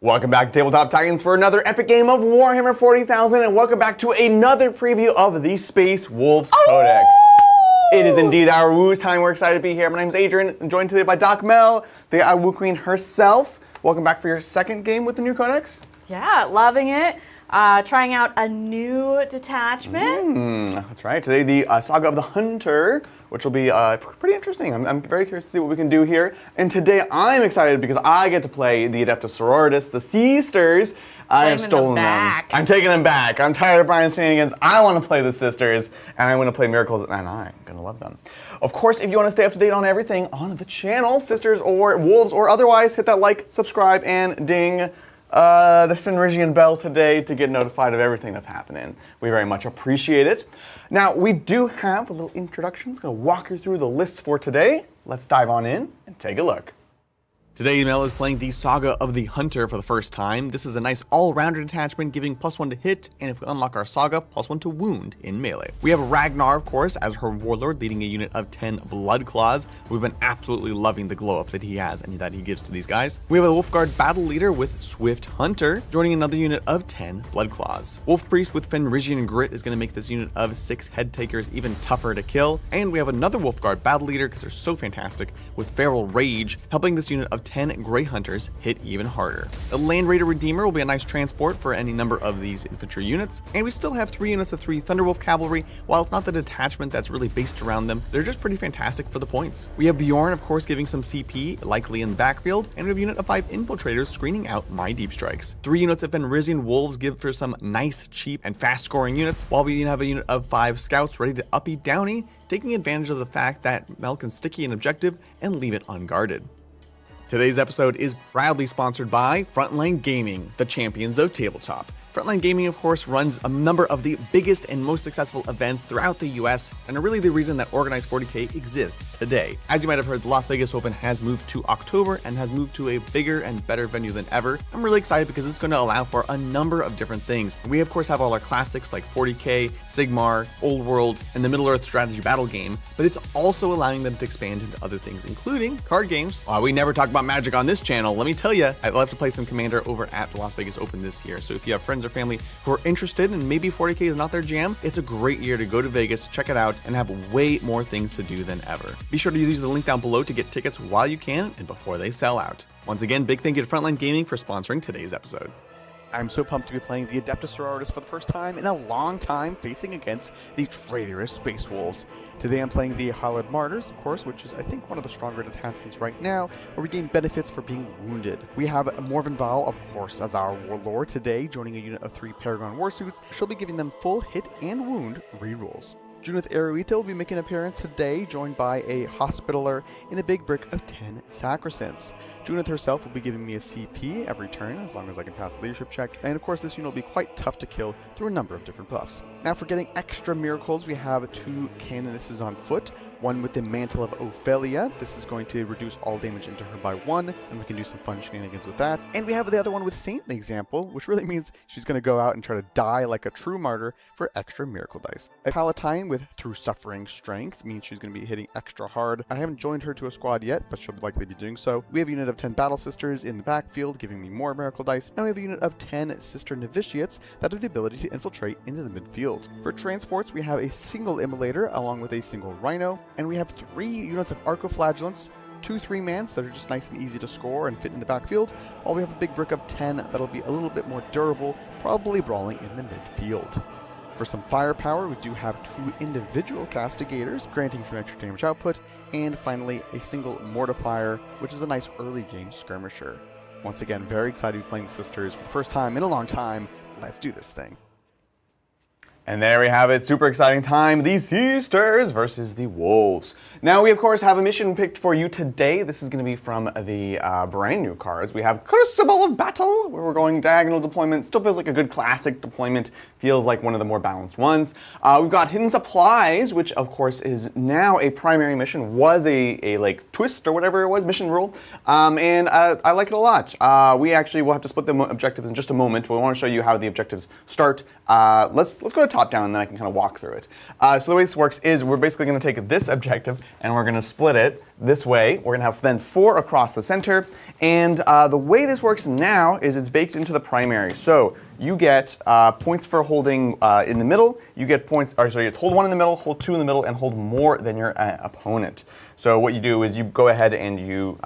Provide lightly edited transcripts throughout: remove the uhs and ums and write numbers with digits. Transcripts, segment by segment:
Welcome back to Tabletop Titans for another epic game of Warhammer 40,000, and welcome back to another preview of the Space Wolves Codex. It is indeed our Woo's time. We're excited to be here. My name is Adrian, and joined today by Doc Mel, the Woo Queen herself. Welcome back for your second game with the new Codex. Yeah, loving it. Trying out a new detachment. That's right. Today, the Saga of the Hunter, which will be pretty interesting. I'm very curious to see what we can do here. And today, I'm excited because I get to play the Adepta Sororitas, the Sisters. I have stolen them. I'm taking them back. I'm tired of Brian's shenanigans. I want to play the Sisters, and I want to play Miracles, and I'm going to love them. Of course, if you want to stay up to date on everything on the channel, Sisters or Wolves or otherwise, hit that like, subscribe, and ding the Fenrisian bell today to get notified of everything that's happening. We very much appreciate it. Now, we do have a little introduction. I'm going to walk you through the lists for today. Let's dive on in and take a look. Today, Mel is playing the Saga of the Hunter for the first time. This is a nice all-rounder detachment, giving +1 to hit, and if we unlock our Saga, +1 to wound in melee. We have Ragnar, of course, as her warlord, leading a unit of 10 Blood Claws. We've been absolutely loving the glow-up that he has and that he gives to these guys. We have a Wolfguard Battle Leader with Swift Hunter, joining another unit of 10 Blood Claws. Wolf Priest with Fenrisian Grit is going to make this unit of 6 Head Takers even tougher to kill. And we have another Wolfguard Battle Leader, because they're so fantastic, with Feral Rage, helping this unit of 10 Grey Hunters hit even harder. The Land Raider Redeemer will be a nice transport for any number of these infantry units, and we still have 3 units of 3 Thunderwolf Cavalry. While it's not the detachment that's really based around them, they're just pretty fantastic for the points. We have Bjorn, of course, giving some CP, likely in the backfield, and we have a unit of 5 Infiltrators screening out my Deep Strikes. 3 units of Fenrisian Wolves give for some nice, cheap, and fast-scoring units, while we have a unit of 5 Scouts ready to uppy Downy, taking advantage of the fact that Mel can sticky an objective and leave it unguarded. Today's episode is proudly sponsored by Frontline Gaming, the champions of tabletop. Frontline Gaming, of course, runs a number of the biggest and most successful events throughout the US, and are really the reason that Organized 40k exists today. As you might have heard, the Las Vegas Open has moved to October and has moved to a bigger and better venue than ever. I'm really excited because it's going to allow for a number of different things. We, of course, have all our classics like 40k, Sigmar, Old World, and the Middle-earth strategy battle game, but it's also allowing them to expand into other things, including card games. While we never talk about Magic on this channel, let me tell you, I'd love to play some Commander over at the Las Vegas Open this year. So if you have friends or family who are interested and maybe 40k is not their jam, it's a great year to go to Vegas, check it out, and have way more things to do than ever. Be sure to use the link down below to get tickets while you can and before they sell out. Once again, big thank you to Frontline Gaming for sponsoring today's episode. I'm so pumped to be playing the Adepta Sororitas for the first time in a long time, facing against the traitorous Space Wolves. Today I'm playing the Hallowed Martyrs, of course, which is I think one of the stronger detachments right now, where we gain benefits for being wounded. We have Morven Val, of course, as our warlord today, joining a unit of 3 Paragon Warsuits. She'll be giving them full hit and wound rerolls. Junith Eruita will be making an appearance today, joined by a Hospitaller in a big brick of 10 Sacrosants. Junith herself will be giving me a CP every turn, as long as I can pass the leadership check, and of course this unit will be quite tough to kill through a number of different buffs. Now for getting extra miracles, we have 2 Canonesses on foot, one with the Mantle of Ophelia. This is going to reduce all damage into her by 1, and we can do some fun shenanigans with that. And we have the other one with Saintly Example, which really means she's going to go out and try to die like a true martyr for extra miracle dice. A Palatine with Through Suffering Strength means she's going to be hitting extra hard. I haven't joined her to a squad yet, but she'll likely be doing so. We have a unit of 10 Battle Sisters in the backfield, giving me more miracle dice. And we have a unit of 10 Sister Novitiates that have the ability to infiltrate into the midfield. For transports, we have a single Immolator along with a single Rhino, and we have 3 units of Arcoflagellants, 2 3-mans that are just nice and easy to score and fit in the backfield, while we have a big brick of 10 that'll be a little bit more durable, probably brawling in the midfield. For some firepower, we do have 2 individual Castigators, granting some extra damage output, and finally a single Mortifier, which is a nice early game skirmisher. Once again, very excited to be playing the Sisters for the first time in a long time. Let's do this thing. And there we have it, super exciting time, the Sisters versus the Wolves. Now we of course have a mission picked for you today. This is going to be from the brand new cards. We have Crucible of Battle, where we're going diagonal deployment. Still feels like a good classic deployment, feels like one of the more balanced ones. We've got Hidden Supplies, which of course is now a primary mission, was a like twist or whatever it was, mission rule, and I like it a lot. We actually will have to split the objectives in just a moment, but we want to show you how the objectives start let's go to top down, and then I can kind of walk through it. So the way this works is we're basically going to take this objective, and we're going to split it this way. We're going to have then 4 across the center, and the way this works now is it's baked into the primary. So you get points for holding in the middle. You get points, or sorry, it's hold 1 in the middle, hold 2 in the middle, and hold more than your opponent. So what you do is you go ahead and you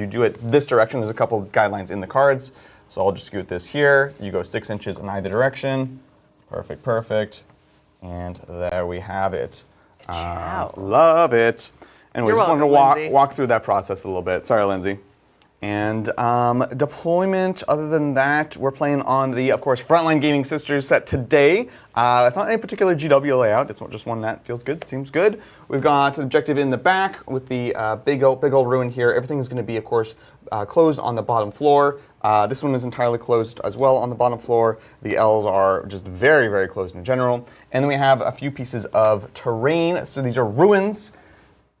do it this direction. There's a couple of guidelines in the cards. So I'll just scoot this here. You go 6 inches in either direction. Perfect, perfect. And there we have it. Love it. Anyway, just wanted to walk through that process a little bit. Sorry, Lindsay. And deployment, other than that, we're playing on the, of course, Frontline Gaming Sisters set today. It's not any particular GW layout. It's just one that feels good, seems good. We've got the objective in the back with the big old ruin here. Everything is going to be, of course, closed on the bottom floor. This one is entirely closed as well on the bottom floor. The L's are just very, very closed in general. And then we have a few pieces of terrain. So these are ruins.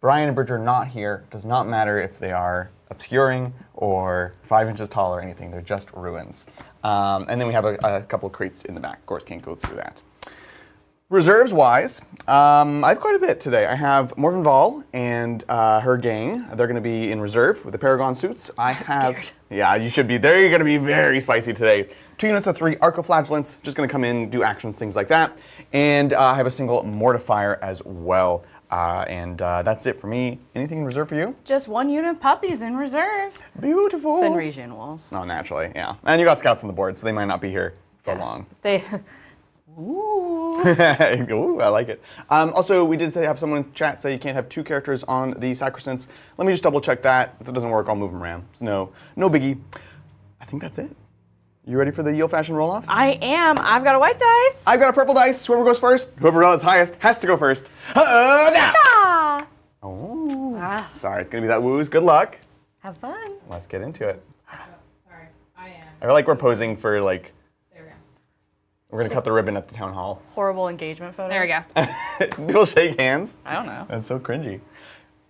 Brian and Bridge are not here. Does not matter if they are obscuring or 5 inches tall or anything. They're just ruins. And then we have a couple of crates in the back. Of course, can't go through that. Reserves-wise, I have quite a bit today. I have Morven Val and her gang. They're going to be in reserve with the Paragon suits. Scared. Yeah, you should be. They're going to be very spicy today. 2 units of 3 Arcoflagellants, just going to come in, do actions, things like that. And I have a single Mortifier as well. And that's it for me. Anything in reserve for you? Just 1 unit of puppies in reserve. Beautiful. Fenrisian wolves. Oh, naturally, yeah. And you got scouts on the board, so they might not be here for long. Ooh. Ooh, I like it. Also, we did have someone in chat say you can't have 2 characters on the Sacrosanct. Let me just double check that. If it doesn't work, I'll move them around. So no biggie. I think that's it. You ready for the old-fashioned roll-off? I am. I've got a white dice. I've got a purple dice. Whoever goes first, whoever rolls highest, has to go first. Cha-cha! Oh, sorry. It's going to be that woos. Good luck. Have fun. Let's get into it. Sorry, I am. I feel like we're posing for, like, There we go. we're going to cut the ribbon at the town hall. Horrible engagement photos. There we go. People shake hands. I don't know. That's so cringy.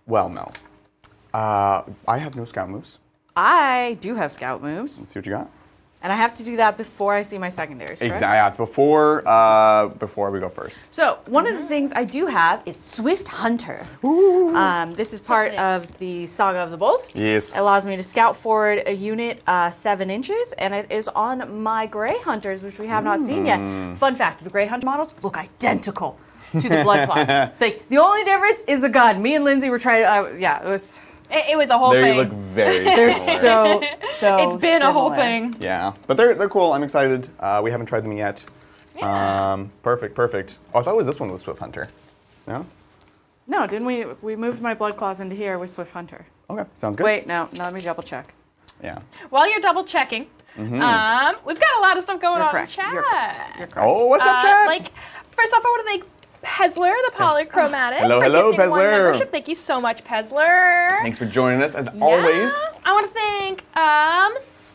Well, no. I have no scout moves. I do have scout moves. Let's see what you got. And I have to do that before I see my secondaries, correct? Exactly. Yeah, it's before we go first. So one of the things I do have is Swift Hunter. This is part of the Saga of the Bold. Yes. It allows me to scout forward a unit 7 inches, and it is on my Grey Hunters, which we have not seen yet. Fun fact, the Grey Hunter models look identical to the Blood Claws. The only difference is the gun. Me and Lindsay were trying to, it was... It was a whole thing. They look very They're similar. so It's been a whole similar. thing. Yeah, but they're cool. I'm excited. We haven't tried them yet. Yeah. Perfect. Oh, I thought it was this one with Swift Hunter. No? No, didn't we? We moved my Blood Claws into here with Swift Hunter. Okay, sounds good. Wait, no, let me double check. Yeah. While you're double checking, we've got a lot of stuff going on correct. in chat. You're correct. Oh, what's up, chat? Like, first off, I want to thank Pezler, the Polychromatic, Hello, for hello, gifting 1 Pezler. membership. Thank you so much, Pezler. Thanks for joining us, as always. I want to thank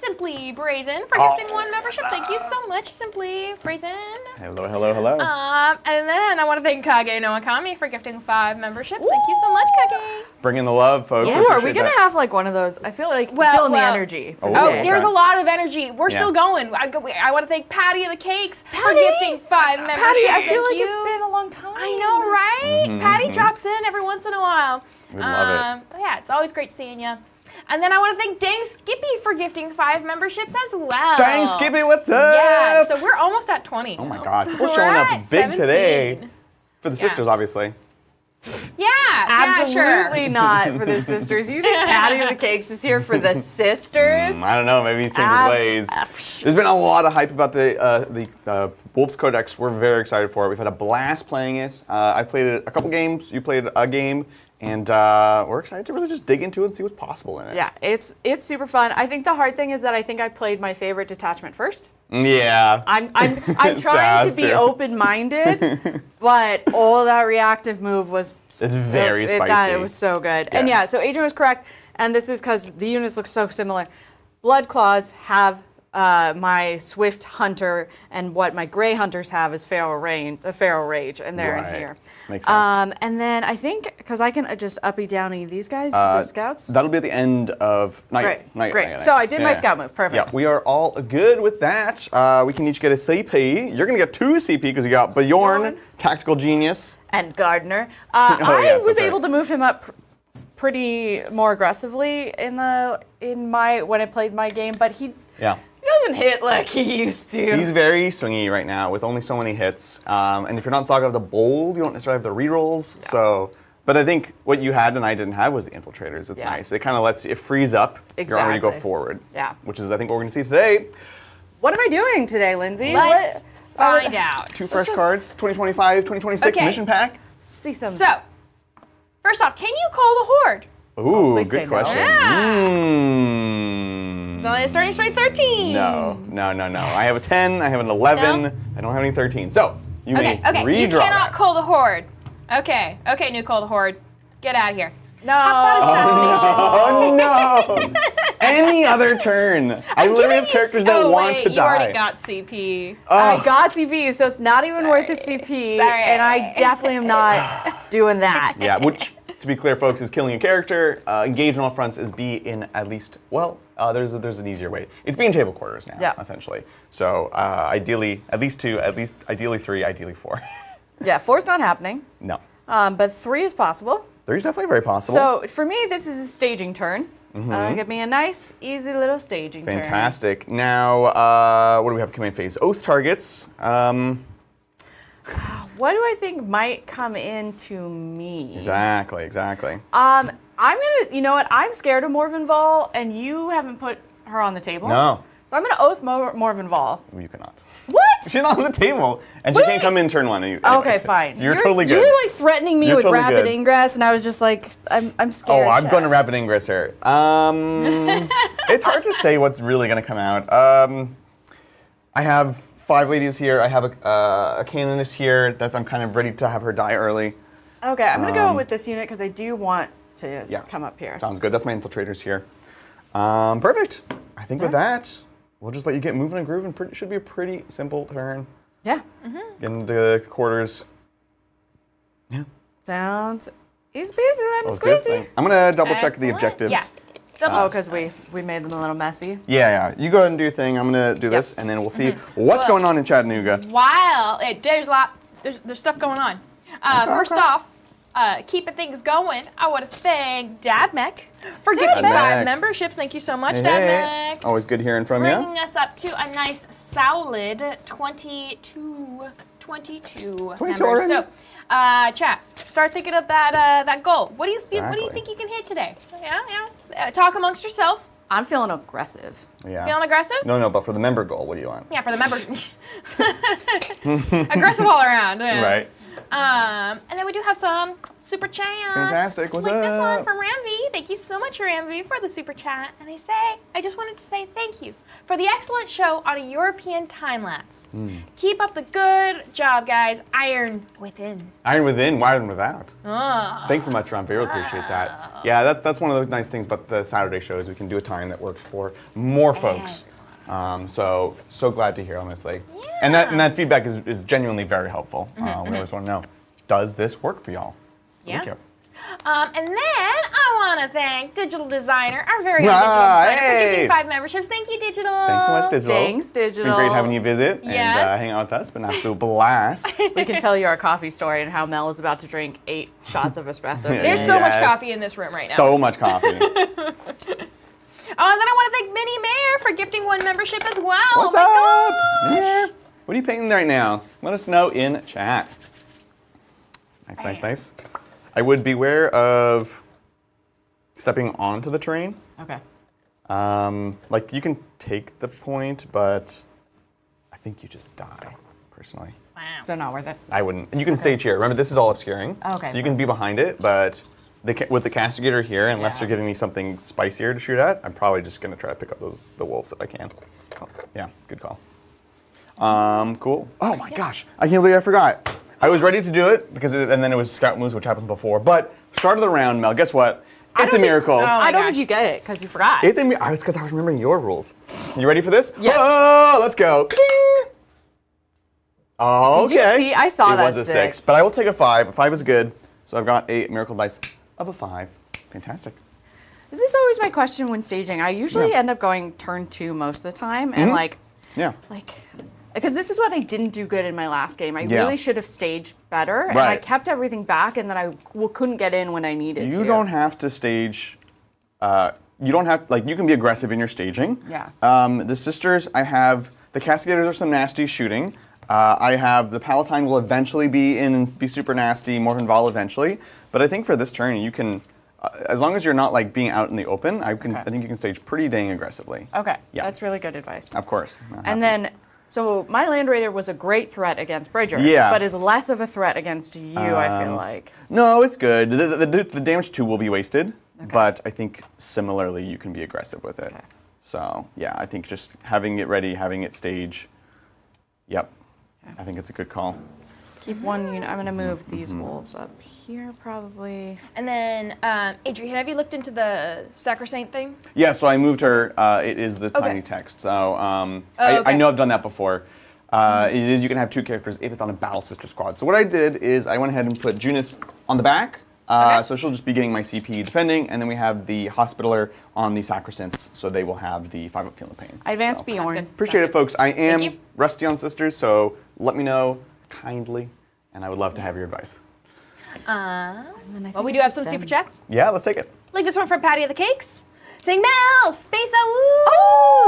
Simply Brazen for gifting 1 membership. Thank you so much, Simply Brazen. Hello. And then I want to thank Kage no Akami for gifting 5 memberships. Thank you so much, Kage. Bring in the love, folks. Ooh, are we gonna have like one of those? I feel like feeling the energy. For the Oh, day. There's okay. a lot of energy. We're Yeah. still going. I want to thank Patty of the Cakes for Patty! gifting 5 memberships. Patty, I feel Thank like you. it's been a long time. I know, right? Patty drops in every once in a while. We love it. But yeah, it's always great seeing you. And then I want to thank Dang Skippy for gifting 5 memberships as well. Dang, Skippy, what's up? Yeah, so we're almost at 20. Oh my now. God, people We're showing up at big 17. today. For the sisters, obviously. Yeah, Absolutely yeah, sure. not for the sisters. You think Patty of the Cakes is here for the sisters? I don't know, maybe he's changed his ways. There's been a lot of hype about the Wolves Codex. We're very excited for it. We've had a blast playing it. I played it a couple games. You played a game. And we're excited to really just dig into it and see what's possible in it. Yeah, it's super fun. I think the hard thing is that I think I played my favorite detachment first. Yeah. I'm trying to be open-minded, but all that reactive move was It's very spicy. It was so good. Yeah. And yeah, so Adrian was correct, and this is because the units look so similar. Blood Claws have my Swift Hunter and what my Grey Hunters have is Feral Rage, and they're in here. Makes sense. And then I think, because I can just uppy downy these guys, the scouts. That'll be at the end of Great. So I did my scout move. Perfect. Yeah, we are all good with that. We can each get a CP. You're going to get 2 CP because you got Bjorn, Tactical Genius. And Gardner. yeah, I was that's able right. to move him up pretty more aggressively when I played my game, but he doesn't hit like he used to. He's very swingy right now with only so many hits. And if you're not Saga of the Bold, you don't necessarily have the rerolls. Yeah. So, but I think what you had and I didn't have was the Infiltrators. It's nice. It kind of lets you, it frees up your army to go forward. Yeah. Which is, I think, what we're going to see today. What am I doing today, Lindsay? Let's find out. 2 fresh cards, 2025, 2026 mission pack. See some. So, first off, can you call the Horde? Ooh, please say good no. question. It's only a starting strength 13. No. I have a 10, I have an 11, No? I don't have any 13. So, you may Okay, redraw you cannot that. call the Horde. Okay, new call the Horde. Get out of here. No. How about assassination? Oh no! Any other turn. I literally have characters that want to die. You already got CP. I got CP, so it's not even worth a CP, Sorry. and I definitely am not doing that. Yeah, which, to be clear, folks, is killing a character. Engage on all fronts is be in at least, there's an easier way. It's be in table quarters now, essentially. So ideally, at least 2, ideally 3, ideally 4. Yeah, 4's not happening. No. But 3 is possible. 3 is definitely very possible. So for me, this is a staging turn. Give me a nice, easy little staging turn. Fantastic. Now, what do we have command phase? Oath targets. What do I think might come into me? Exactly. I'm gonna, you know what? I'm scared of Morvenval, and you haven't put her on the table. No. So I'm gonna oath Morvenval. You cannot. What? She's not on the table, and she can't come in turn 1. Anyways. Okay, fine. So you're totally good. You were like threatening me You're with totally rapid good. ingress, and I was just like, I'm scared. Oh, I'm going to rapid ingress here. It's hard to say what's really going to come out. I have 5 ladies here. I have a canonist here that I'm kind of ready to have her die early. Okay, I'm gonna go with this unit because I do want to come up here. Sounds good. That's my infiltrators here. Perfect. I think with that, we'll just let you get moving and grooving. Should be a pretty simple turn. Yeah. Get into quarters. Yeah. Sounds easy peasy, lemon That was good. squeezy. I'm going to double check the Excellent. objectives. Yeah. Oh, because we made them a little messy. Yeah. You go ahead and do your thing. I'm going to do this, and then we'll see what's going on in Chattanooga. There's stuff going on. First off, keeping things going, I want to thank Dadmech for gifting Dadmech. 5 memberships. Thank you so much, Dadmech. Always good hearing from you. Bringing us up to a nice solid 22 members. already? So, chat, start thinking of that goal. What do you think? What do you Exactly. think you can hit today? Yeah. Talk amongst yourself. I'm feeling aggressive. Yeah. Feeling aggressive? No, but for the member goal, what do you want? Yeah, for the members. Aggressive all around. Yeah. Right. And then we do have some super chats. Fantastic. What's like this one up? from Ramvi. Thank you so much, Ramvi, for the super chat. And they say, I just wanted to say thank you for the excellent show on a European time lapse. Keep up the good job, guys. Iron within. Iron within, wired without. Oh. Thanks so much, Ron. I really appreciate that. Yeah, that's one of the nice things about the Saturday shows. We can do a time that works for more folks. So glad to hear, honestly. Yeah. And that feedback is genuinely very helpful. We always want to know, does this work for y'all? So Yeah. thank you. And then I want to thank Digital Designer, our very own Digital Designer, for gifting 5 memberships. Thank you, Digital. Thanks so much, Digital. Thanks, Digital. It's been great having you visit and Yes. hang out with us. It's been an absolute blast. We can tell you our coffee story and how Mel is about to drink 8 shots of espresso. There's so much Yes. coffee in this room right now. So much coffee. Oh, and then I want to thank Minnie Mayer for gifting 1 membership as well. What's oh my up? gosh. Yeah. What are you painting right now? Let us know in chat. Nice. I would beware of stepping onto the terrain. Okay. Like you can take the point, but I think you just die, personally. Wow. So not worth it. I wouldn't. And you can stage here. Remember, this is all obscuring. Okay. So you can be behind it, but with the castigator here, unless Yeah. you're giving me something spicier to shoot at, I'm probably just going to try to pick up the wolves if I can. Yeah, good call. Cool. Oh my gosh, I can't believe I forgot. I was ready to do it and then it was scout moves, which happens before. But start of the round, Mel. Guess what? It's a miracle. I don't gosh. think you get it because you forgot. It's because I was remembering your rules. You ready for this? Yes. Oh, let's go. Ding! Oh, Did you okay. see? I saw that It was a 6, but I will take a 5. A 5 is good. So I've got a miracle dice of a 5. Fantastic. This is always my question when staging. I usually end up going turn 2 most of the time, and Yeah. because this is what I didn't do good in my last game. I Yeah. really should have staged better, and I Right. kept everything back, and then I couldn't get in when I needed to. You don't have to stage. You don't have you can be aggressive in your staging. Yeah. The sisters, I have the Cascaders are some nasty shooting. I have the Palatine will eventually be in and be super nasty. Morphin Val eventually, but I think for this turn you can, as long as you're not being out in the open, I think you can stage pretty dang aggressively. Okay, Yeah. that's really good advice. Of course. And then, so my Land Raider was a great threat against Bridger, Yeah. but is less of a threat against you, I feel like. No, it's good. The damage 2 will be wasted, but I think similarly you can be aggressive with it. Okay. So yeah, I think just having it ready, having it stage. Yep. I think it's a good call. Keep one unit. I'm going to move these wolves up here, probably. And then, Adrian, have you looked into the Sacrosanct thing? Yeah, so I moved her. It is the Okay. tiny text. So I okay. know I've done that before. It is you can have 2 characters if it's on a battle sister squad. So what I did is I went ahead and put Junith on the back. So she'll just be getting my CP defending, and then we have the Hospitaller on the Sacrosancts, so they will have the 5-up Feel No Pain. I advanced So. Bjorn. good. Appreciate it, folks. I am you. rusty on sisters, so let me know kindly, and I would love to have your advice. Well, we do have some super chats. Yeah, let's take it. Like this one from Patty of the Cakes, saying, Mel, space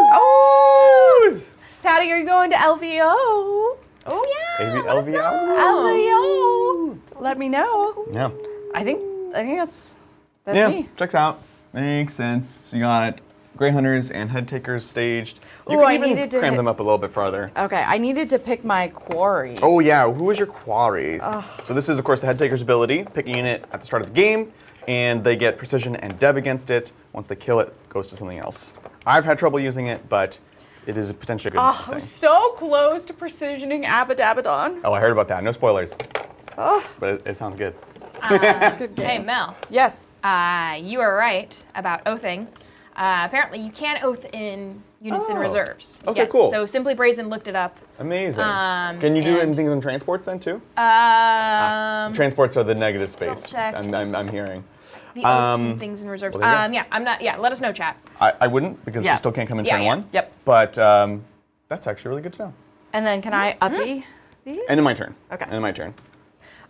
Oh! Patty, are you going to LVO? Oh yeah. LVO. LVO. Let me know. Yeah. I think that's Yeah, me. checks out. Makes sense. So you got Grey Hunters and Head Takers staged. You Ooh, can I even needed to cram hit- them up a little bit farther. Okay, I needed to pick my quarry. Oh yeah, who is your quarry? So this is of course the Head Taker's ability, picking it at the start of the game, and they get precision and dev against it. Once they kill it, it goes to something else. I've had trouble using it, but it is a potentially good I thing. was so close to precisioning Abadabadon. Oh, I heard about that. No spoilers. But it sounds good. Good game. Hey Mel, Yes. you are right about oathing. Apparently, you can oath in units and Oh. reserves. Okay, yes. cool. So Simply Brazen looked it up. Amazing. Can you do and- anything on transports then too? Transports Transports are the negative space. check. I'm hearing. the oath and things in reserves. well, there you go. Yeah, I'm not. Yeah, let us know, chat. I wouldn't because Yeah. you still can't come in Yeah, turn yeah. 1. Yep. But that's actually really good to know. And then can I uppy these? And in my turn. Okay. And in my turn.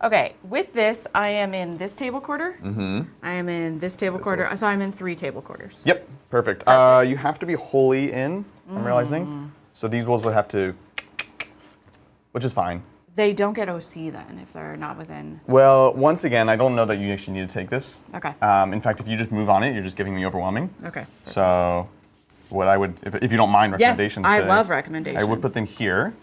Okay, with this, I am in this table quarter. Mm-hmm. I am in this table quarter. So I'm in 3 table quarters. Yep. Perfect. You have to be wholly in, I'm realizing. So these wolves would have to, which is fine. They don't get OC then if they're not within. Well, once again, I don't know that you actually need to take this. Okay. In fact, if you just move on it, you're just giving me overwhelming. Okay. So what I would, if you don't mind recommendations I today, love recommendations. I would put them here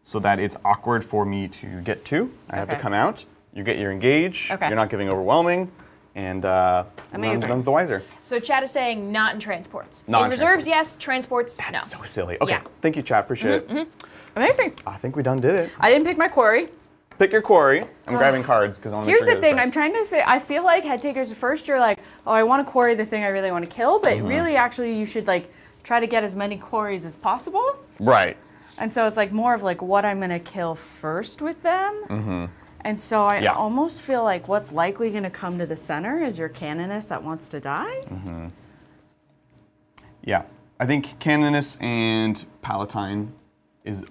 so that it's awkward for me to get to. I have to Okay. come out. You get your engage. Okay. You're not giving overwhelming. And Amazing. none's the wiser. So chat is saying not in transports. Not in in reserves, transports. yes. Transports, no. That's so silly. Okay. Yeah. Thank you, chat. Appreciate it. Amazing. I think we done did it. I didn't pick my quarry. Pick your quarry. I'm grabbing cards because I want to make Here's sure the I get thing. this I'm trying to think. I feel like head takers at first you're like, oh, I want to quarry the thing I really want to kill, but really actually you should try to get as many quarries as possible. right. And so it's more of what I'm going to kill first with them. Mm-hmm. And so I Yeah. almost feel like what's likely going to come to the center is your canoness that wants to die. Yeah. I think Canonus and Palatine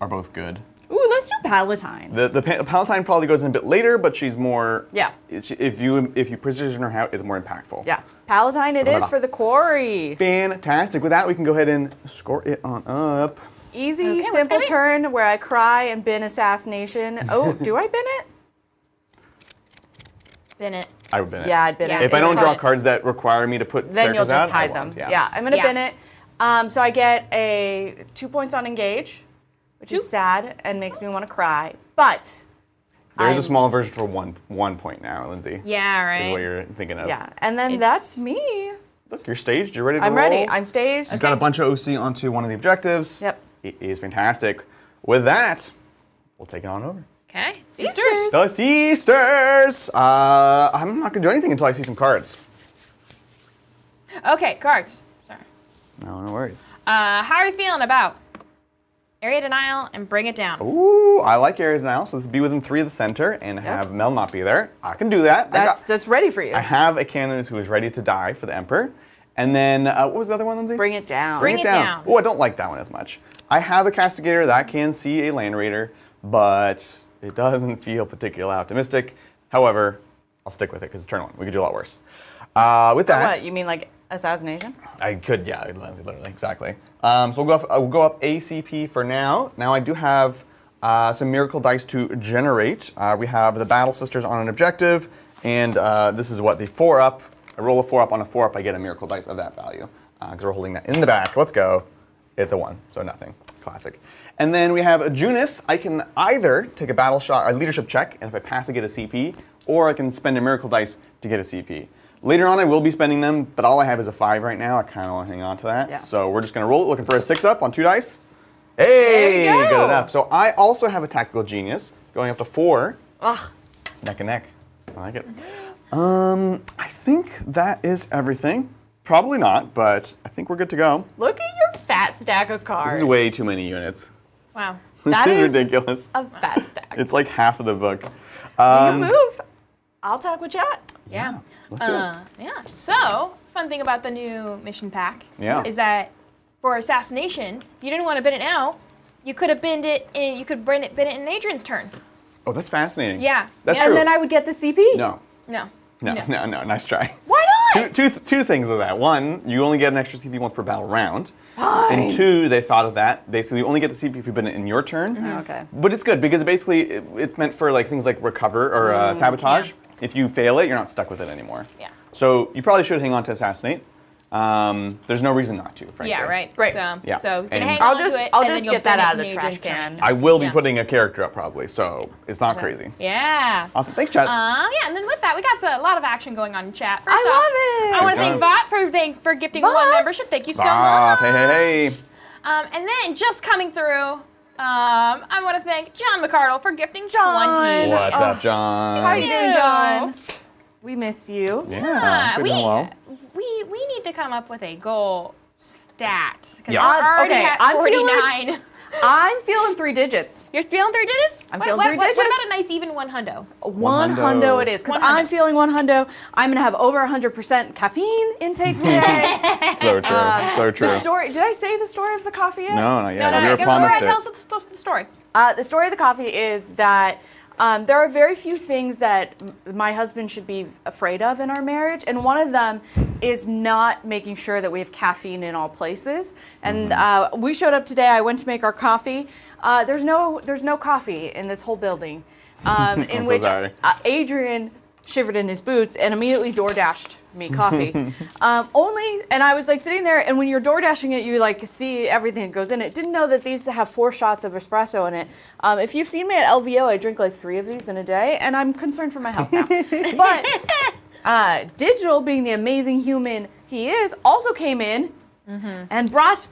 are both good. Ooh, let's do Palatine. The Palatine probably goes in a bit later, but she's more. Yeah. If you precision her out, it's more impactful. Yeah, Palatine it is Remember. for the quarry. Fantastic. With that, we can go ahead and score it on up. Easy, Okay, what's simple gonna be- turn where I cry and bin assassination. Oh, do I bin it? Bin it. I would bin it. Yeah, I'd bin Yeah. it. If I It's don't draw fine. cards that require me to put Then you'll characters just out, I hide them. won't, Yeah, I'm gonna Yeah. bin it. So I get a 2 points on engage, which is sad and makes me want to cry. But There's a I'm- small version for one point now, Lindsay. Yeah, Is what right. you're thinking of. yeah, and then It's- that's me. Look, you're staged. You're ready to I'm roll. ready. I'm staged. You've got a bunch of OC onto one of the objectives. Yep. It is fantastic. With that, we'll take it on over. Okay. Sisters. Sisters. The Sisters! I'm not going to do anything until I see some cards. Okay, cards. Sorry. No worries. How are you feeling about area denial and bring it down? Ooh, I like area denial, so let's be within 3 of the center and have Mel not be there. I can do that. That's ready for you. I have a cannon who is ready to die for the Emperor. And then, what was the other one, Lindsay? Bring it down. Bring it down. Oh, I don't like that one as much. I have a Castigator that can see a Land Raider, but it doesn't feel particularly optimistic. However, I'll stick with it because it's turn 1. We could do a lot worse. With that, What, you mean like assassination? I could, yeah, literally, exactly. So we'll go up ACP for now. Now I do have some miracle dice to generate. We have the Battle Sisters on an objective, and this is what the 4-up. I roll a 4-up on a 4-up, I get a miracle dice of that value because we're holding that in the back. Let's go. It's a 1, so nothing. Classic. And then we have a Junith. I can either take a battle shot, a leadership check, and if I pass, I get a CP, or I can spend a miracle dice to get a CP. Later on, I will be spending them, but all I have is a 5 right now. I kind of want to hang on to that. Yeah. So we're just going to roll it, looking for a 6-up on 2 dice. Hey, There you go. good enough. So I also have a Tactical Genius, going up to 4. Ugh. It's neck and neck. I like it. I think that is everything. Probably not, but I think we're good to go. Look at your fat stack of This cards. is way too many units. Wow. This That is is ridiculous. a fat stack. It's like half of the book. You move. I'll talk with chat. Yeah. Let's do it. Yeah. So, fun thing about the new mission pack Yeah. is that for assassination, if you didn't want to bid it now, you could have binned it in, you could bid it in Adrian's turn. Oh, that's fascinating. Yeah. That's Yeah. true. And then I would get the CP. No. No. No. Nice try. Why not? Two things with that. One, you only get an extra CP once per battle round. Fine. And 2, they thought of that. Basically, you only get the CP if you've been in your turn. Okay. But it's good because basically it's meant for like things like recover or sabotage. Yeah. If you fail it, you're not stuck with it anymore. Yeah. So you probably should hang on to assassinate. There's no reason not to, frankly. Yeah, right. Right. So, Yeah. so you can And- hang I'll on just to it. I'll and then just you'll get that bin it out of in the trash Adrian's turn. can. I will be Yeah. putting a character up probably, so it's not crazy. Yeah. Awesome. Thanks, chat. Yeah, and then with that, we got a lot of action going on in chat. First I off, love it. I want to Good thank Vought for gifting Vought. 1 membership. Thank you so Bob, much. hey. And then just coming through, I want to thank John McCardle for gifting John. 20. What's up, John? How are you doing, Ew. John? We miss you. Yeah, we, doing well. we need to come up with a goal stat. Because Yeah. we're already Okay, at I'm feeling- 49. I'm feeling 3 digits. You're feeling 3 digits? I'm What- feeling what, 3 what, digits. What about a nice even 1 hundo? 1 hundo. hundo it is, because 1 I'm hundo. feeling 1 hundo. I'm gonna have over 100% caffeine intake today. So true. So true. The story. Did I say the story of the coffee yet? No, not yet. No, We were go promised ahead, it. tell us the story. The story of the coffee is that there are very few things that my husband should be afraid of in our marriage, and one of them is not making sure that we have caffeine in all places. And we showed up today. I went to make our coffee. There's no coffee in this whole building. In so which sorry. Adrian shivered in his boots and immediately door dashed me coffee. And I was like sitting there, and when you're door dashing it, you like see everything that goes in it. Didn't know that these have 4 shots of espresso in it. If you've seen me at LVO, I drink like 3 of these in a day, and I'm concerned for my health now. But Digital, being the amazing human he is, also came in and brought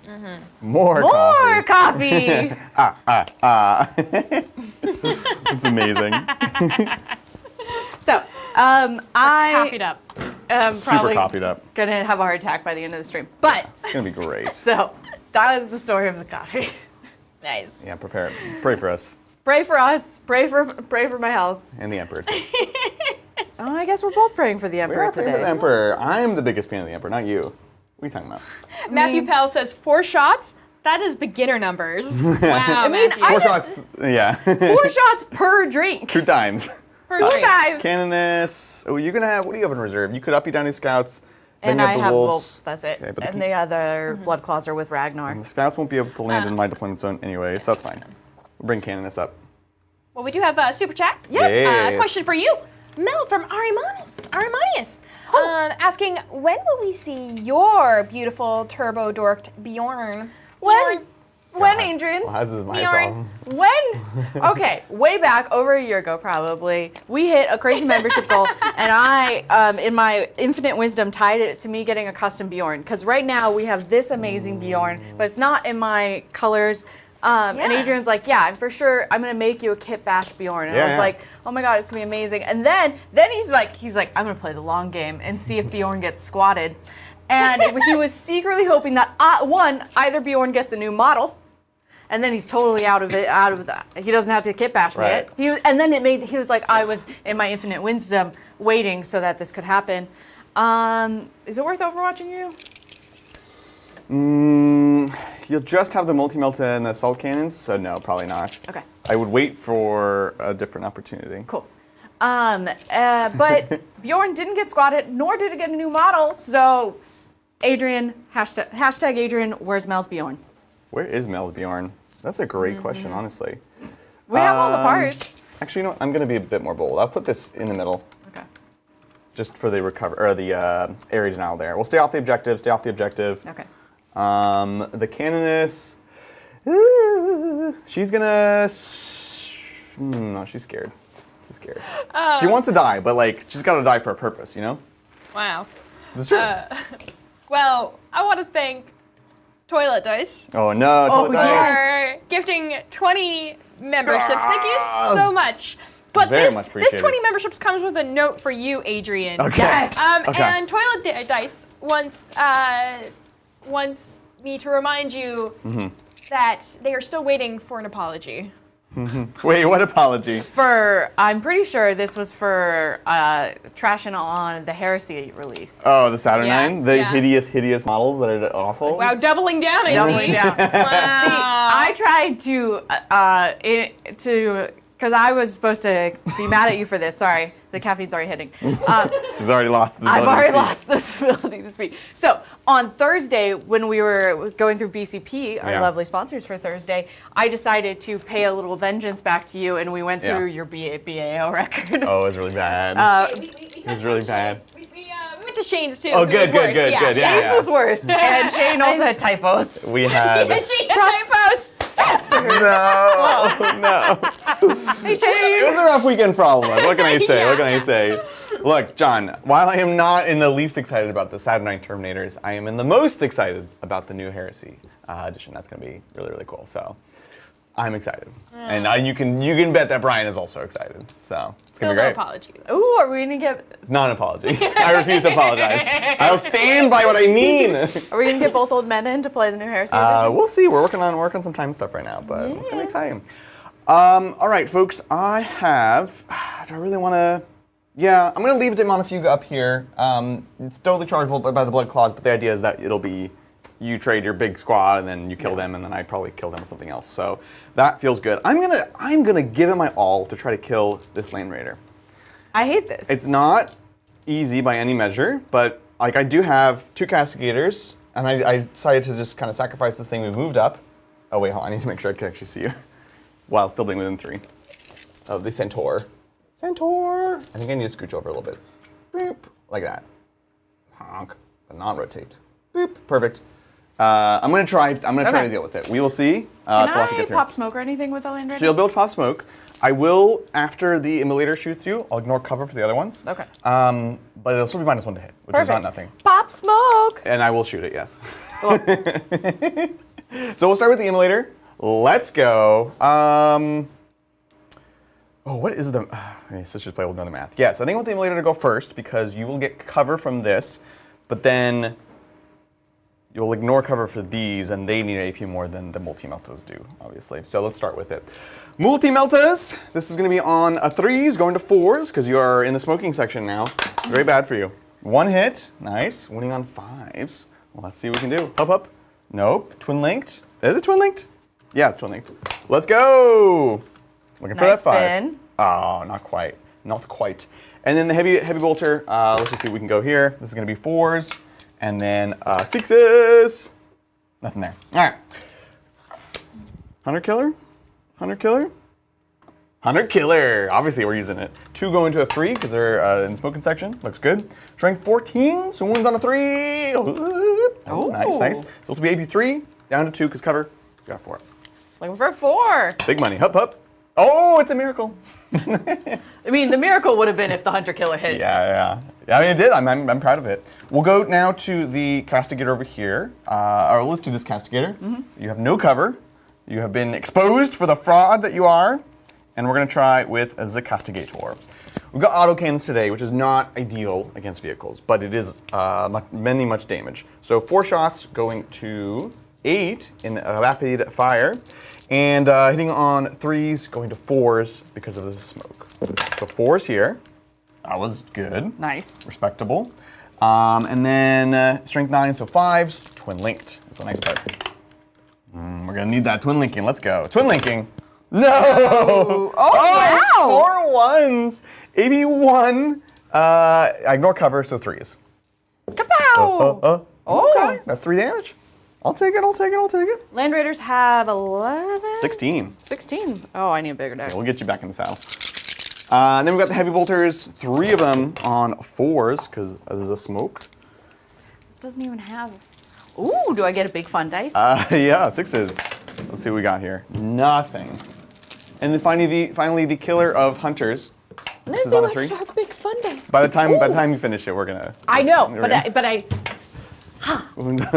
More more coffee. coffee. It's amazing. So I Coffeed up. am Super probably coffeed up. gonna have a heart attack by the end of the stream. But It's gonna be great. so that is the story of the coffee. Nice. Yeah, prepare. Pray for us Pray for us. Pray for my health. and the Emperor. Oh, I guess we're both praying for the We Emperor are praying today. for the Emperor. I'm the biggest fan of the Emperor, not you. What are you talking about? Matthew Pell says 4 shots. That is beginner numbers. Wow. I mean, Matthew. I 4 just- shots. Yeah. 4 shots per drink. 2 times. Per 2 drink. times. Canoness. Oh, you're gonna have. What do you have in reserve? You could up, you down, these scouts. Then And you I the have wolves. wolves. That's it. Okay, but the- And the other blood claws are with Ragnar. The scouts won't be able to land in my deployment zone anyway, so that's fine. We'll bring Canoness up. Well, we do have a super chat. Yes. Yes. Question for you. Mel from Arimanius. Asking, when will we see your beautiful turbo dorked Bjorn? When, Adrian? Well, this is my Bjorn. problem. When? Okay, way back, over a year ago probably, we hit a crazy membership goal, and I, in my infinite wisdom, tied it to me getting a custom Bjorn. Because right now we have this amazing Bjorn, but it's not in my colors. And Yeah. Adrian's like, yeah, I'm for sure, I'm gonna make you a kit bash Bjorn. And I was Yeah. like, oh my god, it's gonna be amazing. And then he's like, I'm gonna play the long game and see if Bjorn gets squatted. And he was secretly hoping that, either Bjorn gets a new model, and then he's totally out of that. He doesn't have to kit bash me Right. it. He was like, I was in my infinite wisdom waiting so that this could happen. Is it worth overwatching you? You'll just have the multi-melta and the assault cannons, so no, probably not. Okay. I would wait for a different opportunity. Cool. But Bjorn didn't get squatted, nor did it get a new model. So, Adrian, hashtag Adrian, where's Mel's Bjorn? Where is Mel's Bjorn? That's a great question, honestly. We have all the parts. Actually, you know what? I'm going to be a bit more bold. I'll put this in the middle, Okay. just for the area denial there. We'll stay off the objective. Okay. The canoness, she's gonna. No, she's scared. She's scared. She wants to die, but like she's got to die for a purpose, you know. Wow. That's true. Well, I want to thank Toilet Dice Oh no! Oh, Dice. for gifting 20 memberships. Thank you so much. But Very this much appreciated. 20 memberships comes with a note for you, Adrian. Okay. Yes. Okay. And Toilet Dice wants me to remind you that they are still waiting for an apology. Wait, what apology? I'm pretty sure this was for trashing on the Heresy release. Oh, the Saturnine, Yeah, the yeah. hideous models that are awful. Wow, doubling down, I Doubling see. down. Wow. I tried because I was supposed to be mad at you for this. Sorry, the caffeine's already hitting. She's already lost the I've ability already to lost this ability to speak. So on Thursday, when we were going through BCP, our Yeah. lovely sponsors for Thursday, I decided to pay a little vengeance back to you, and we went Yeah. through your BAO record. Oh, it was really bad. It was really bad. We went to Shane's too. Oh, It good, was worse. good, yeah. Shane's was worse, and Shane also had typos. We had. Shane had typos. No. Hey, It Shane. was a rough weekend for all of us. What can I say? What can I say? Look, John, while I am not in the least excited about the Saturnine Terminators, I am in the most excited about the new Heresy edition. That's going to be really, really cool. So I'm excited. And you can bet that Brian is also excited. So it's Still going to no be great. apology. Ooh, are we gonna get? It's not an apology. I refuse to apologize. I'll stand by what I mean. Are we gonna get both old men in to play the new Heresy edition? We'll see. We're working on some time stuff right now, but it's kind of exciting. All right, folks. I have. Do I really want to? Yeah, I'm gonna leave Demonofuga up here. It's totally chargeable by the blood claws, but the idea is that it'll be you trade your big squad and then you kill them, and then I probably kill them with something else. So that feels good. I'm gonna give it my all to try to kill this Lane Raider. I hate this. It's not easy by any measure, but like I do have 2 castigators, and I decided to just kind of sacrifice this thing. We moved up. Oh wait, hold on. I need to make sure I can actually see you while still being within 3. Oh, the Centaur. Centaur. I think I need to scooch over a little bit. Boop, like that. Honk, but not rotate. Boop, perfect. I'm gonna try to deal with it. We will see. It's a lot to Can I get through. pop smoke or anything with the land So you'll be able to pop smoke. I will, after the immolator shoots you, I'll ignore cover for the other ones. Okay. But it'll still be -1 to hit, which is not nothing. Pop smoke. And I will shoot it, yes. Well, So we'll start with the immolator. Let's go. What is the... Sisters Play will know the math. Yes, I think I want the immolator to go first because you will get cover from this, but then you'll ignore cover for these, and they need AP more than the multi-meltas do, obviously. So let's start with it. Multi-meltas. This is going to be on a 3s, going to 4s, because you are in the smoking section now. Very bad for you. 1 hit. Nice. Winning on 5s. Well, let's see what we can do. Up. Nope. Twin-linked. Is it twin-linked? Yeah, it's twin-linked. Let's go. Looking for that nice 5. spin. Oh, not quite. Not quite. And then the heavy bolter. Let's just see if we can go here. This is going to be 4s. And then 6s. Nothing there. All right. Hunter killer. Obviously, we're using it. 2 go into a 3 because they're in the smoking section. Looks good. Strength 14, so wounds on a 3. Oh, nice. So this will be AP 3, down to 2 because cover. Got 4. Looking for a 4. Big money. Hup. Oh, it's a miracle. I mean, the miracle would have been if the hunter killer hit. Yeah. I mean, it did. I'm proud of it. We'll go now to the castigator over here. Or let's do this castigator. You have no cover. You have been exposed for the fraud that you are. and we're going to try with the Castigator. We've got autocannons today, which is not ideal against vehicles, but it is much damage. So 4 shots going to 8 in rapid fire, and hitting on 3s going to 4s because of the smoke. So 4s here. That was good. Nice. Respectable. And then strength 9, so 5s, twin linked. That's the nice part. We're gonna need that twin linking. Let's go. Twin linking. No! Oh, wow! 4 1s. AB1. I ignore cover, so 3s. Kapow! Okay, that's 3 damage. I'll take it, I'll take it, I'll take it. Land Raiders have 11? 16. 16. Oh, I need a bigger deck. We'll get you back in the saddle. And then we've got the heavy bolters, 3 of them on 4s, because there's a smoke. This doesn't even have... Ooh, do I get a big fun dice? Yeah, 6s. Let's see what we got here. Nothing. And then finally the killer of hunters. This is Lindsay, on a what 3. is our big fun dice? By the time you finish it, we're gonna. I know, we're but I...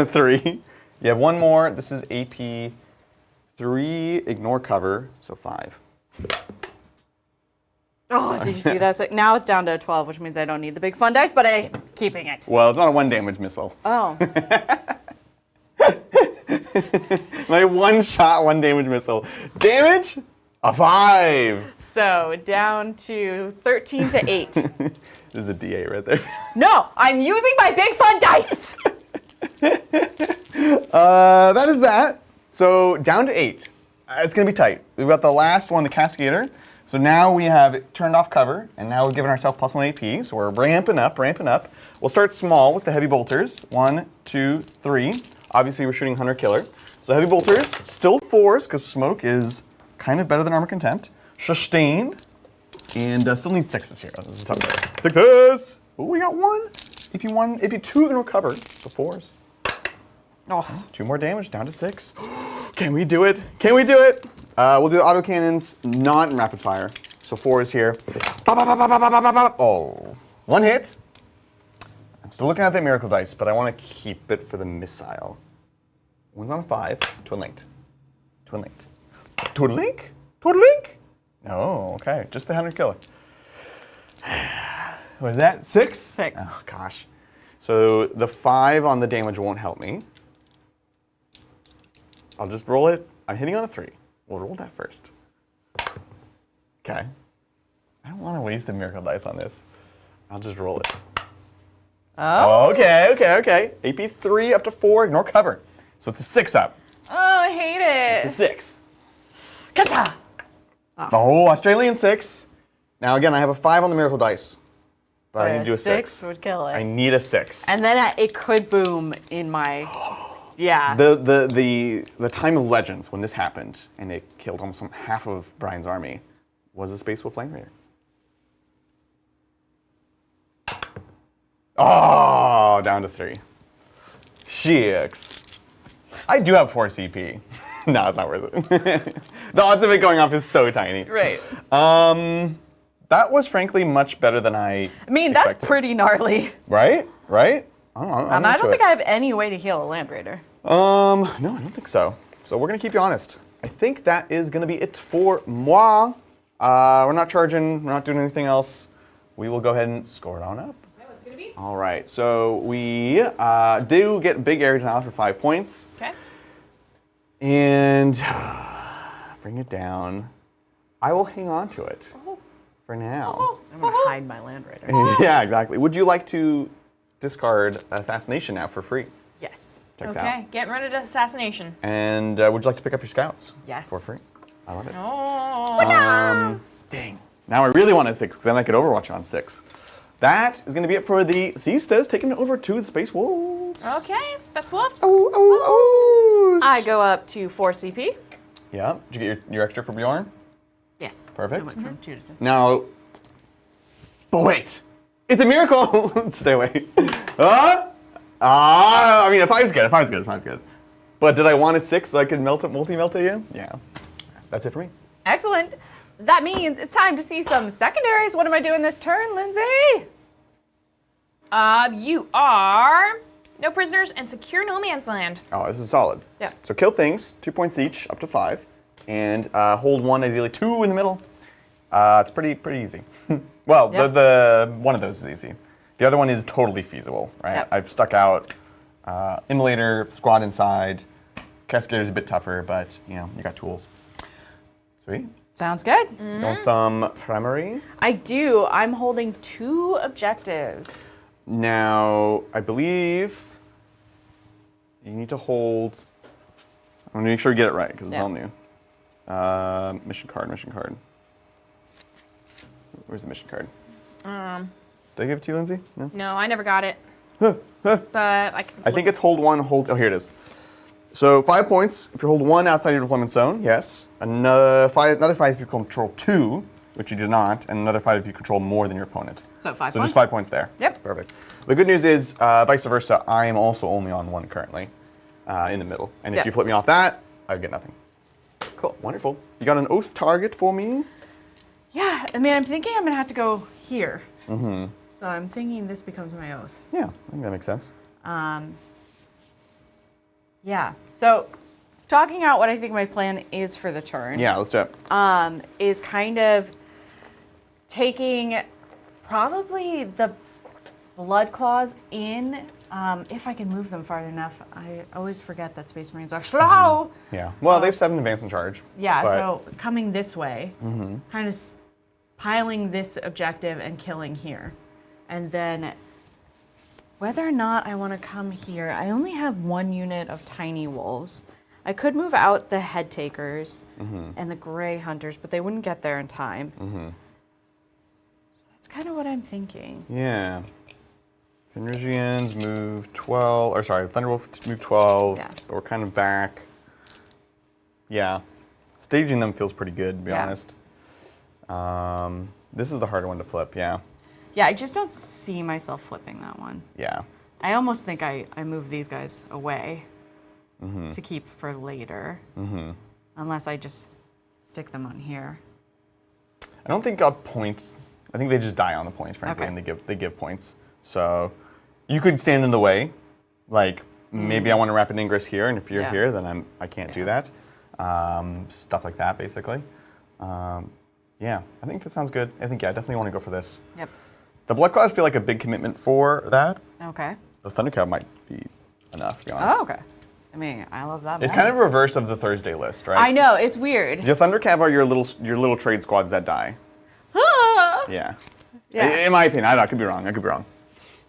3. You have 1 more. This is AP 3. Ignore cover, so 5. Oh, did you see that? So now it's down to a 12, which means I don't need the big fun dice, but I'm keeping it. Well, it's not a 1 damage missile. Oh. My 1 shot, 1 damage missile. Damage? A 5. So down to 13 to 8. This is a D8 right there. No, I'm using my big fun dice. That is that. So down to 8. It's gonna be tight. We've got the last one, the Cascadator. So now we have turned off cover, and now we've given ourselves +1 AP. So we're ramping up, ramping up. We'll start small with the heavy bolters. 1, 2, 3. Obviously, we're shooting hunter killer. So heavy bolters, still 4s, because smoke is kind of better than armor contempt. Sustained, and still need 6s here. This is tough. 6s. Oh, we got 1. AP1, AP2 can recover. So 4s. Oh. 2 more damage, down to 6. Can we do it? Can we do it? We'll do the autocannons, not in rapid fire. So 4 is here. Oh, 1 hit. I'm still looking at that miracle dice, but I want to keep it for the missile. 1's on a 5. Twin linked. Twin linked. Twin link? Twin link? No, okay. Just the hunter killer. What is that? 6? 6. Oh, gosh. So the 5 on the damage won't help me. I'll just roll it. I'm hitting on a 3. We'll roll that first. Okay. I don't want to waste the miracle dice on this. I'll just roll it. Oh. Okay. AP 3 up to 4, ignore cover. So it's a 6 up. Oh, I hate it. It's a 6. Gotcha. Oh, Australian 6. Now again, I have a 5 on the miracle dice. But I need to do a 6. Would kill it. I need a 6. And then it could boom in my... Yeah. The time of legends when this happened and it killed almost half of Brian's army was a Space Wolf Flame Raider. Oh, down to 3. Shicks. I do have 4 CP. No, it's not worth it. The odds of it going off is so tiny. Right. That was frankly much better than I mean, expected. that's pretty gnarly. Right? I'm And I don't into think it. I have any way to heal a Land Raider. No, I don't think so. So we're gonna keep you honest. I think that is gonna be it for moi. We're not charging, we're not doing anything else. We will go ahead and score it on up. Okay, what's it gonna be? All right, so we do get big area denial for 5 points. Okay. And bring it down. I will hang on to it for now. I'm going to hide my Land Raider. Yeah, exactly. Would you like to discard Assassination now for free? Yes. Checks Okay, out. getting rid of assassination. And would you like to pick up your scouts? Yes. For free. I love it. Oh. Dang. Now I really want a 6, because then I could Overwatch on 6. That is going to be it for the Seastas, taking it over to the Space Wolves. Okay, Space Wolves. I go up to 4 CP. Yeah. Did you get your extra for Bjorn? Yes. Perfect. I went from 2 to 2. Now, but wait. It's a miracle. Stay away. I mean, a 5's good. A 5's good. A 5's good. But did I want a 6 so I could multi-melt it again? Yeah. That's it for me. Excellent. That means it's time to see some secondaries. What am I doing this turn, Lindsay? You are no prisoners and secure no man's land. Oh, this is solid. Yeah. So kill things, 2 points each, up to 5. And hold 1, ideally 2 in the middle. It's pretty easy. Well, Yep. the one of those is easy. The other one is totally feasible, right? Yep. I've stuck out Immolator, Squad Inside. Cascade is a bit tougher, but you got tools. Sweet. Sounds good. You want some primary? I do. I'm holding 2 objectives. Now, I believe you need to hold. I'm gonna make sure you get it right because it's all new. Mission card. Where's the mission card? Did I give it to you, Lindsay? No. No, I never got it. But I can. I think it's hold 1, Oh, here it is. So 5 points if you hold 1 outside your deployment zone. Yes. Another 5 if you control 2, which you do not, and another 5 if you control more than your opponent. So 5 So points? just 5 points there. Yep. Perfect. The good news is, vice versa, I am also only on 1 currently, in the middle. And if Yep. you flip me off that, I get nothing. Cool. Wonderful. You got an oath target for me? Yeah, I mean, I'm thinking I'm going to have to go here. Mm-hmm. So I'm thinking this becomes my oath. Yeah, I think that makes sense. Yeah. So talking out what I think my plan is for the turn. Yeah, let's do it. Is kind of taking probably the blood claws in. If I can move them far enough. I always forget that Space Marines are slow. Yeah. Well, they have 7 advance in charge. Yeah, but- so coming this way, kind of piling this objective and killing here. And then whether or not I want to come here, I only have 1 unit of tiny wolves. I could move out the head takers and the gray hunters, but they wouldn't get there in time. So that's kind of what I'm thinking. Yeah. Fenrisians move 12, or sorry, Thunderwolf move 12. Yeah. But we're kind of back. Yeah. Staging them feels pretty good, to be Yeah. honest. This is the harder one to flip, yeah. Yeah, I just don't see myself flipping that one. Yeah. I almost think I move these guys away to keep for later. Unless I just stick them on here. I don't think a point. I think they just die on the point, frankly, Okay. and they give points. So you could stand in the way, like maybe I want to rapid ingress here, and if you're Yeah. here, then I can't do that. Stuff like that, basically. Yeah, I think that sounds good. I think I definitely want to go for this. Yep. The blood claws feel like a big commitment for that. Okay. The Thundercab might be enough, to be honest. Oh, okay. I mean, I love that. It's more. kind of reverse of the Thursday list, right? I know, it's weird. The Thundercab are your little trade squads that die. Yeah. Yeah. In my opinion, I could be wrong.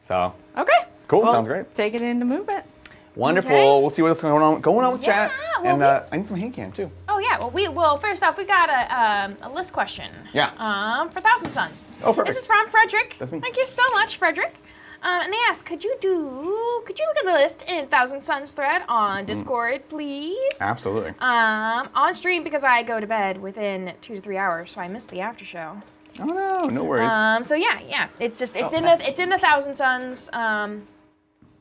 So Okay. cool, Well, sounds great. Take it into movement. Wonderful. Okay. We'll see what's going on with chat. well, And I need some hand cam too. Oh yeah. Well, first off, we got a list question. Yeah. For Thousand Sons. Oh, perfect. This is from Frederick. That's me. Thank you so much, Frederick. And they ask, could you look at the list in Thousand Sons thread on Discord, please? Absolutely. On stream because I go to bed within 2 to 3 hours, so I missed the after show. Oh no worries. So yeah, it's just it's Oh, in nice. it's in the Thousand Sons.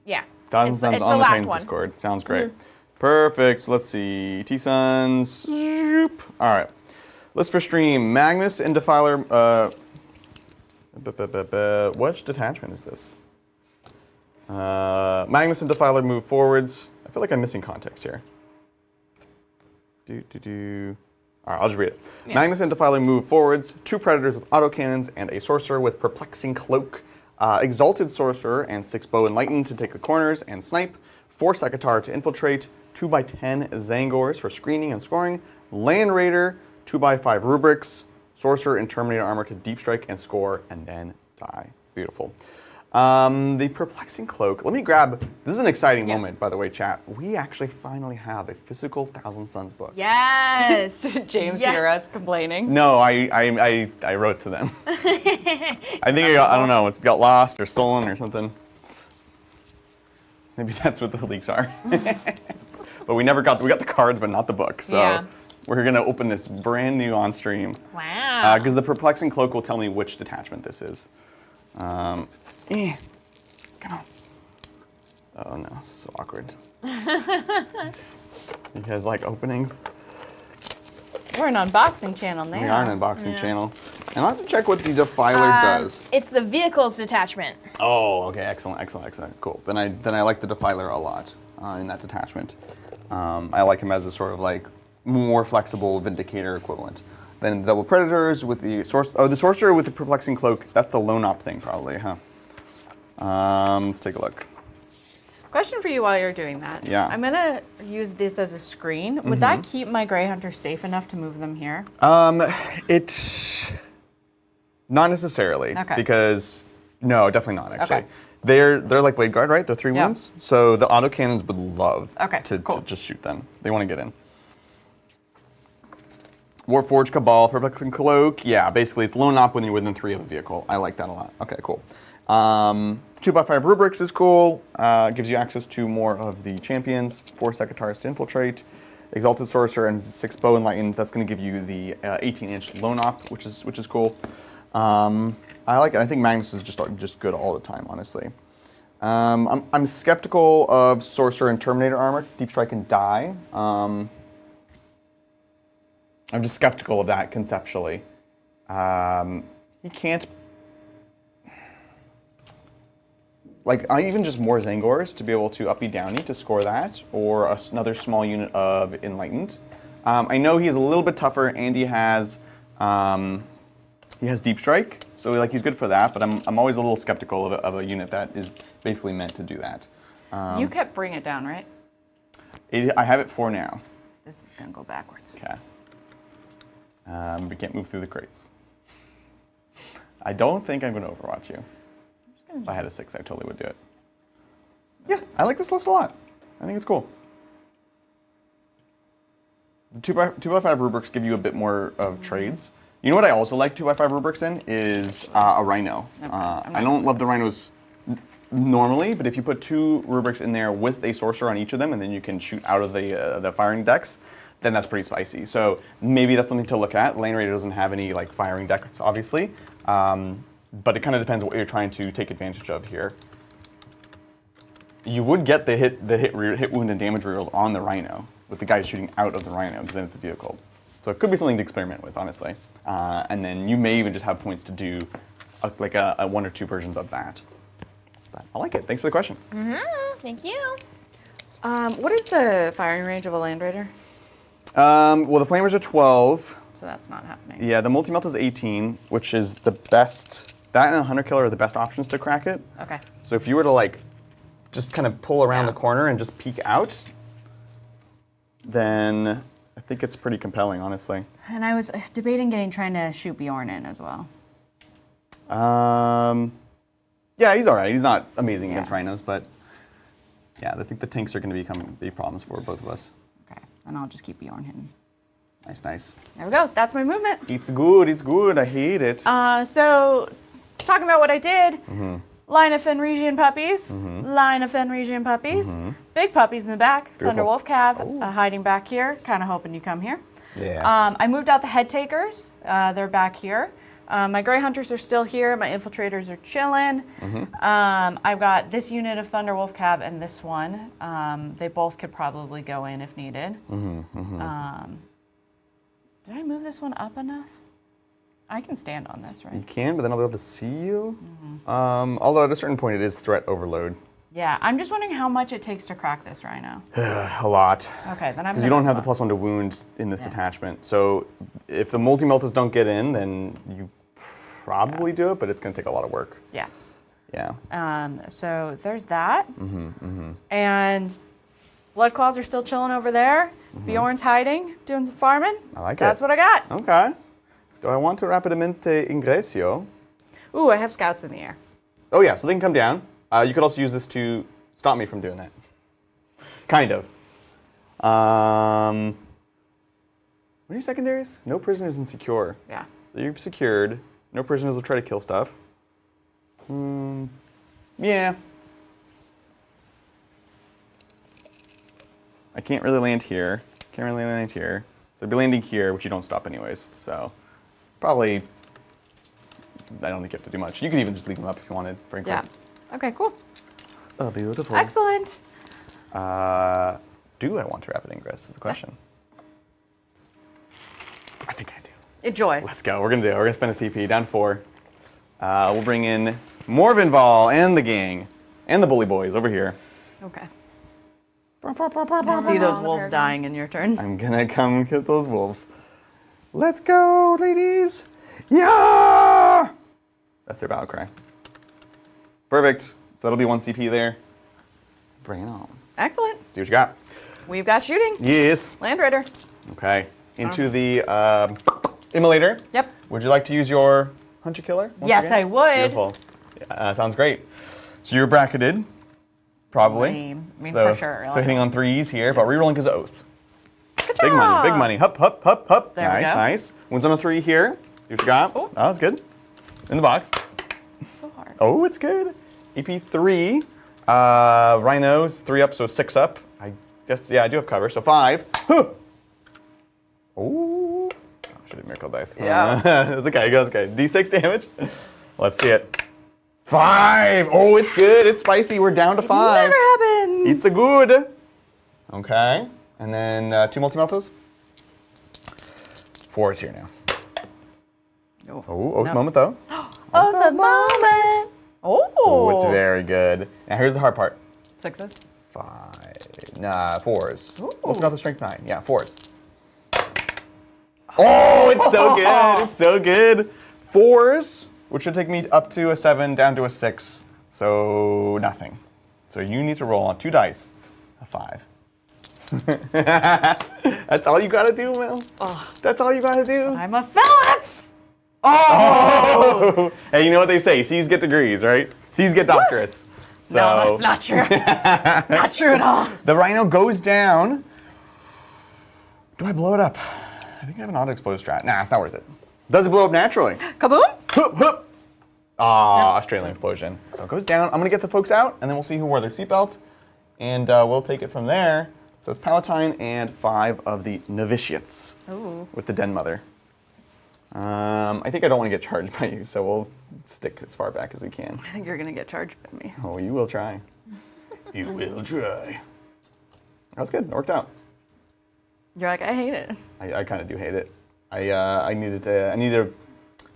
Yeah. Thousand it's Suns the on the last Trains one. Discord. Sounds great. Perfect. Let's see. T-Suns. Zoop. All right. List for stream. Magnus and Defiler. Which detachment is this? Magnus and Defiler move forwards. I feel like I'm missing context here. All right, I'll just read it. Yeah. Magnus and Defiler move forwards. 2 Predators with autocannons and a Sorcerer with Perplexing Cloak. Exalted Sorcerer and 6 Bow Enlightened to take the corners and snipe. 4 Sakatar to infiltrate. 2x10 Zangors for screening and scoring. Land Raider, 2x5 Rubrics. Sorcerer and Terminator Armor to deep strike and score and then die. Beautiful. The Perplexing Cloak. Let me grab. This is an exciting moment, by the way, chat. We actually finally have a physical Thousand Sons book. Yes. Did James Yeah. hear us complaining? No, I wrote to them. I think I don't know. It's got lost or stolen or something. Maybe that's what the leaks are. But we got the cards, but not the book. So Yeah. we're gonna open this brand new on stream. Wow. Because the Perplexing Cloak will tell me which detachment this is. Come on. Oh no, this is so awkward. You guys like openings? We're an unboxing channel now. We are an unboxing channel. And I'll have to check what the Defiler does. It's the vehicles detachment. Oh, okay, excellent. Cool. Then I like the Defiler a lot in that detachment. I like him as a sort of like more flexible Vindicator equivalent. Then the double predators with the the sorcerer with the perplexing cloak. That's the lone op thing, probably, huh? Let's take a look. Question for you while you're doing that. Yeah. I'm gonna use this as a screen. Would that keep my Grey Hunters safe enough to move them here? Not necessarily. Okay. Because no, definitely not actually. Okay. They're like Blade Guard, right? They're 3 Yeah. wounds. So the autocannons would love to cool. just shoot them. They want to get in. Warforged Cabal, Perplexing Cloak. Yeah, basically it's lone op when you're within 3 of a vehicle. I like that a lot. Okay, cool. 2x5 rubrics is cool. Gives you access to more of the champions. 4 Secatars to infiltrate. Exalted Sorcerer and 6 Bow Enlightened. That's going to give you the 18-inch lone op, which is cool. I like it. I think Magnus is just good all the time, honestly. I'm skeptical of Sorcerer and Terminator armor. Deep Strike and Die. I'm just skeptical of that conceptually. You can't. Like, even just more Zangors to be able to uppy downy to score that, or another small unit of Enlightened. I know he's a little bit tougher, and he has Deep Strike, so like he's good for that. But I'm always a little skeptical of a unit that is basically meant to do that. You kept Bring It Down, right? I have it for now. This is gonna go backwards. Okay. We can't move through the crates. I don't think I'm going to Overwatch you. If I had a 6, I totally would do it. Yeah, I like this list a lot. I think it's cool. The 2x5 rubrics give you a bit more of trades. You know what I also like 2x5 rubrics in is a Rhino. Okay. I don't love the Rhinos normally, but if you put 2 rubrics in there with a sorcerer on each of them, and then you can shoot out of the firing decks, then that's pretty spicy. So maybe that's something to look at. Lane Raider doesn't have any like firing decks, obviously, but it kind of depends what you're trying to take advantage of here. You would get the hit wound and damage rerolls on the Rhino with the guy shooting out of the Rhino because then it's the vehicle. So it could be something to experiment with, honestly. And then you may even just have points to do like a 1 or 2 versions of that. But I like it. Thanks for the question. Thank you. What is the firing range of a Land Raider? Well, the Flamers are 12. So that's not happening. Yeah, the multi-melt is 18, which is the best. That and a Hunter Killer are the best options to crack it. Okay. So if you were to like just kind of pull around the corner and just peek out, then I think it's pretty compelling, honestly. And I was debating trying to shoot Bjorn in as well. Yeah, he's all right. He's not amazing against Rhinos, but yeah, I think the tanks are going to be problems for both of us. Okay, and I'll just keep Bjorn hidden. Nice, nice. There we go. That's my movement. It's good. It's good. I hate it. So, talking about what I did, line of Fenrisian puppies, line of Fenrisian puppies, big puppies in the back, Beautiful. Thunderwolf Cav hiding back here, kind of hoping you come here. Yeah. I moved out the head takers. They're back here. My Grey Hunters are still here. My Infiltrators are chilling. I've got this unit of Thunderwolf Cav and this one. They both could probably go in if needed. Did I move this one up enough? I can stand on this, You right? can, but then I'll be able to see you. Although at a certain point it is threat overload. Yeah, I'm just wondering how much it takes to crack this Rhino. A lot. Okay, then I'm Because you don't have the +1 to wound in this attachment. So if the multi-meltas don't get in, then you probably do it, but it's going to take a lot of work. Yeah. Yeah. So there's that. And Blood Claws are still chilling over there. Bjorn's hiding, doing some farming. I like it. That's what I got. Okay. Do I want to rapidamente ingresio? Ooh, I have scouts in the air. Oh yeah, so they can come down. You could also use this to stop me from doing that. Kind of. What are your secondaries? No prisoners and secure. Yeah. So you've secured. No prisoners will try to kill stuff. Yeah. I can't really land here. Can't really land here. So I'd be landing here, which you don't stop anyways. So probably, I don't think you have to do much. You could even just leave them up if you wanted, frankly. Yeah. Okay, cool. Oh, beautiful. Excellent. Do I want to rapid ingress is the question. I think I do. Enjoy. Let's go. We're going to do it. We're going to spend a CP down 4. We'll bring in more Vinval and the gang and the bully boys over here. Okay. See those wolves dying in your turn. I'm going to come get those wolves. Let's go, ladies. Yeah! That's their battle cry. Perfect. So that'll be 1 CP there. Bring it on. Excellent. See what you got. We've got shooting. Yes. Land Raider. Okay. Into the immolator. Yep. Would you like to use your hunter killer? Yes, I would. Beautiful. Sounds great. So you're bracketed, probably. I mean, so, for sure. So hitting on 3s here, but rerolling because of oath. Good Big money, job. big money. Hup, hup, hup, hup. There we nice, go. nice. Wins on a 3 here. See what you got. Oh. That's good. In the box. It's so hard. Oh, it's good. EP 3. Rhinos 3 up, so 6 up. I guess, yeah, I do have cover. So 5. Huh. Oh. Should have miracle dice. Yeah. It's okay. It goes okay. D6 damage. Let's see it. 5. Oh, it's good. It's spicy. We're down to 5. Never happens. It's a good. Okay. And then 2 multi-meltas. 4 is here now. Oh, oath moment though. Oh, the moment. Oh, it's very good. Now here's the hard part. 6s. 5. Nah, 4s. Ooh. Multi-melta strength 9. Yeah, 4s. Oh, it's so good. It's so good. 4s, which should take me up to a 7, down to a 6. So nothing. So you need to roll on 2 dice. A 5. That's all you gotta do, Mel. Oh, That's all you gotta do. I'm a Phillips. Oh! Hey, you know what they say? C's get degrees, right? C's get doctorates. So No, that's not true. Not true at all. the rhino goes down. Do I blow it up? I think I have an auto-explode strat. Nah, it's not worth it. Does it blow up naturally? Kaboom. Hup, hup. Ah, Australian explosion. So it goes down. I'm gonna get the folks out, and then we'll see who wore their seatbelts, and we'll take it from there. So it's Palatine and 5 of the novitiates Ooh. with the den mother. I think I don't want to get charged by you, so we'll stick as far back as we can. I think you're gonna get charged by me. Oh, you will try. You will try. That was good. It worked out. You're like, I hate it. I kind of do hate it. I needed a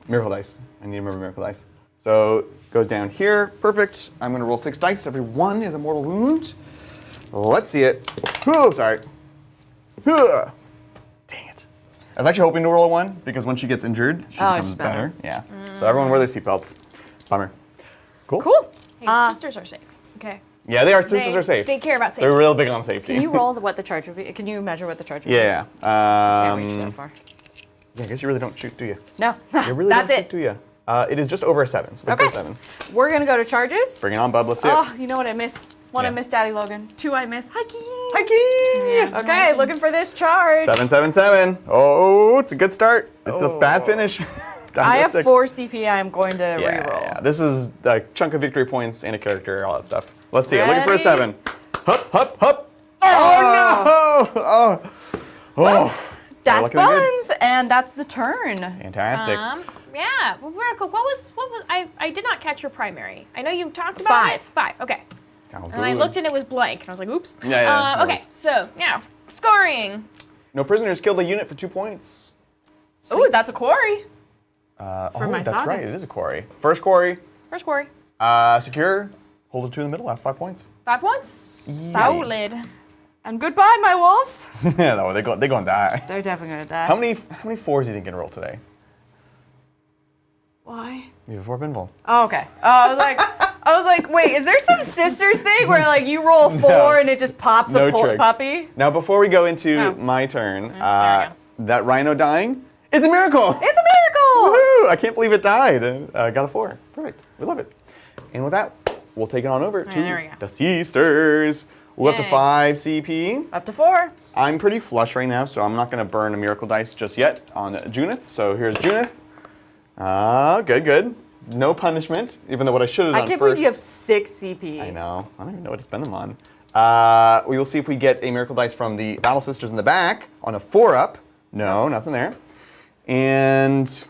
miracle dice. I need a miracle dice. So it goes down here. Perfect. I'm gonna roll 6 dice. Every 1 is a mortal wound. Let's see it. Oh, sorry. Dang it. I was actually hoping to roll a 1 because when she gets injured, she becomes she's better. better. Yeah. So everyone wear their seatbelts. Bummer. Cool. Cool. Hey, sisters are safe. Okay. Yeah, they are. Sisters are safe. They care about safety. They're real big on safety. Can you roll what the charge would be? Can you measure what the charge would be? Yeah. Can't reach that far. Yeah, I guess you really don't shoot, do you? No. You really That's don't it. shoot, do you? It is just over a 7. So Okay. 7. We're gonna go to charges. Bring it on, bub. Let's see it. Oh, you know what I miss? One I Yeah. miss Daddy Logan. 2 I miss Hiking. Hiking! Okay, looking for this charge. 7, 7, 7. Oh, it's a good start. It's a bad finish. Down I to have 6. 4 CP. I'm going to Yeah, reroll. yeah. This is a chunk of victory points and a character, all that stuff. Let's see it. Looking for a Ready? 7. Hup, hup, hup. Oh, no! Oh. Oh. That's Looking good. buns, and that's the turn. Fantastic. Yeah. Well, Miracle, what was I did not catch your primary. I know you talked about it. 5. Okay. Oh, And I good. looked and it was blank. And I was like, oops. Yeah, it okay, so now, scoring. No prisoners killed a unit for 2 points. Ooh, that's a quarry. Oh, my that's saga. right. It is a quarry. First quarry. First quarry. Secure. Hold it 2 in the middle. Last 5 points. 5 points. Solid. And goodbye, my wolves. No, they're going to die. They're definitely gonna die. How many 4s do you think you can roll today? Why? You have 4 pinball. Oh, okay. I was like, wait, is there some sisters thing where like you roll 4 No. and it just pops No a tricks. puppy? Now, before we go into Oh. my turn, there we go. that rhino dying, it's a miracle. It's a miracle. Woohoo! I can't believe it died. Got a 4. Perfect. We love it. And with that, we'll take it on over to there we go. the sisters. We're up to Yay. 5 CP. Up to 4. I'm pretty flush right now, so I'm not going to burn a miracle dice just yet on Junith. So here's Junith. Good, good. No punishment, even though what I should have done I can't first. believe you have 6 CP. I know. I don't even know what to spend them on. We will see if we get a miracle dice from the Battle Sisters in the back on a 4-up. No, nothing there. And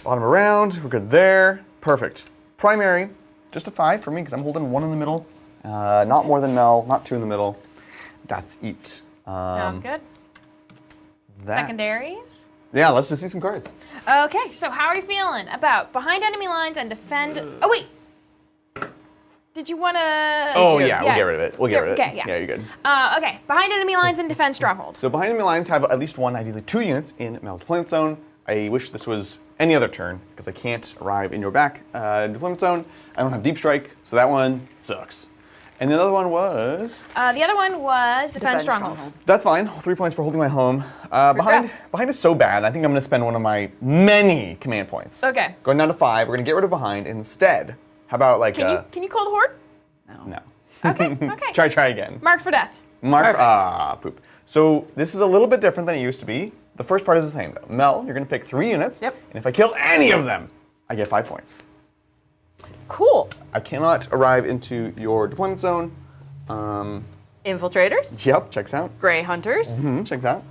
bottom around, we're good there. Perfect. Primary, just a 5 for me because I'm holding 1 in the middle. Not more than Mel, not 2 in the middle. That's it. Sounds good. Secondaries. Yeah, let's just see some cards. Okay, so how are you feeling about behind enemy lines and defend? Oh wait. Did you want to? Oh yeah, we'll get rid of it. We'll get rid of it. Okay, yeah. Yeah, you're good. Okay, behind enemy lines and defend stronghold. So behind enemy lines have at least one, ideally 2 units in Mel's deployment zone. I wish this was any other turn because I can't arrive in your back deployment zone. I don't have deep strike, so that one sucks. And the other one was? The other one was defend stronghold. That's fine. 3 points for holding my home. Behind is so bad. I think I'm going to spend one of my many command points. Okay. Going down to 5. We're going to get rid of behind instead. How about like? Can you call the horde? No. Okay. Okay. Try again. Mark for death. Mark. Poop. So this is a little bit different than it used to be. The first part is the same though. Mel, you're going to pick 3 units. Yep. And if I kill any of them, I get 5 points. Cool. I cannot arrive into your deployment zone. Infiltrators. Yep, checks out. Grey hunters. Checks out.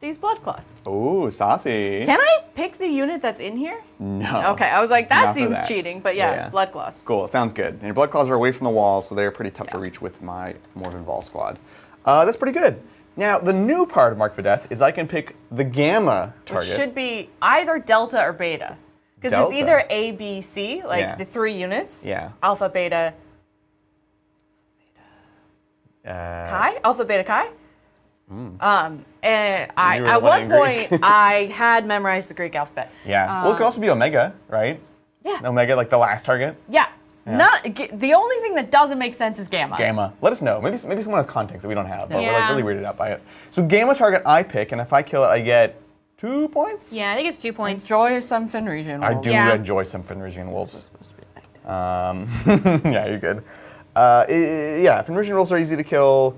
These blood claws. Ooh, saucy. Can I pick the unit that's in here? No. Okay, I was like, that Not for seems that. cheating, but yeah, blood claws. Cool, sounds good. And your blood claws are away from the wall, so they're pretty tough to reach with my Morven Vol squad. That's pretty good. Now, the new part of Mark for Death is I can pick the gamma target. Which should be either delta or beta. Because it's Delta? either A, B, C, like Yeah. the 3 units. Yeah. Alpha, beta, Chi? Alpha, beta, Chi? And You were at one learning Greek. point, I had memorized the Greek alphabet. Yeah. Well, it could also be Omega, right? Yeah. Omega, like the last target. Yeah. The only thing that doesn't make sense is gamma. Gamma. Let us know. Maybe someone has context that we don't have, but we're Yeah. like really weirded out by it. So gamma target I pick, and if I kill it, I get 2 points? Yeah, I think it's 2 points. Enjoy some Fenrisian I wolves. do Yeah. enjoy some Fenrisian wolves. Supposed to be like this. Yeah, you're good. Yeah, Fenrisian wolves are easy to kill.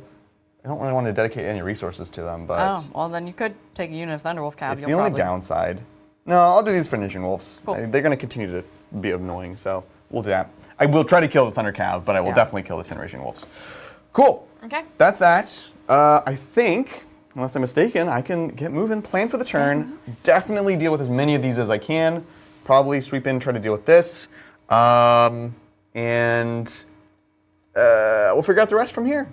I don't really want to dedicate any resources to them, but Oh, well then you could take a unit of Thunderwolf Cav. it's You'll the only probably- downside. No, I'll do these Fenrisian wolves. Cool. They're going to continue to be annoying, so we'll do that. I will try to kill the Thunder Cav, but I will Yeah. definitely kill the Fenrisian wolves. Cool. Okay. That's that. I think, unless I'm mistaken, I can get moving, plan for the turn, definitely deal with as many of these as I can, probably sweep in, try to deal with this, and we'll figure out the rest from here.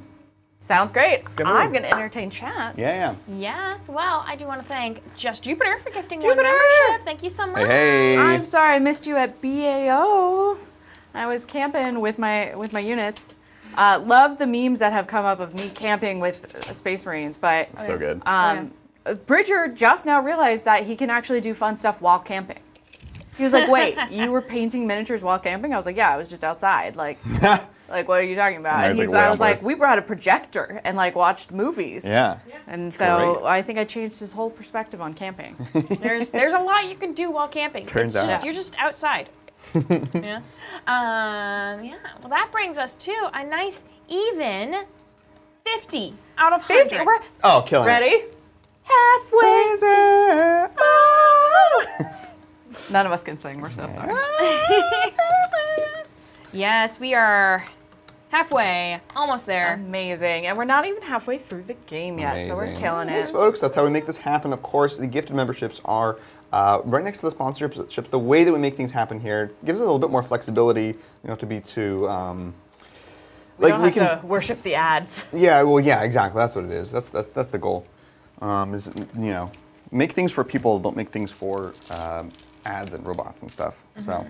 Sounds great. get I'm moving. going to entertain chat. Yeah. Yes, well, I do want to thank Just Jupiter for gifting Jupiter! 1 membership. Thank you so much. Hey. I'm sorry I missed you at BAO. I was camping with my units. Love the memes that have come up of me camping with Space Marines, but So good. Bridger just now realized that he can actually do fun stuff while camping. He was like, "Wait, you were painting miniatures while camping?" I was like, "Yeah, I was just outside." Like, what are you talking about? And And I was like, I "Way was on like, board." "We brought a projector and like watched movies." Yeah. And so Great. I think I changed his whole perspective on camping. There's a lot you can do while camping. Turns It's just, out. You're just outside. Yeah. Yeah. Well, that brings us to a nice even 50 out of 100. 50. We're Oh, killing it. ready? Halfway there. Oh. None of us can sing. We're so sorry. Yes, we are halfway, almost there. Amazing. And we're not even halfway through the game yet, so we're Amazing. killing Thanks, it. folks. That's how we make this happen. Of course, the gifted memberships are right next to the sponsorships. The way that we make things happen here gives us a little bit more flexibility. You don't have to be too. We don't have to worship the ads. Yeah, well, yeah, exactly. That's what it is. That's the goal. Is make things for people. Don't make things for ads and robots and stuff. So.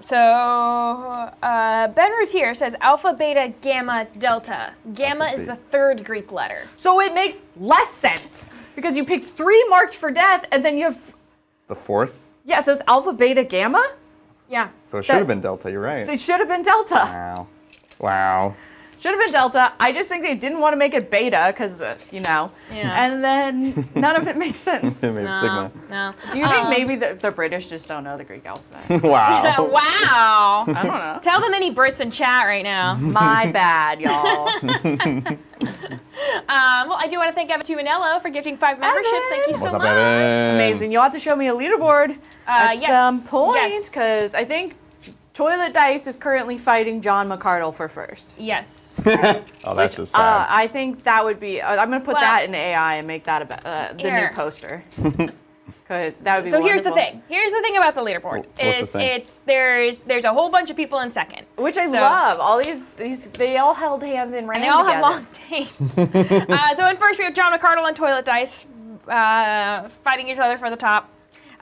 So Ben Routier says Alpha, Beta, Gamma, Delta. Gamma Alpha, is Beta. the 3rd Greek letter. So it makes less sense because you picked 3 marked for death and then you have, The 4th. yeah, so it's Alpha, Beta, Gamma? Yeah. So it should have been Delta. You're right. So it should have been Delta. Wow. Wow. Should have been Delta. I just think they didn't want to make it Beta because, Yeah. And then none of it makes sense. It made Sigma. No. Do you think maybe the British just don't know the Greek alphabet? Wow. Wow. I don't know. Tell them any Brits in chat right now. My bad, y'all. Well, I do want to thank Evan Tumanello for gifting 5 memberships. Thank you so What's up, much. Evan? Amazing. You'll have to show me a leaderboard at yes. some point Yes. because I think Toilet Dice is currently fighting John McCardle for first. Yes. Oh, that's just sad. I think that would be. I'm going to put Well- that in AI and make that the new Here. poster. Because that would be So here's the wonderful. thing. Here's the thing about the leaderboard. What's the thing? There's a whole bunch of people in second. Which I So- love. All these they all held hands and ran And they all together. have long names. So in first we have John McCardle and Toilet Dice fighting each other for the top.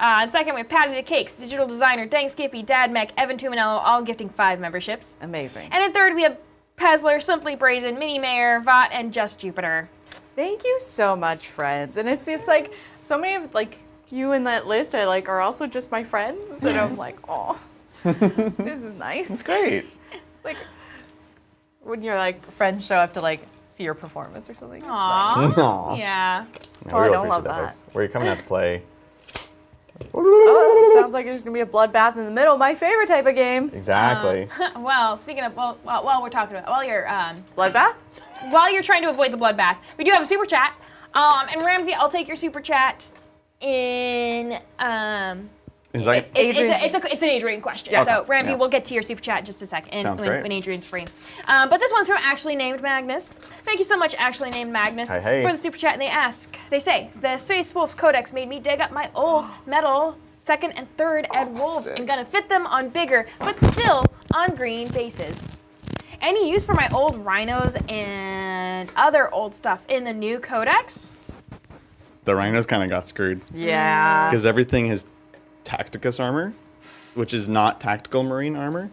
And second, we have Patty the Cakes, Digital Designer, Dang Skippy, Dad Mech, Evan Tumanello, all gifting 5 memberships. Amazing. And in third, we have Pezler, Simply Brazen, Mini Mayor, Vought, and Just Jupiter. Thank you so much, friends. And it's like so many of like you in that list I like are also just my friends, and I'm like, oh, this is nice. It's great. It's like when your like friends show up to like see your performance or something. It's Aww. Aw. Yeah. Yeah, Oh, I we don't appreciate love that. folks. Where you're coming out to play. Oh, it sounds like there's gonna be a bloodbath in the middle. My favorite type of game. Exactly. Well, speaking of, while we're talking about, Bloodbath? while you're trying to avoid the bloodbath, we do have a super chat. And Ramsey, I'll take your super chat in It's like, it's an Adrian question. Yeah. So Okay. Ramsey, Yeah. we'll get to your super chat in just a second Sounds when, great. when Adrian's free. But this one's from Actually Named Magnus. Thank you so much, Actually Named Magnus, Hey. for the super chat. And they say, the Space Wolves Codex made me dig up my old metal 2nd and 3rd Ed Wolves sick. and gonna fit them on bigger, but still on green bases. Any use for my old rhinos and other old stuff in the new Codex? the rhinos kind of got screwed. Yeah. Because everything has Tacticus armor, which is not tactical marine armor.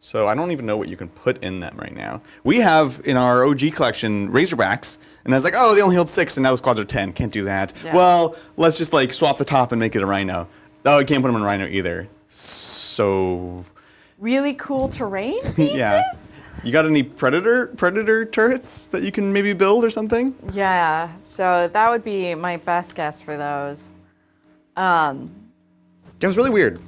So I don't even know what you can put in them right now. We have in our OG collection Razorbacks, and I was like, oh, they only hold 6, and now the squads are 10. Can't do that. Yeah. Well, let's just like swap the top and make it a rhino. Oh, you can't put them in rhino either. So Really cool terrain pieces? yeah. You got any predator turrets that you can maybe build or something? Yeah, so that would be my best guess for those. That was really weird.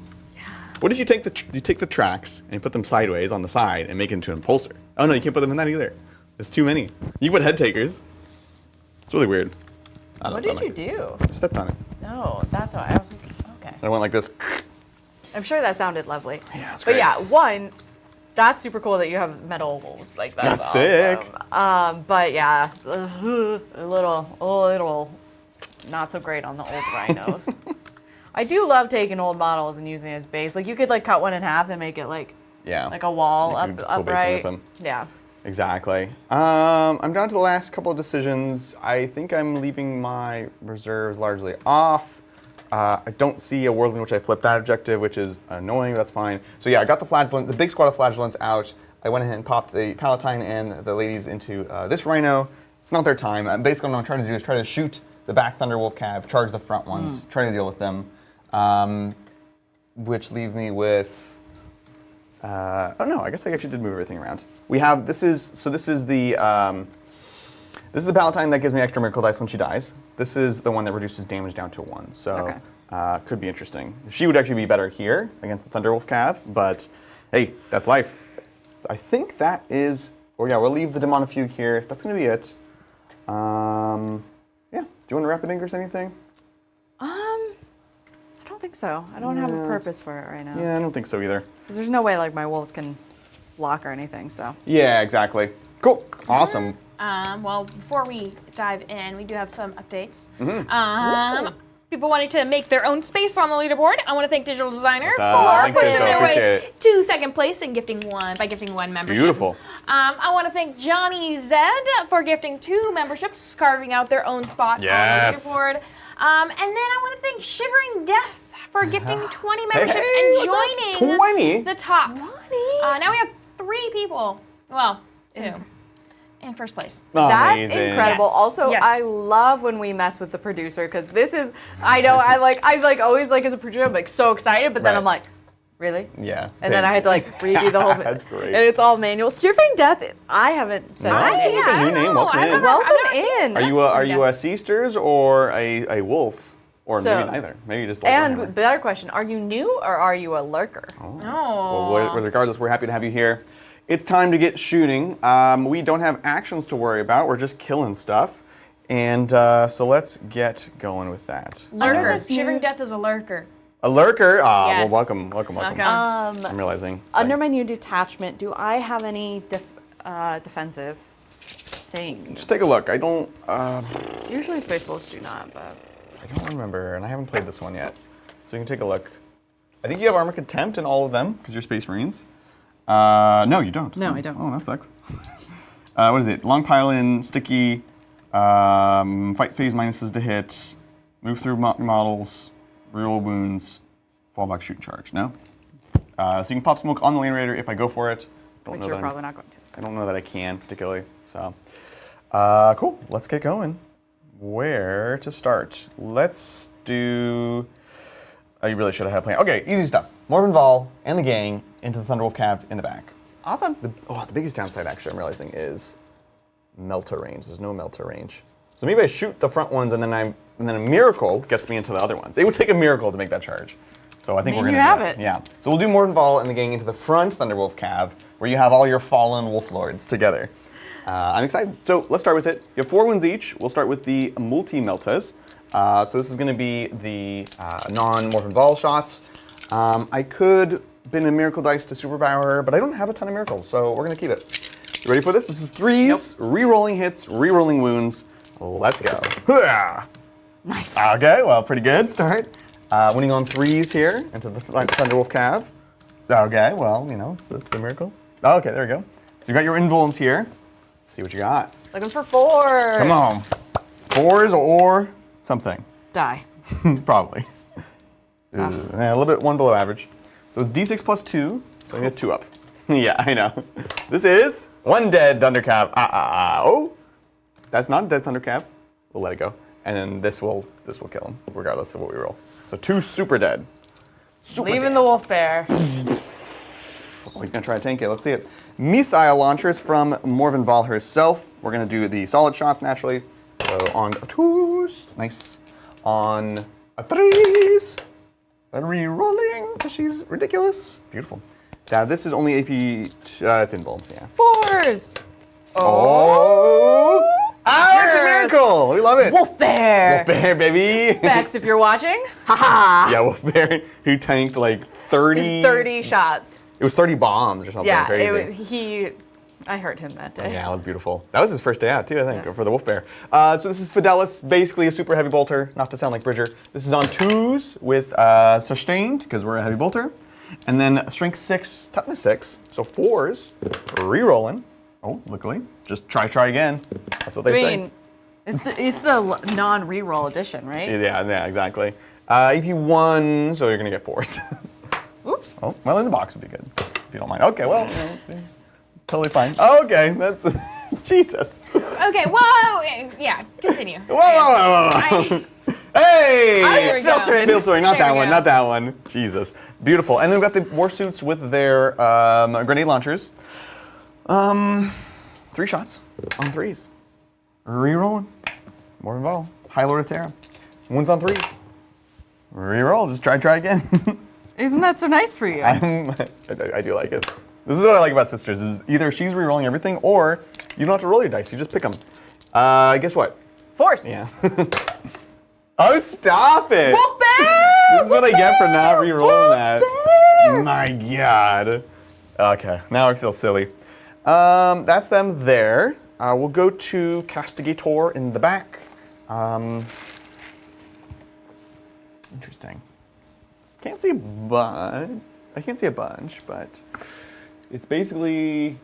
What if you take the tracks and you put them sideways on the side and make it into an impulsor? Oh no, you can't put them in that either. There's too many. You can put head takers. It's really weird. I don't What know, did you do? I stepped on it. No, that's why I was like, okay. I went like this. I'm sure that sounded lovely. Yeah, it's But great. yeah, one, that's super cool that you have metal wolves. Like that's That's sick. awesome. But yeah, a little not so great on the old rhinos. I do love taking old models and using it as base. Like you could like cut one in half and make it like Yeah. a wall You could do cool basing upright. with them. Yeah. Exactly. I'm down to the last couple of decisions. I think I'm leaving my reserves largely off. I don't see a world in which I flipped that objective, which is annoying. That's fine. So yeah, I got the big squad of flagellants out. I went ahead and popped the Palatine and the ladies into this rhino. It's not their time. Basically, what I'm trying to do is try to shoot the back Thunderwolf cav, charge the front ones, try to deal with them, which leave me with. Oh no, I guess I actually did move everything around. We have this is the Palatine that gives me extra miracle dice when she dies. This is the one that reduces damage down to 1. So Okay. could be interesting. She would actually be better here against the Thunderwolf cav, but hey, that's life. I think that is. Or yeah, we'll leave the Demonofugue here. That's gonna be it. Yeah. Do you want to rapid ingress anything? I don't think so. I don't have a purpose for it right now. Yeah, I don't think so either. Because there's no way like my wolves can block or anything. So. Yeah, exactly. Cool. Awesome. Well, before we dive in, we do have some updates. Mm-hmm. People wanting to make their own space on the leaderboard. I want to thank Digital Designer What's up? for Thank you, pushing their appreciate way it. to second place and gifting one membership. Beautiful. I want to thank Johnny Zed for gifting 2 memberships, carving out their own spot Yes. on the leaderboard. And then I want to thank Shivering Death for gifting 20 memberships hey, and what's up? joining 20? the top. Now we have 3 people. Well, 2. In first place. That's Amazing. incredible. Yes, Also, yes. I love when we mess with the producer because this is, I know, I always like as a producer, I'm like so excited, but then Right. I'm like, really? Yeah. it's And then big. I had to like redo the whole. That's great. And it's all manual. Shivering Death. I haven't said that. Nice. yet. Yeah, a new name. Welcome in. Welcome I've never in. Are you a Seasters or a wolf? Or So- maybe neither. Maybe you just like And Warhammer. better question: are you new or are you a lurker? Well, regardless, we're happy to have you here. It's time to get shooting. We don't have actions to worry about. We're just killing stuff. And so let's get going with that. Lurker. this new- Shivering Death is a lurker. A lurker? Ah, well, Yes. welcome. I'm realizing. Under my new detachment, do I have any defensive things? Just take a look. I don't Usually Space Wolves do not, but remember, and I haven't played this one yet. So you can take a look. I think you have Armor Contempt in all of them, because you're Space Marines. No, you don't. No, I don't. Oh, that sucks. What is it? Long pile in, sticky, fight phase minuses to hit, move through models, reroll wounds, fall back, shoot, and charge. No? So you can pop smoke on the Lane Raider if I go for it. Which you're probably not going to. I don't know that I can particularly. So, cool. Let's get going. Where to start? Let's do. Oh, you really should have had a plan. Okay, easy stuff. Morven Vol and the gang into the Thunderwolf Cav in the back. Awesome. The biggest downside, actually, I'm realizing, is Melta range. There's no Melta range. So maybe I shoot the front ones, and then a miracle gets me into the other ones. It would take a miracle to make that charge. So I think we're Maybe gonna you do have it. it. Yeah. So we'll do Morven Vol and the gang into the front Thunderwolf Cav, where you have all your fallen Wolf Lords together. I'm excited. So let's start with it. You have 4 wounds each. We'll start with the multi-Meltas. So this is going to be the non-Morven Vol shots. I could bin a Miracle Dice to Superpower, but I don't have a ton of miracles, so we're going to keep it. You ready for this? This is 3s, re-rolling hits, re-rolling wounds. Let's go. Nice. Okay, well, pretty good start. Winning on 3s here into the Thunderwolf Cav. Okay, well, you know, it's a miracle. Okay, there we go. So you got your invulns here. Let's see what you got. Looking for 4s. Come on. 4s or something. Die. Probably. Yeah, a little bit one below average. So it's d6 plus 2, so I get 2 up. Yeah, I know. This is 1 dead Thundercav. Oh, that's not a dead Thundercav. We'll let it go. And then this will kill him, regardless of what we roll. So 2 super dead. Leaving the wolf bear. Oh, he's gonna try to tank it. Let's see it. Missile launchers from Morven Vol herself. We're gonna do the solid shots naturally. So on 2s, nice. On 3s, re-rolling because she's ridiculous. Beautiful. Now this is only AP. It's invulns, yeah. 4s. Oh! Ah, it's a miracle! We love it. Wolf bear. Wolf bear, baby. Specs, if you're watching. Haha. Yeah, Wolf bear who tanked like 30. 30 shots. It was 30 bombs or something Yeah, crazy. I heard him that day. Yeah, it was beautiful. That was his first day out too, I think, for the Wolf Bear. So this is Fidelis, basically a super heavy bolter, not to sound like Bridger. This is on 2s with sustained, because we're a heavy bolter. And then strength 6, toughness 6. So 4s, re-rolling. Oh, luckily. Just try again. That's what they say. It's the non-reroll edition, right? Yeah, exactly. AP 1, so you're gonna get 4s. Oops. Oh, well, in the box would be good, if you don't mind. Okay, well, totally fine. Okay, that's, Jesus. Okay, whoa, yeah, continue. Whoa. Hey! I was just filtering. Not There that we one, go. not that one. Jesus. Beautiful. And then we've got the war suits with their grenade launchers. 3 shots on 3s. Re-rolling. Morven Vol. High Lord of Terra. Wounds on 3s. Re-roll. Just try again. Isn't that so nice for you? I do like it. This is what I like about sisters, is either she's re-rolling everything or you don't have to roll your dice, you just pick them. Guess what? 4s. Yeah. Oh, stop it! Wolf bear! This is what I get for not re-rolling that. Bear! My God. Okay, now I feel silly. That's them there. We'll go to Castigator in the back. Interesting. Can't see a bunch. I can't see a bunch, but it's basically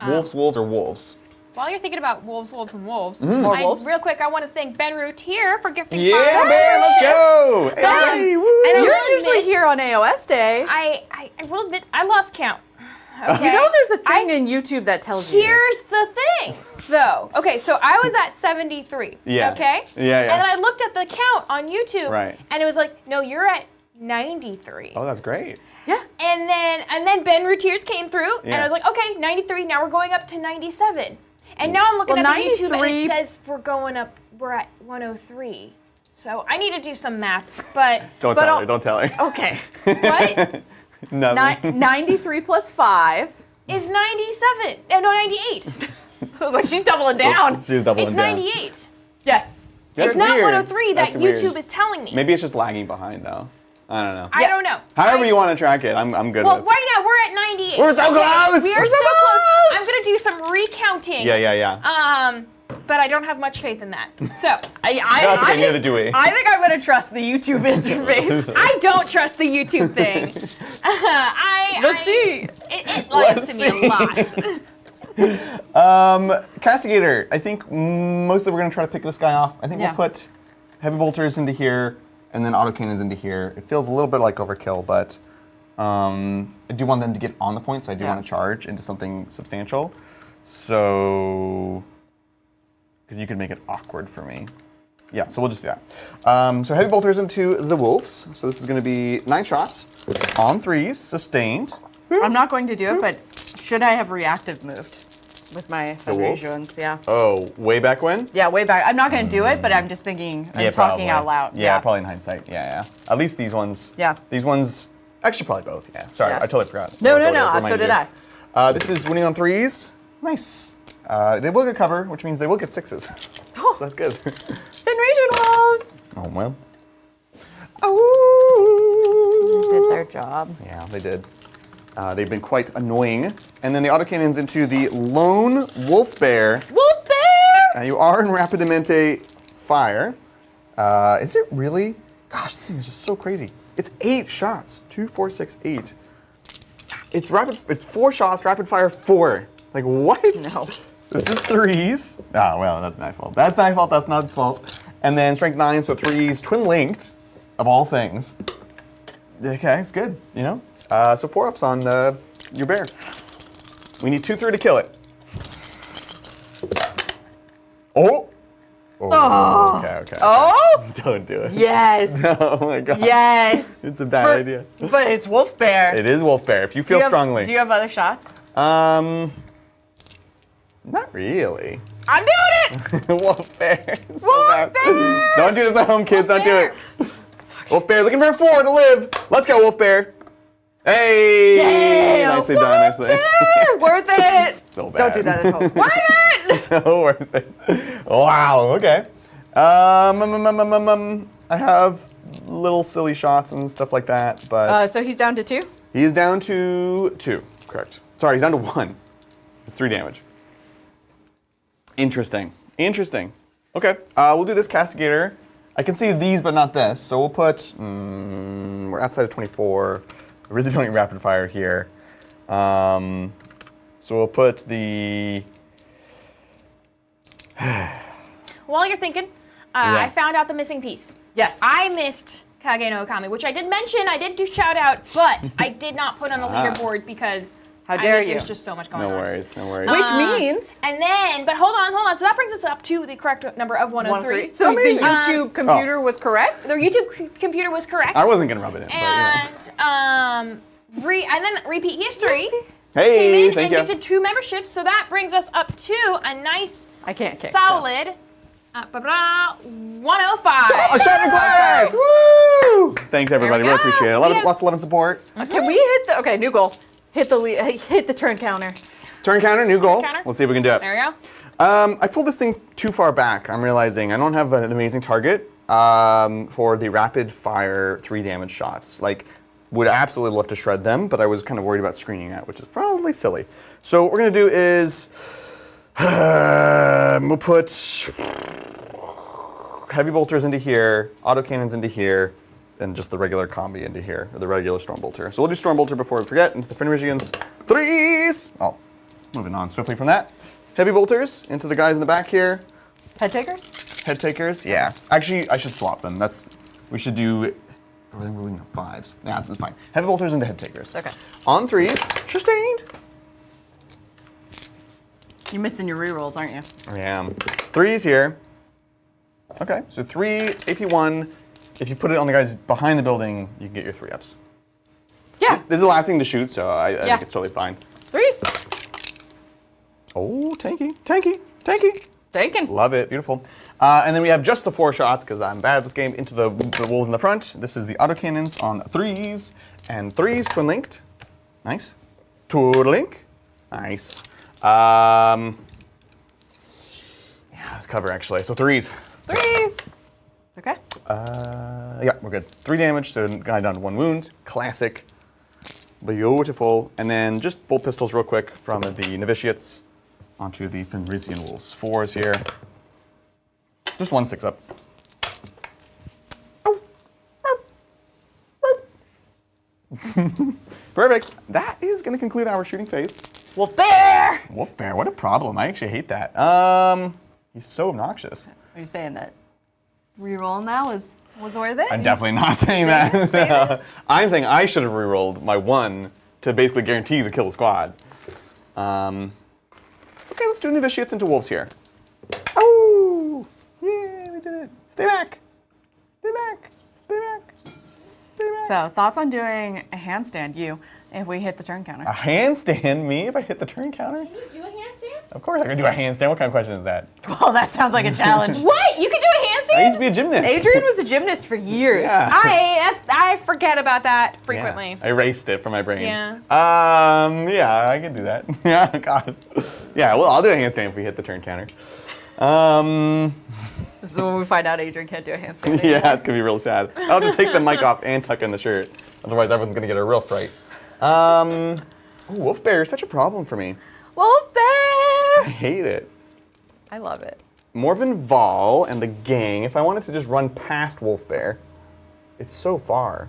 wolves, or wolves. While you're thinking about wolves, and wolves, More wolves? real quick, I want to thank Ben Root here for gifting Yeah, 5 man, let's go! Ben, Hey, woo! And I You're will usually admit- here on AOS Day. I will admit, I lost count. Okay? You know there's a thing in YouTube that tells you. Here's the thing, though. Okay, so I was at 73. Yeah. Okay? Yeah. And then I looked at the count on YouTube. Right. And it was like, no, you're at 93. Oh, that's great. Yeah. And then Ben Routiers came through, and Yeah. I was like, okay, 93. Now we're going up to 97. And now I'm looking Well, at the YouTube, and 93 it says we're at 103. So I need to do some math, but Don't But tell I'll- her, don't tell her. Okay. what 93 plus 5. is 97? No, 98. I was like, she's doubling down. She's doubling It's down. 98. Yes. That's It's not weird. 103 that That's weird. YouTube is telling me. Maybe it's just lagging behind, though. I don't know. I don't know. However you want to track it, I'm good Well, with. right now we're at 98. We're so close! We are We're so so close. I'm gonna do some recounting. Yeah. But I don't have much faith in that. So That's okay, neither do we. I think I'm going to trust the YouTube interface. I don't trust the YouTube thing. Let's see. It lies to me a lot. Castigator. I think mostly we're going to try to pick this guy off. I think Yeah. we'll put heavy bolters into here. and then autocannons into here. It feels a little bit like overkill, but I do want them to get on the point, so I do want to charge into something substantial. So, because you could make it awkward for me. Yeah, so we'll just do that. So heavy bolters into the wolves. So this is going to be 9 shots on 3s, sustained. I'm not going to do it, but should I have reactive moved with my Federations? Yeah. Oh, way back when? Yeah, way back. I'm not going to do it, but I'm just thinking, I'm talking out loud. Yeah, probably in hindsight. Yeah. At least these ones. Yeah. These ones, actually probably both. Yeah. Sorry, I totally forgot. No. So did I. This is winning on 3s. Nice. They will get cover, which means they will get 6s. Oh, so that's good. Fenrisian wolves. Oh, well. Oh. Did their job. Yeah, they did. They've been quite annoying. And then the autocannons into the lone wolf bear. Wolf bear! You are in Rapidamente fire. Is it really? Gosh, this thing is just so crazy. It's 8 shots. 2, 4, 6, 8. It's 4 shots, rapid fire 4. Like, what? No. This is 3s. Oh, well, that's my fault. That's my fault, that's not its fault. And then strength 9, so 3s, twin linked, of all things. Okay, it's good, you know? So 4 ups on your bear. We need 2-3 to kill it. Oh! Okay. Oh! Don't do it. Yes. Oh my god. Yes. It's a bad idea. But it's wolf bear. It is wolf bear, if you feel strongly. Do you have other shots? Not really. I'm doing it! Wolf bear. Wolf bear! Don't do this at home, kids. Wolf Don't do it. Wolf bear looking for a 4 to live. Let's go, wolf bear. Hey! Yay, Nicely wolf done. Nicely. bear! Worth it! So bad. Don't do that at home. Worth it! So worth it. Wow. Okay. I have little silly shots and stuff like that, but So he's down to 2? he's down to 2. Correct. Sorry, he's down to 1. It's 3 damage. Interesting. Okay. We'll do this castigator. I can see these, but not this. So we'll put. We're outside of 24. I really don't need rapid fire here. So we'll put the. While you're thinking, I found out the missing piece. Yes. I missed Kage no Okami, which I did mention. I did do shout out, but I did not put on the leaderboard because. How dare you? There's just so much going on. No worries. Which means. And then, but hold on. So that brings us up to the correct number of 103. So the YouTube computer was correct? Their YouTube computer was correct. I wasn't gonna rub it in, And and then repeat history. Hey, came in thank and you. gifted 2 memberships, so that brings us up to a nice, I can't kick, solid 105. A shot of glass! Woo! Thanks everybody. we Really go. appreciate it. Lots of love and support. Can we hit the new goal? Hit the turn counter. Turn counter, new goal. Counter. Let's see if we can do it. There we go. I pulled this thing too far back. I'm realizing I don't have an amazing target for the rapid fire 3 damage shots. Like, would absolutely love to shred them, but I was kind of worried about screening that, which is probably silly. So what we're gonna do is we'll put heavy bolters into here, autocannons into here, and just the regular combi into here, or the regular storm bolter. So we'll do storm bolter before we forget, into the Fenrisians. 3s! Oh, moving on swiftly from that. Heavy bolters into the guys in the back here. Head takers? Head takers, yeah. Actually, I should swap them. We should do, we're moving 5s. Nah, this is fine. Heavy bolters into head takers. Okay. On 3s, sustained. You're missing your rerolls, aren't you? I am. 3s here. Okay, so 3, AP1. If you put it on the guys behind the building, you can get your 3 ups. Yeah. This is the last thing to shoot, so I think it's totally fine. 3s. Oh, tanky. Taken. Love it, beautiful. And then we have just the 4 shots, because I'm bad at this game, into the wolves in the front. This is the autocannons on 3s, and 3s twin linked. Nice. Twin link. Nice. Yeah, let's cover actually. So 3s. 3s. Okay. Yeah, we're good. 3 damage, so guy down to 1 wound. Classic. Beautiful. And then just bolt pistols real quick from the novitiates onto the Fenrisian wolves. 4s here. Just 1 6 up. Perfect. That is going to conclude our shooting phase. Wolf bear! Wolf bear, what a problem. I actually hate that. He's so obnoxious. Are you saying that reroll now was worth it? I'm definitely not saying that. I'm saying I should have rerolled my 1 to basically guarantee the kill squad. Okay, let's do novitiates into wolves here. Oh! Yeah, we did it. Stay back. Stay back. Stay back. Stay back. So, thoughts on doing a handstand, you, if we hit the turn counter? A handstand? Me if I hit the turn counter? Can you do a handstand? Of course I can do a handstand. What kind of question is that? Well, that sounds like a challenge. What? You can do a handstand? I used to be a gymnast. Adrian was a gymnast for years. Yeah. I forget about that frequently. Yeah, I erased it from my brain. Yeah. Yeah, I can do that. Yeah, God. Yeah, well, I'll do a handstand if we hit the turn counter. This is when we find out Adrian can't do a handstand. Yeah, it's gonna be real sad. I'll have to take the mic off and tuck in the shirt. Otherwise, everyone's gonna get a real fright. Ooh, wolf bear is such a problem for me. Wolf bear! I hate it. I love it. Morven Vol and the gang, if I wanted to just run past wolf bear, it's so far.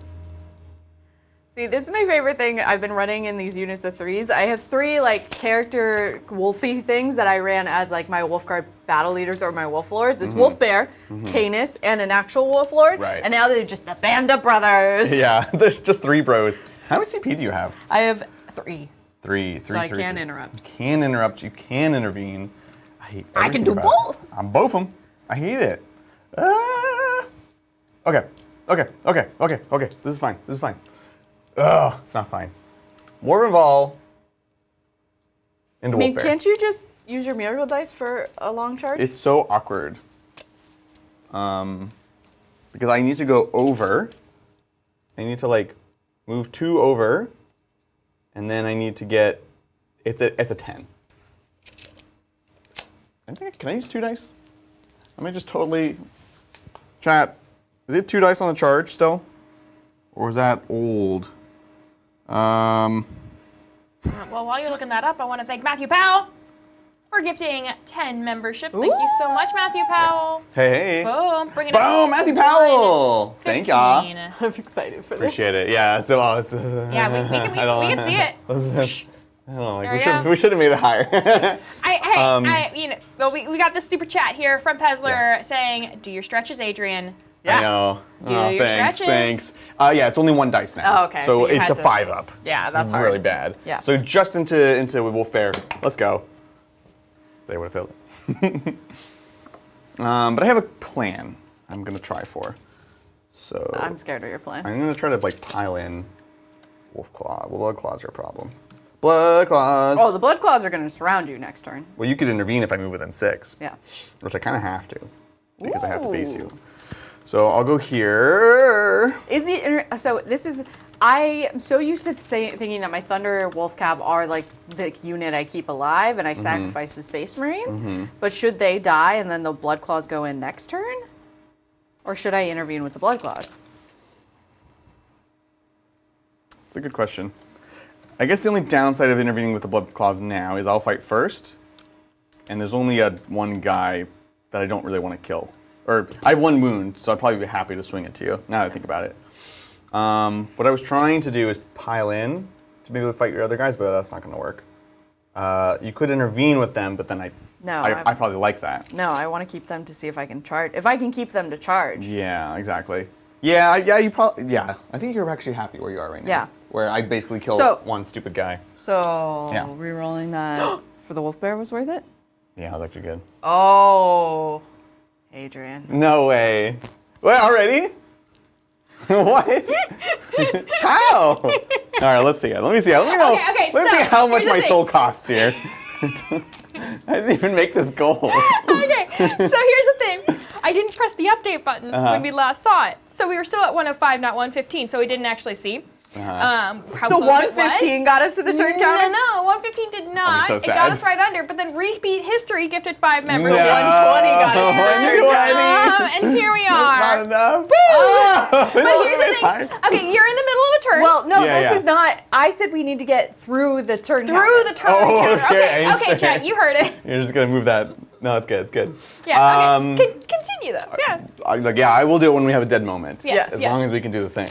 See, this is my favorite thing I've been running in these units of 3s. I have 3 like character wolfy things that I ran as like my wolf guard battle leaders or my wolf lords. It's wolf bear, Canis, and an actual wolf lord. Right. And now they're just the band of brothers. Yeah, there's just 3 bros. How much CP do you have? I have 3. 3. So I can interrupt. You can interrupt. You can intervene. I hate I can everything do about both. it. I'm both of them. I hate it. Okay. This is fine. This is fine. Ugh, it's not fine. Morven Vol into I mean, wolf bear. can't you just use your miracle dice for a long charge? It's so awkward. Because I need to go over. I need to like move 2 over, and then I need to get. It's a 10. Can I use 2 dice? Let me just totally. Chat. Is it 2 dice on the charge still, or is that old? Well, while you're looking that up, I want to thank Matthew Powell for gifting 10 membership. Thank you so much, Matthew Powell. Hey. Boom. Bringing us Boom, Matthew Powell. Thank y'all. 15. I'm excited for this. Appreciate it. Yeah. It's Yeah, we can see it. I don't know. Like There we should have made it higher. We got this super chat here from Pezler Yeah. saying, "Do your stretches, Adrian." Yeah. I know. Do your thanks. stretches. Thanks. Yeah, it's only 1 dice now. Oh, okay, So, so you it's had a to- 5 up. Yeah, that's it's hard. really bad. Yeah. So just into wolf bear. Let's go. They would have failed it. But I have a plan. I'm gonna try for. So I'm scared of your plan. I'm gonna try to like pile in wolf claw. Well, blood claws are a problem. Blood claws. Oh, the blood claws are going to surround you next turn. Well, you could intervene if I move within 6. Yeah. Which I kind of have to, because I have to base you. Ooh. So I'll go here. Is the so this is I am so used to thinking that my Thunder Wolf Cab are like the unit I keep alive and I sacrifice the Space Marines. But should they die and then the Blood Claws go in next turn? Or should I intervene with the Blood Claws? It's a good question. I guess the only downside of intervening with the Blood Claws now is I'll fight first, and there's only one guy that I don't really want to kill. Or I have 1 wound, so I'd probably be happy to swing it to you, now that I think about it. What I was trying to do is pile in to be able to fight your other guys, but that's not going to work. You could intervene with them, but then I probably like that. No, I want to keep them to see if I can charge. If I can keep them to charge. Yeah, exactly. Yeah, I think you're actually happy where you are right now. Yeah. Where I basically killed So- 1 stupid guy. So Yeah. re-rolling that for the Wolf Bear was worth it? Yeah, that was actually good. Oh, Adrian. No way. Wait, already? What? How? All right, let's see it. Let me see. Let me know. Okay, Let's so see how much here's the my thing. soul costs here. I didn't even make this goal. Okay, so here's the thing. I didn't press the update button when we last saw it. So we were still at 105, not 115, so we didn't actually see. How So close it was. 115 got us to the turn counter? No, 115 did not. so It sad. got us right under, but then Repeat History gifted 5 members. So 120 got us to the turn 120. counter. And here we Not are. enough. But here's the thing. Okay, you're in the middle of a turn. Well, no, Yeah, this yeah. is not. I said we need to get through the turn through counter. the turn Oh, counter. okay, Okay, sure. chat, you heard it. You're just gonna move that. No, it's good. It's good. Yeah, okay. Continue though. Yeah. I will do it when we have a dead moment. Yes, As yes. long as we can do the thing.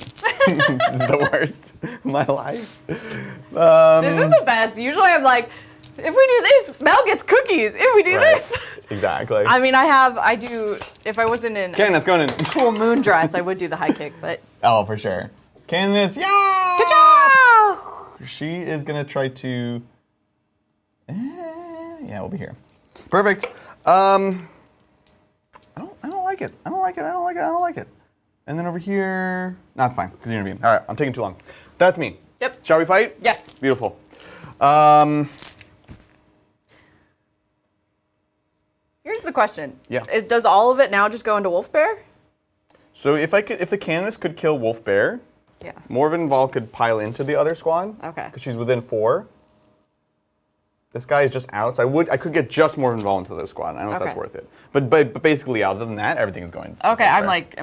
This is the worst of my life. This is the best. Usually I'm like, If we do this, Mel gets cookies. If we do this. Exactly. I mean, I do, if I wasn't in Candace, going in. full moon dress, I would do the high kick, but. Oh, for sure. Candace, yeah! Good job! She is going to try to... yeah, we'll be here. Perfect. I don't like it. I don't like it. And then over here... No, it's fine, because you're intervening. All right, I'm taking too long. That's me. Yep. Shall we fight? Yes. Beautiful. Here's the question. Yeah. Does all of it now just go into Wolf Bear? So if the Candace could kill Wolf Bear, Yeah. Morven Vol could pile into the other squad. Okay. Because she's within 4. This guy is just out, so I could get just Morven Vol into the squad. I don't know if that's Okay. worth it. But basically, other than that, everything is going. Okay, I'm fair. like,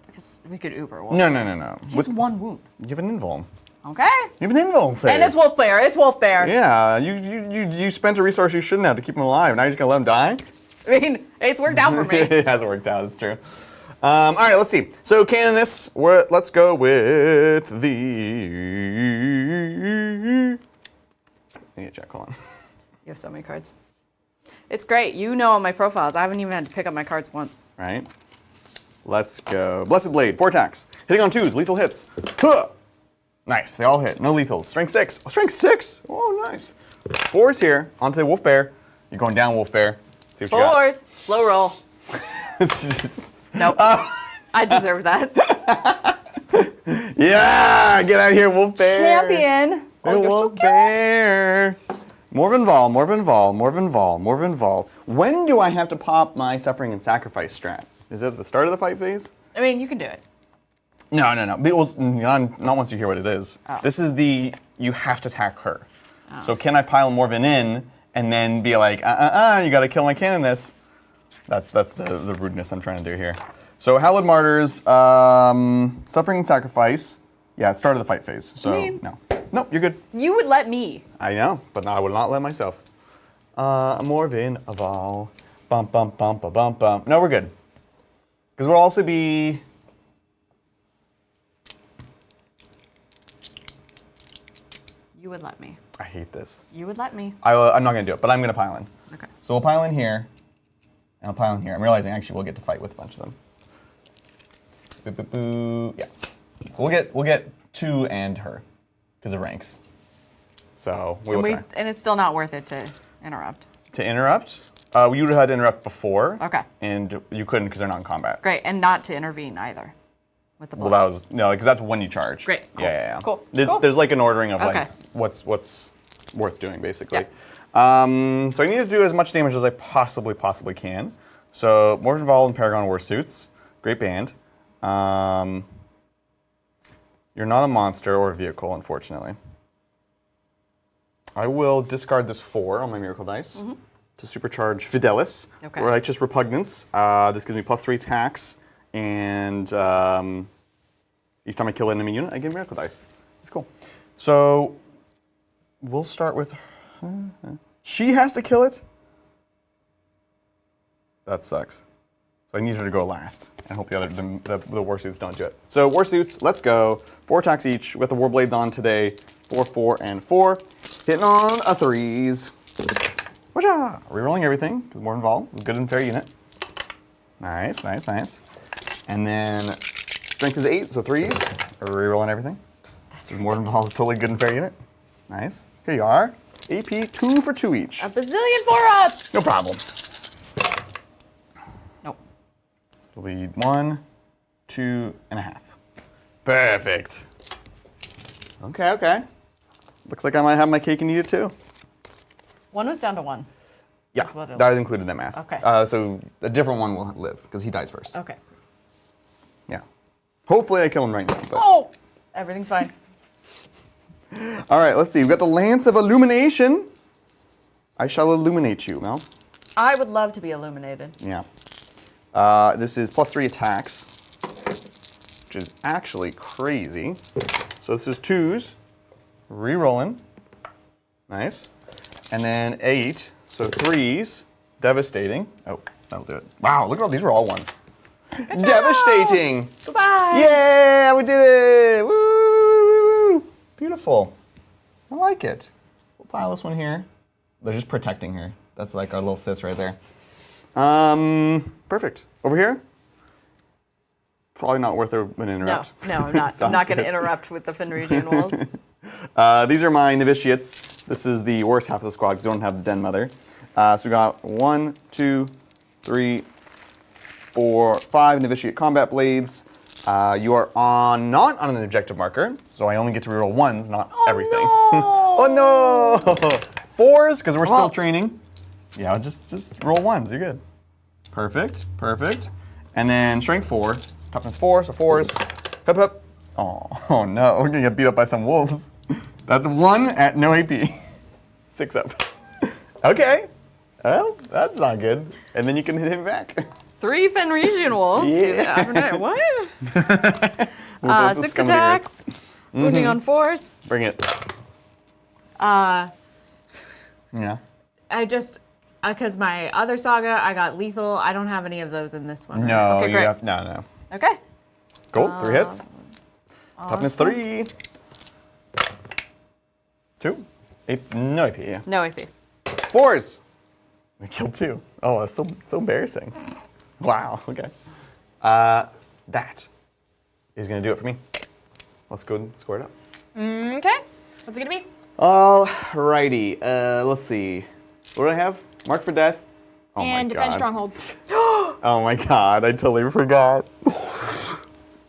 because we could Uber Wolf. No. He's one wound. You have an invuln. Okay. You have an invuln save. And it's Wolf Bear. It's Wolf Bear. Yeah, you spent a resource you shouldn't have to keep him alive. Now you're just gonna let him die? I mean, it's worked out for me. It hasn't worked out. It's true. All right, let's see. So Candace, let's go with the. I need to check. Hold on. You have so many cards. It's great. You know all my profiles. I haven't even had to pick up my cards once. Right. Let's go. Blessed Blade, 4 attacks. Hitting on 2s, lethal hits. Huh. Nice, they all hit. No lethals. Strength 6. Oh, strength 6. Oh, nice. 4s here. Onto the Wolf Bear. You're going down, Wolf Bear. See what you got. 4s. Slow roll. Nope. I deserve that. Yeah, get out of here, Wolf Bear. Champion. Oh, you're so Wolf cute. Bear. Morven Vol. When do I have to pop my Suffering and Sacrifice strat? Is it at the start of the fight phase? I mean, you can do it. No. Not once you hear what it is. Oh. This is you have to attack her. Oh. So can I pile Morven in and then be like, you gotta kill my Canoness? That's the rudeness I'm trying to do here. So Hallowed Martyrs, Suffering and Sacrifice. Yeah, start of the fight phase. So no. Nope, you're good. You would let me. I know, but I would not let myself. Morven Vol. Bump. No, we're good. Because we'll also be... You would let me. I hate this. You would let me. I'm not going to do it, but I'm going to pile in. Okay. So we'll pile in here, and I'll pile in here. I'm realizing actually we'll get to fight with a bunch of them. Boo. Yeah. So we'll get 2 and her because of ranks. So we will try. And it's still not worth it to interrupt. To interrupt? You would have had to interrupt before. Okay. And you couldn't because they're not in combat. Great, and not to intervene either. With the Well, blow. that was because that's when you charge. Great. Cool. Yeah. Cool. There's like an ordering of Okay. like what's worth doing basically. Yeah. So I need to do as much damage as I possibly can. So Morven Vol and Paragon War Suits, great band. You're not a monster or a vehicle, unfortunately. I will discard this 4 on my Miracle Dice to supercharge Fidelis, Righteous Repugnance. This gives me +3 attacks, and each time I kill an enemy unit, I get Miracle Dice. That's cool. So we'll start with her. She has to kill it? That sucks. So I need her to go last, and hope the Warsuits don't do it. So Warsuits, let's go. 4 attacks each with the Warblades on today. 4, 4, and 4. Hitting on a 3s. Whatcha? Rerolling everything, because Morven Vol is a good and fair unit. Nice. And then Strength is 8, so 3s. Rerolling everything. Morven Vol is totally good and fair unit. Nice. Here you are. AP 2 for 2 each. A bazillion 4-ups! No problem. Nope. It'll be 1, 2.5. Perfect. Okay. Looks like I might have my cake and eat it too. 1 was down to 1. Yeah, That's what it that included that math. Okay. So a different one will live because he dies first. Okay. Yeah. Hopefully I kill him right now. But. Oh! Everything's fine. All right, let's see. We've got the Lance of Illumination. I shall illuminate you, Mel. I would love to be illuminated. Yeah. This is +3 attacks, which is actually crazy. So this is 2s. Rerolling. Nice. And then 8. So 3s. Devastating. Oh, that'll do it. Wow, look at all these were all 1s. Devastating. Goodbye. Yeah, we did it. Woo. Beautiful. I like it. We'll pile this one here. They're just protecting her. That's like our little sis right there. Perfect. Over here? Probably not worth an interrupt. No, I'm not. I'm not going to interrupt with the Fenrisian wolves. These are my novitiates. This is the worst half of the squad because we don't have the den mother. So we got 1, 2, 3, 4, 5 novitiate combat blades. You are not on an objective marker, so I only get to reroll 1s, not everything. No. Oh no! 4s, because we're still training. Yeah, just roll 1s, you're good. Perfect. And then strength 4, toughness 4, so 4s. Hup, hup. Oh no, we're gonna get beat up by some wolves. That's 1 at no AP. 6 up. Okay. Well, that's not good. And then you can hit him back. 3 Fenrisian wolves. Yeah. Do that. What? We'll 6 scum attacks. Wounding on 4s. Bring it. Yeah. Yeah. Because my other saga, I got lethal. I don't have any of those in this one. No, Okay, you great. have no. Okay. Cool. 3 hits. Toughness 3. 2. No AP, yeah. No AP. 4s. I killed 2. Oh, that's so embarrassing. Wow. Okay. That is gonna do it for me. Let's go and score it up. Okay. What's it gonna be? Alrighty. Let's see. What do I have? Mark for death. Oh And my defend god. strongholds. Oh my god, I totally forgot.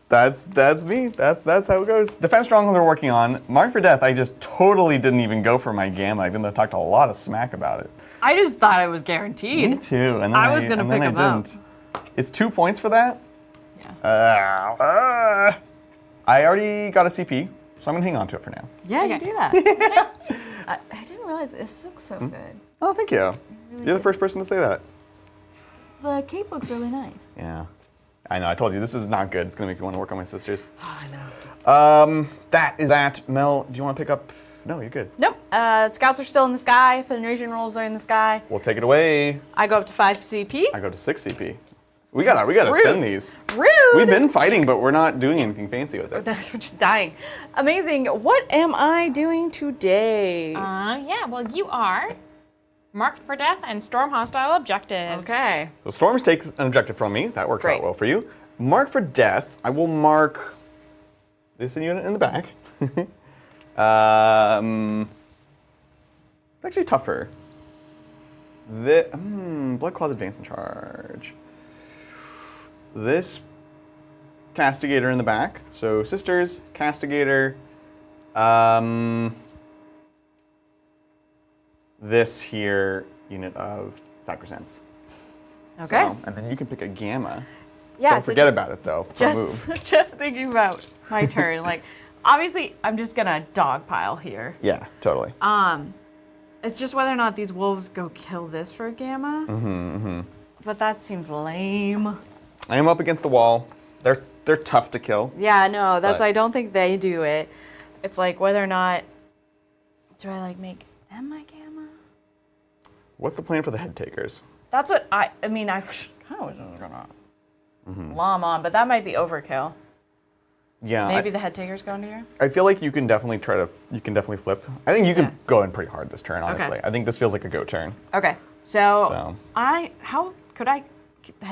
That's me. That's how it goes. Defense strongholds we're working on. Mark for death, I just totally didn't even go for my gamma, even though I talked a lot of smack about it. I just thought it was guaranteed. Me too. And then I was gonna pick I him up. didn't. It's 2 points for that? Yeah. I already got a CP, so I'm gonna hang on to it for now. Yeah, you Okay. do that. I didn't realize this looks so good. Oh, thank you. Really You're good. the first person to say that. The cape looks really nice. Yeah. I know, I told you, this is not good. It's gonna make you want to work on my sisters. Oh, I know. That is that. Mel, do you want to pick up? No, you're good. Nope. Scouts are still in the sky. Fenrisian rolls are in the sky. We'll take it away. I go up to 5 CP. I go to 6 CP. We gotta Rude. spend these. Rude. We've been fighting, but we're not doing anything fancy with it. We're just dying. Amazing. What am I doing today? Yeah, well, you are marked for death and storm hostile objectives. Okay. So Storms takes an objective from me. That works Great. out well for you. Mark for death. I will mark this unit in the back. It's actually tougher. Blood Claws advance and charge. This Castigator in the back. So sisters, Castigator. This here unit of Sacrosands. Okay. So, and then you can pick a gamma. Yeah. Don't so forget about it though. Don't just move. just thinking about my turn. Like, obviously, I'm just gonna dogpile here. Yeah, totally. It's just whether or not these wolves go kill this for a gamma. But that seems lame. I am up against the wall. They're tough to kill. Yeah, no, that's But- I don't think they do it. It's like whether or not do I like make them my gamma? What's the plan for the head takers? That's what I mean. I kind of was gonna lom on, but that might be overkill. Yeah, Maybe the head takers go into here. I feel like you can definitely flip. I think you can Yeah. go in pretty hard this turn, honestly. Okay. I think this feels like a go turn. Okay, so, So. how could I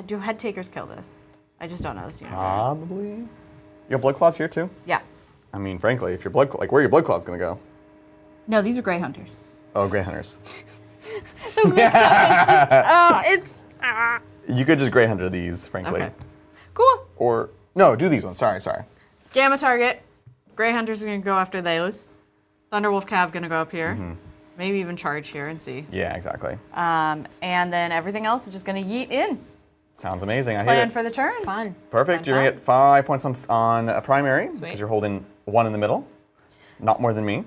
do head takers kill this? I just don't know this unit. Probably. You have blood claws here too? Yeah. I mean, frankly, if your where are your blood claws gonna go? No, these are gray hunters. Oh, Grey Hunters. The mix-up is just, You could just Grey Hunter these, frankly. Okay. Cool. Or no, do these ones. Sorry. Gamma target. Gray hunters are gonna go after those. Thunderwolf Cav gonna go up here. Maybe even charge here and see. Yeah, exactly. And then everything else is just gonna yeet in. Sounds amazing. I hit Plan it. for the turn. fun. Perfect. Fun, You're gonna fun. get 5 points on a primary Sweet. because you're holding 1 in the middle. Not more than me.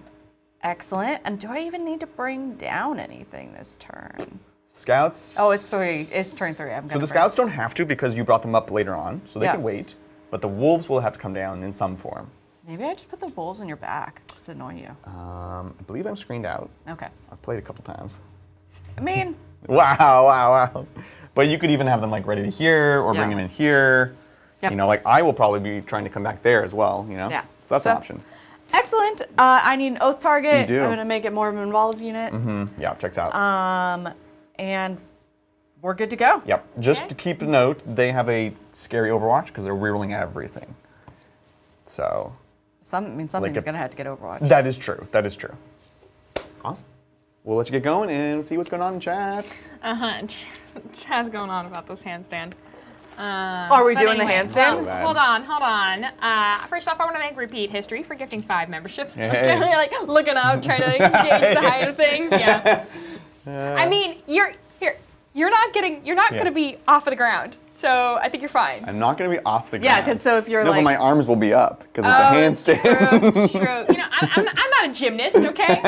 Excellent. And do I even need to bring down anything this turn? Scouts. Oh, it's 3. It's turn 3. So the scouts don't have to because you brought them up later on, so they Yeah. can wait. But the wolves will have to come down in some form. Maybe I just put the wolves in your back just to annoy you. I believe I'm screened out. Okay. I've played a couple times. I mean, Wow. But you could even have them like ready to here or bring Yeah. them in here. Yep. You know, like I will probably be trying to come back there as well, you know? Yeah. So that's an So- option. Excellent. I need an oath target. You do. I'm going to make it more of an involves unit. Yeah, checks out. And we're good to go. Yep. Just to keep a note, they have a scary Overwatch because they're rerolling everything. So. Something's going to have to get Overwatch. That is true. That is true. Awesome. We'll let you get going and see what's going on in chat. Chat's going on about this handstand. Are we doing the handstand? Hold on. First off, I want to make repeat history for gifting 5 memberships. Hey. Like looking up, trying to gauge the height of things. Yeah. I mean, you're not going to be off of the ground, so I think you're fine. I'm not going to be off the ground. Yeah, because so if you're but my arms will be up because it's a handstand. It's true. You know, I'm not a gymnast, okay?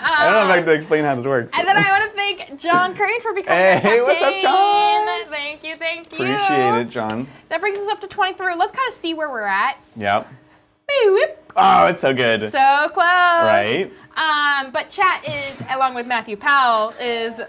I don't know if I can explain how this works. And then I want to thank John Crane for becoming our captain. Hey, what's up, John? Thank you. Appreciate it, John. That brings us up to 23. Let's kind of see where we're at. Yep. Boop. Oh, it's so good. So close. Right? But chat is, along with Matthew Powell, is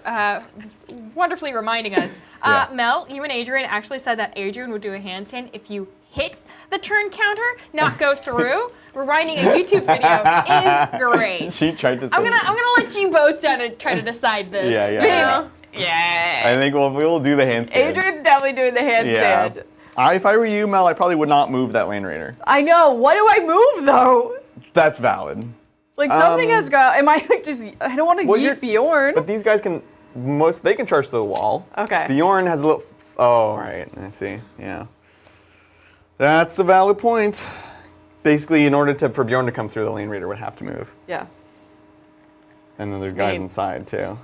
wonderfully reminding us. Yeah. Mel, you and Adrian actually said that Adrian would do a handstand if you hit the turn counter, not go through. Rewinding a YouTube video is great. She tried to say I'm gonna let you both try to decide this. Yeah. Yeah. I think we'll do the handstand. Adrian's definitely doing the handstand. Yeah. If I were you, Mel, I probably would not move that Land Raider. I know. What do I move though? That's valid. Like something has got. Am I like just? I don't want to yeet Bjorn. But these guys can they can charge to the wall. Okay. Bjorn has a little. Oh, right. I see. Yeah. That's a valid point. Basically, in order for Bjorn to come through, the Land Raider would have to move. Yeah. And then there's guys inside too.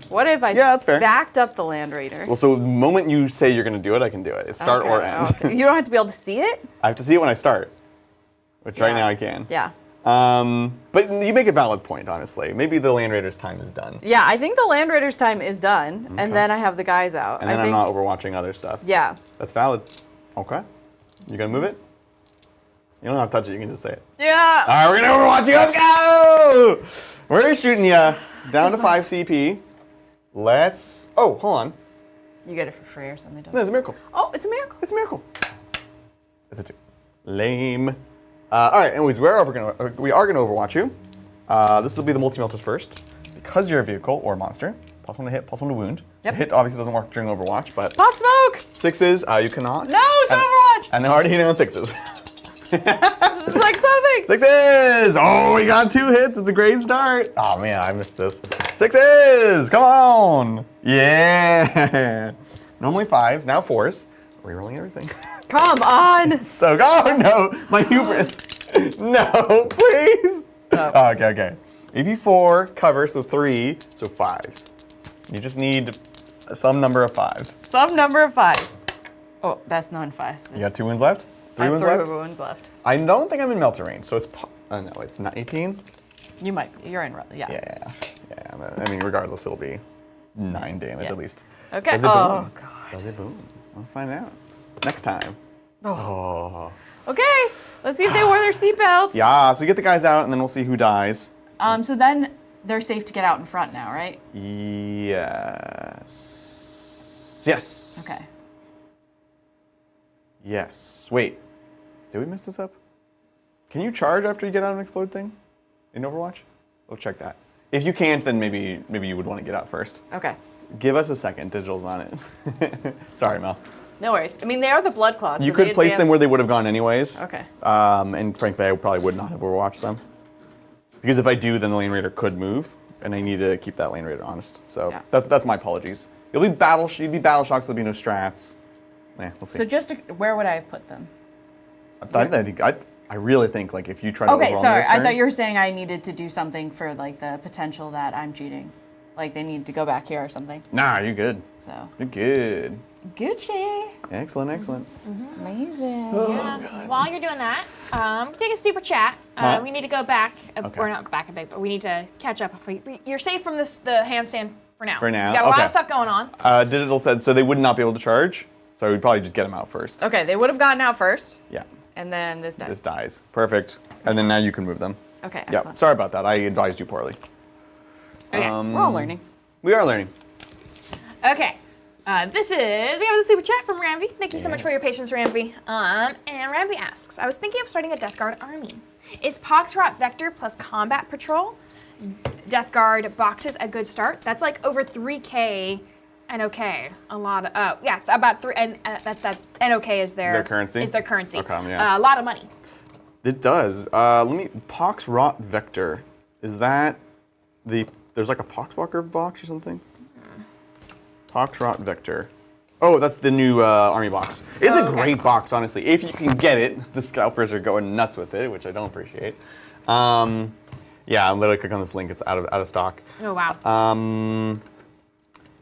What if I that's fair. backed up the Land Raider? Well, so the moment you say you're going to do it, I can do it. It's start or end. Okay. You don't have to be able to see it? I have to see it when I start, which right now I can. Yeah. But you make a valid point, honestly. Maybe the Land Raider's time is done. Yeah, I think the Land Raider's time is done, and then I have the guys out. And then I'm not overwatching other stuff. Yeah. That's valid. Okay. You gonna move it? You don't have to touch it, you can just say it. Yeah. All right, we're gonna overwatch you. Let's go! We're shooting you down to 5 CP. Let's. Oh, hold on. You get it for free or something. No, it's a miracle. Oh, it's a miracle. It's a miracle. It's a 2. Lame. All right. Anyways, we are gonna overwatch you. This will be the multi-melters first, because you're a vehicle or a monster. +1 to hit, +1 to wound. Yep. The hit obviously doesn't work during Overwatch, but Pop smoke. 6s you cannot. No, it's Overwatch. And they're already hitting on 6s. It's like something. 6s! Oh, we got 2 hits. It's a great start. Oh man, I missed this. 6s! Come on! Yeah! Normally 5s, now 4s. Rerolling everything. Come on. So, oh no, my hubris. No, please. No. Oh, okay. AP4, cover, so 3, so 5s. You just need some number of 5s. Some number of 5s. Oh, that's non-5s. You got 2 wounds left? 3 wounds left? 3 wounds left. I don't think I'm in melter range, so it's, no, it's not 18? You might be. You're in, yeah. Yeah, I mean, regardless, it'll be 9 damage at least. Okay. Does it boom? Oh, God. Does it boom? Let's find out. Next time. Oh. Okay. Let's see if they wore their seatbelts. Yeah, so we get the guys out, and then we'll see who dies. So then they're safe to get out in front now, right? Yes. Yes. Okay. Yes. Wait. Did we mess this up? Can you charge after you get out of an explode thing in Overwatch? We'll check that. If you can't, then maybe you would want to get out first. Okay. Give us a second. Digital's on it. Sorry, Mel. No worries. I mean, they are the blood claws. You could place them where they would have gone anyways. Okay. And frankly, I probably would not have overwatched them. Because if I do, then the Lane Raider could move, and I need to keep that Lane Raider honest. So that's my apologies. You'll be battle shocks. There'll be no strats. We'll see. So where would I have put them? I really think like if you try to Okay, sorry. I thought you were saying I needed to do something for like the potential that I'm cheating. Like they need to go back here or something. Nah, you're good. So. You're good. Gucci. Excellent. Mm-hmm. Amazing. Yeah. While you're doing that, take a super chat. We need to go back, or not back a bit, but we need to catch up. You're safe from the handstand for now. For now, You got a lot of stuff going on. Digital said so they would not be able to charge, so we'd probably just get them out first. Okay, they would have gotten out first. Yeah. And then this dies. This dies. Perfect. And then now you can move them. Okay, Yeah. excellent. Sorry about that. I advised you poorly. Okay, we're all learning. We are learning. Okay. We have the super chat from Ramby. Thank you so much for your patience, Ramby. And Ramby asks, I was thinking of starting a Death Guard army. Is Poxrot Vector plus Combat Patrol Death Guard boxes a good start? That's like over 3K NOK. A lot of, about 3, and that NOK is their currency? Is their currency. Okay, yeah. A lot of money. It does. Poxrot Vector. Is that there's like a Poxwalker box or something? Poxrot Vector. Oh, that's the new army box. It's a great box, honestly. If you can get it. The scalpers are going nuts with it, which I don't appreciate. Yeah, I'm literally clicking on this link. It's out of stock. Oh, wow.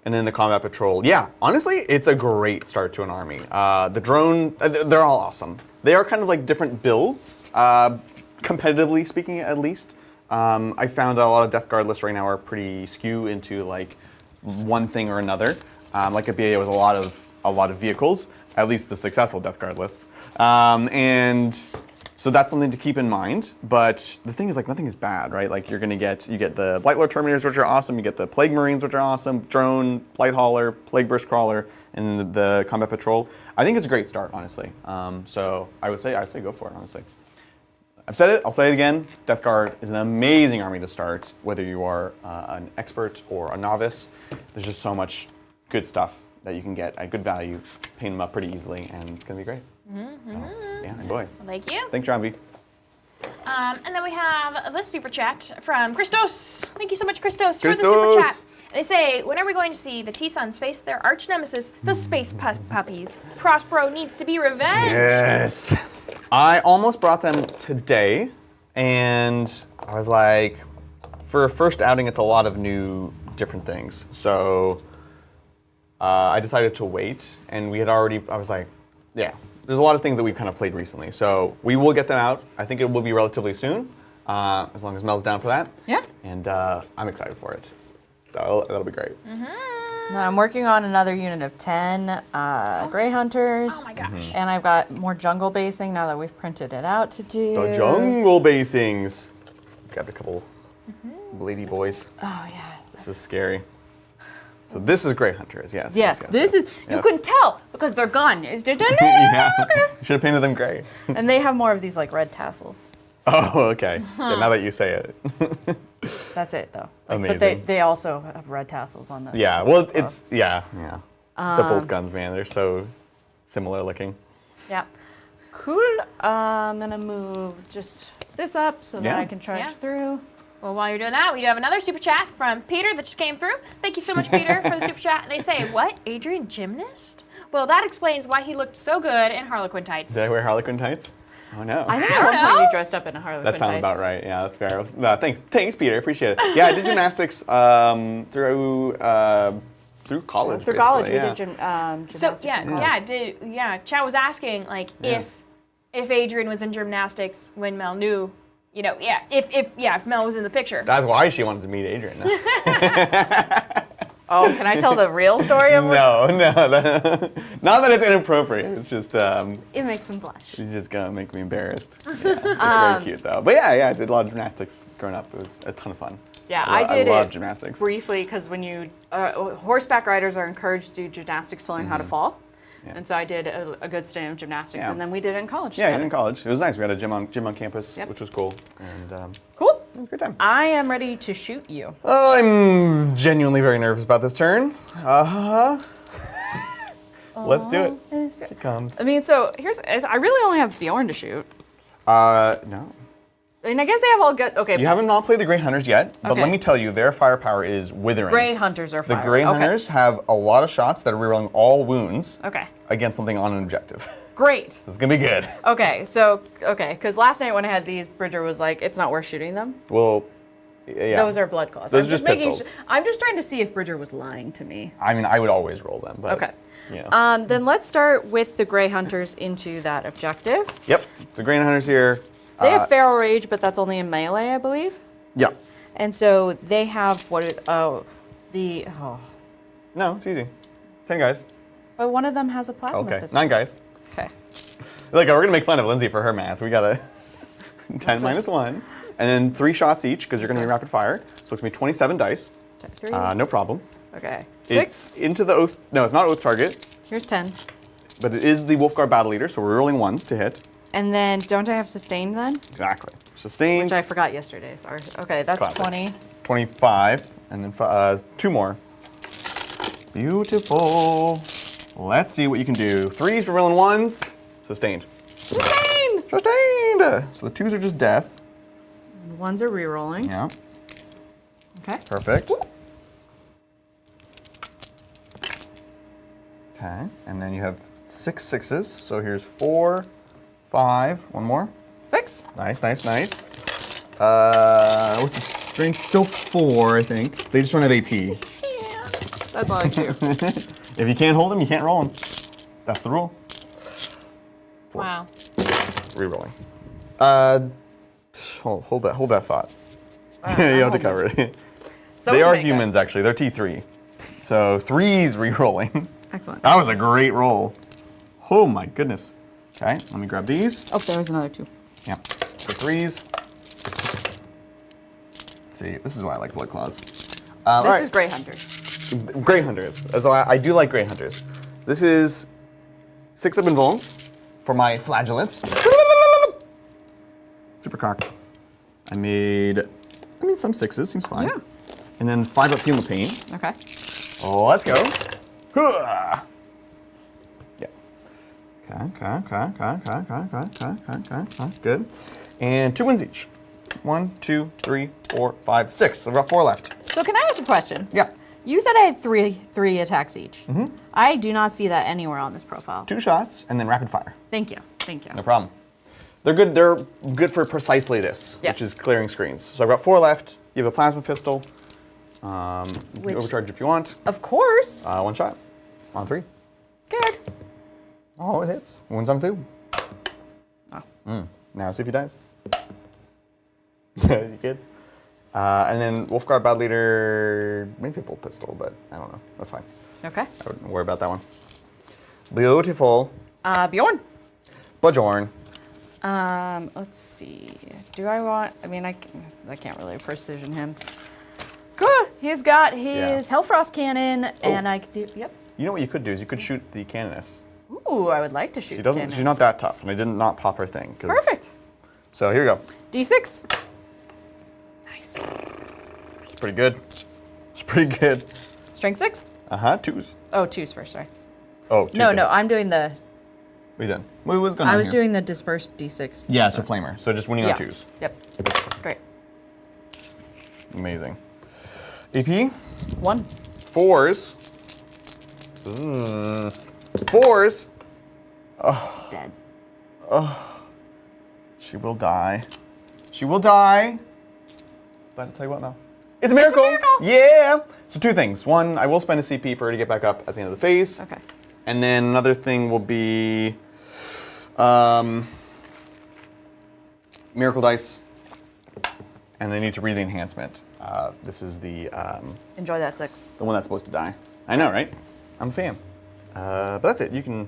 And then the Combat Patrol. Yeah, honestly, it's a great start to an army. The drone, they're all awesome. They are kind of like different builds, competitively speaking at least. I found a lot of Death Guard lists right now are pretty skew into like one thing or another. Like a BA with a lot of vehicles, at least the successful Death Guard lists. And so that's something to keep in mind. But the thing is, like, nothing is bad, right? Like you get the Blightlord Terminators, which are awesome. You get the Plague Marines, which are awesome. Drone, Blight Hauler, Plague Burst Crawler, and the Combat Patrol. I think it's a great start, honestly. So I'd say go for it, honestly. I've said it, I'll say it again. Death Guard is an amazing army to start, whether you are an expert or a novice. There's just so much good stuff that you can get at good value, paint them up pretty easily, and it's going to be great. So, yeah, boy. Thank you. Thanks, John B. And then we have the super chat from Christos. Thank you so much, Christos, for the super chat. They say, when are we going to see the T-Suns face their arch nemesis, the Space Puppies? Prospero needs to be revenged. Yes. I almost brought them today, and I was like, for a first outing, it's a lot of new, different things. So I decided to wait, and I was like, yeah, there's a lot of things that we've kind of played recently. So we will get them out. I think it will be relatively soon, as long as Mel's down for that. Yeah. And I'm excited for it. So that'll be great. Now I'm working on another unit of 10 Grey Hunters. Oh my gosh. And I've got more jungle basing now that we've printed it out to do. The jungle basings. Grabbed a couple lady boys. Oh, yeah. This is scary. So this is Grey Hunters, yes. Yes, this is, you couldn't tell because they're gone. Yeah, should have painted them gray. And they have more of these like red tassels. Oh, okay. Yeah, now that you say it. That's it though. Amazing. But they also have red tassels on them. Yeah, well, it's, yeah. The bolt guns, man, they're so similar looking. Yeah. Cool. I'm going to move just this up so that I can charge through. Well, while you're doing that, we do have another super chat from Peter that just came through. Thank you so much, Peter, for the super chat. And they say, what, Adrian gymnast? Well, that explains why he looked so good in Harlequin tights. Did I wear Harlequin tights? Oh, no. I think at one point you dressed up in a Harlequin That sounds tights. about right. Yeah, that's fair. Thanks, Peter. Appreciate it. Yeah, I did gymnastics through college. Through college, yeah. we did gymnastics. So, in college. Chad was asking, like, if Adrian was in gymnastics when Mel knew, if Mel was in the picture. That's why she wanted to meet Adrian. Oh, can I tell the real story of No, not that it's inappropriate. It's just It makes him blush. she's just gonna make me embarrassed. Yeah, it's very cute though. But yeah, I did a lot of gymnastics growing up. It was a ton of fun. Yeah, I did love it gymnastics. briefly because when you horseback riders are encouraged to do gymnastics to learn how to fall. Yeah. And so I did a good stint of gymnastics, Yeah. and then we did it in college. Yeah, together. in college. It was nice. We had a gym on campus, Yep. which was cool. And Cool. it was a good time. I am ready to shoot you. Oh, I'm genuinely very nervous about this turn. Let's do it. Here it comes. I mean, so I really only have Bjorn to shoot. No. I mean, I guess they have all good. Okay. You haven't not played the Grey Hunters yet, but Okay. let me tell you, their firepower is withering. Grey Hunters are The fire. Grey Okay. Hunters have a lot of shots that are rerolling all wounds Okay. against something on an objective. Great. It's gonna be good. Okay, because last night when I had these, Bridger was like, it's not worth shooting them. Well, yeah. Those are blood claws. Those are just pistols. I'm just trying to see if Bridger was lying to me. I mean, I would always roll them, but Okay. Yeah. Then let's start with the Grey Hunters into that objective. Yep. So Grey Hunters here. They have Feral Rage, but that's only in melee, I believe. Yep. And so they have No, it's easy. 10 guys. But one of them has a plasma Okay. pistol. 9 guys. Okay. Look, we're gonna make fun of Lindsay for her math. We got a 10 minus 1, and then 3 shots each because you're gonna be rapid fire. So it's gonna be 27 dice. 3. No problem. Okay. It's 6. into the oath. No, it's not oath target, Here's 10. but it is the Wolfguard battle leader, so we're rolling 1s to hit. And then don't I have sustained then? Exactly. Sustained. Which I forgot yesterday. Sorry. Okay, that's Classic. 20. 25, and then 2 more. Beautiful. Let's see what you can do. 3s, we're rolling 1s. Sustained. Sustained! Sustained! So the 2s are just death. And 1s are rerolling. Yeah, Okay. perfect. Okay, and then you have 6 6s. So here's 4, 5, 1 more. 6. Nice, nice, nice. What's the strength? Still 4, I think. They just don't have AP. That's all I can do. If you can't hold them, you can't roll them. That's the rule. Force. Wow. Rerolling. Hold that thought. You have to cover it. They are humans, actually. They're T3. So 3s rerolling. Excellent. That was a great roll. Oh my goodness. Okay, let me grab these. Oh, there was another 2. Yeah. So 3s. Let's see, this is why I like Blood Claws. This is Grey Hunters. Grey Hunters. So I do like Grey Hunters. This is 6 up invulns for my flagellants. Super cocked. I made some 6s, seems fine. Yeah. And then 5 up Feel the Pain. Okay. Let's go. Yeah. Okay. Good. And 2 wins each. 1, 2, 3, 4, 5, 6. So we've got 4 left. So can I ask a question? Yeah. You said I had three attacks each. Mm-hmm. I do not see that anywhere on this profile. 2 shots and then rapid fire. Thank you. Thank you. No problem. They're good. They're good for precisely this, Yep. which is clearing screens. So I've got 4 left. You have a plasma pistol. You Which- overcharge if you want. Of course. 1 shot on 3. Scared. Oh, it hits. Wins on 2. Oh. Now see if he dies. You good? And then Wolfguard Bad Leader, maybe a bolt pistol, but I don't know. That's fine. Okay. I wouldn't worry about that one. Beautiful. Bjorn. Bajorn. Let's see. Do I want? I mean, I can't really precision him. Cool. He's got his Hellfrost cannon, and I could do. Yep. You know what you could do is you could shoot the Canoness. Ooh, I would like to shoot. She doesn't. cannon. She's not that tough, and I did not pop her thing. Perfect. So here we go. D6. Nice. It's pretty good. It's pretty good. Strength 6. 2s. Oh, 2s first. Sorry. Oh, 2. No. I'm doing the. We done. What was going on I was here? doing the dispersed D6. Yeah, so flamer. So just winning Yeah. on 2s. Yep. Great. Amazing. AP. 1. 4s. 4s. Dead. She will die. She will die. But I'll tell you what now. It's a miracle. Yeah. So 2 things. 1, I will spend a CP for her to get back up at the end of the phase. Okay. And then another thing will be Miracle Dice. And I need to read the enhancement. This is the Enjoy that 6. one that's supposed to die. I know, right? I'm a fan. But that's it. You can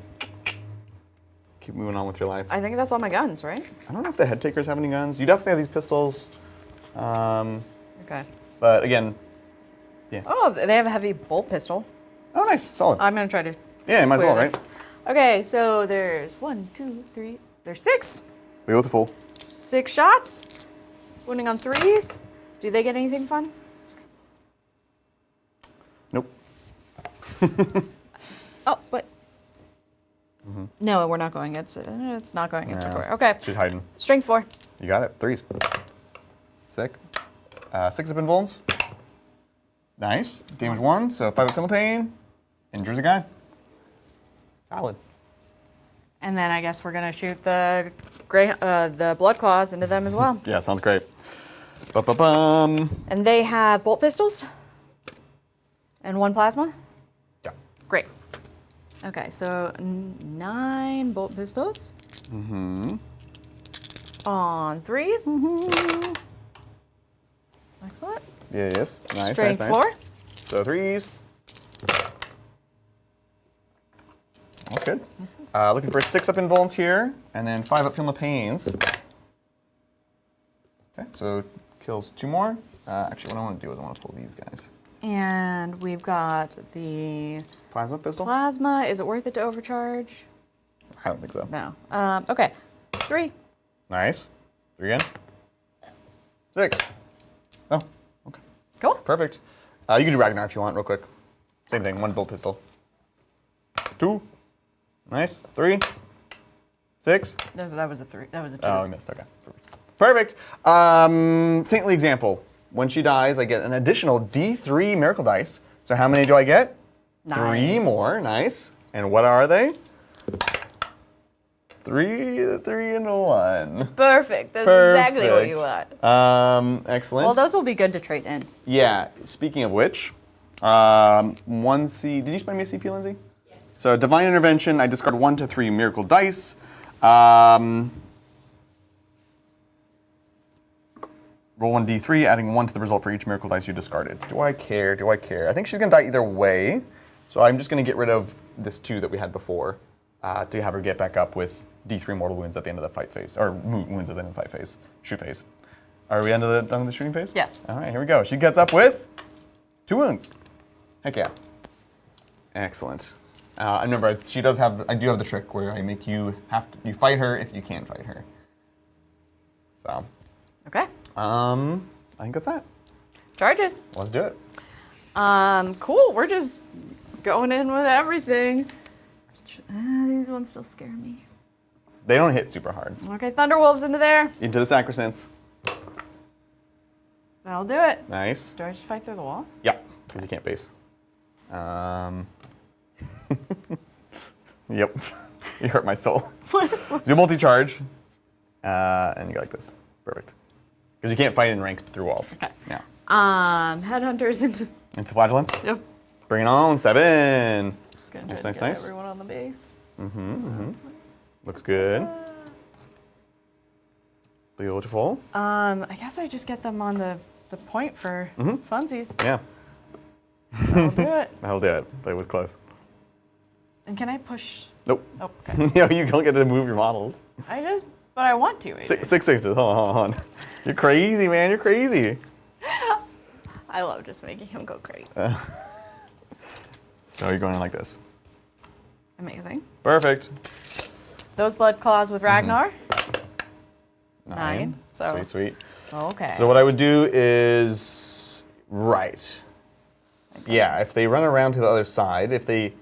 keep moving on with your life. I think that's all my guns, right? I don't know if the head takers have any guns. You definitely have these pistols. Okay. But again, yeah. Oh, they have a heavy bolt pistol. Oh, nice. Solid. I'm gonna try to. Yeah, you might as well, clear right? this. Okay, so there's 1, 2, 3. There's 6. Beautiful. 6 shots. Winning on 3s. Do they get anything fun? Nope. Oh, but. No, we're not going. It's not going against No. her. Okay. She's hiding. Strength 4. You got it. 3s. Sick. 6 up invulns. Nice. Damage 1, so 5 up Philippine. Injures a guy. Solid. And then I guess we're gonna shoot the the blood claws into them as well. Yeah, sounds great. Ba-ba-bum. And they have bolt pistols. And 1 plasma. Yeah. Great. Okay, so 9 bolt pistols. On 3s. Excellent. Yeah, yes. Nice, Strength nice, nice. 4. So 3s. That's good. Looking for 6 up invulns here, and then 5 up Feel No Pains. Okay, so kills 2 more. Actually, what I want to do is I want to pull these guys. And we've got the Plasma pistol? plasma. Is it worth it to overcharge? I don't think so. No. Okay. 3. Nice. 3 again. 6. Oh, okay. Cool. Perfect. You can do Ragnar if you want, real quick. Same thing, 1 bolt pistol. 2. Nice. 3. 6. That was a 3. That was a 2. Oh, I missed. Okay. Perfect. Saintly example. When she dies, I get an additional D3 miracle dice. So how many do I get? Nice. 3 more. Nice. And what are they? 3, and a 1. Perfect. That's exactly what you want. Excellent. Well, those will be good to trade in. Yeah. Speaking of which, 1 C. Did you spend me a CP, Lindsay? Yes. So divine intervention. I discard 1 to 3 miracle dice. Roll 1 D3, adding 1 to the result for each miracle dice you discarded. Do I care? Do I care? I think she's going to die either way. So I'm just going to get rid of this 2 that we had before to have her get back up with D3 mortal wounds at the end of the fight phase. Or wounds at the end of the fight phase. Shoot phase. Are we done with the shooting phase? Yes. All right, here we go. She gets up with 2 wounds. Heck yeah. Excellent. And remember, she does have. I do have the trick where I make you you fight her if you can fight her. So. Okay. I think that's that. Charges. Let's do it. Cool. We're just going in with everything. These ones still scare me. They don't hit super hard. Okay, Thunderwolves into there. Into the sacrosands. That'll do it. Nice. Do I just fight through the wall? Yeah, because you can't base. Yep. You hurt my soul. So you multi-charge, and you go like this. Perfect. Because you can't fight in ranks through walls. Okay. Yeah. Headhunters into. Into flagellants. Yep. Bring it on, 7. Just gonna Nice, try nice, to get nice. everyone on the base. Looks good. Beautiful. I guess I just get them on the point for funsies. Yeah. That'll do it. That'll do it. That was close. And can I push? Nope. Oh, okay. No, you don't get to move your models. But I want to. Adrian. 6 inches. Hold on. You're crazy, man. You're crazy. I love just making him go crazy. So you're going in like this. Amazing. Perfect. Those blood claws with Ragnar. 9. So. Sweet, sweet. Okay. So what I would do is right. Okay. Yeah, if they run around to the other side, if they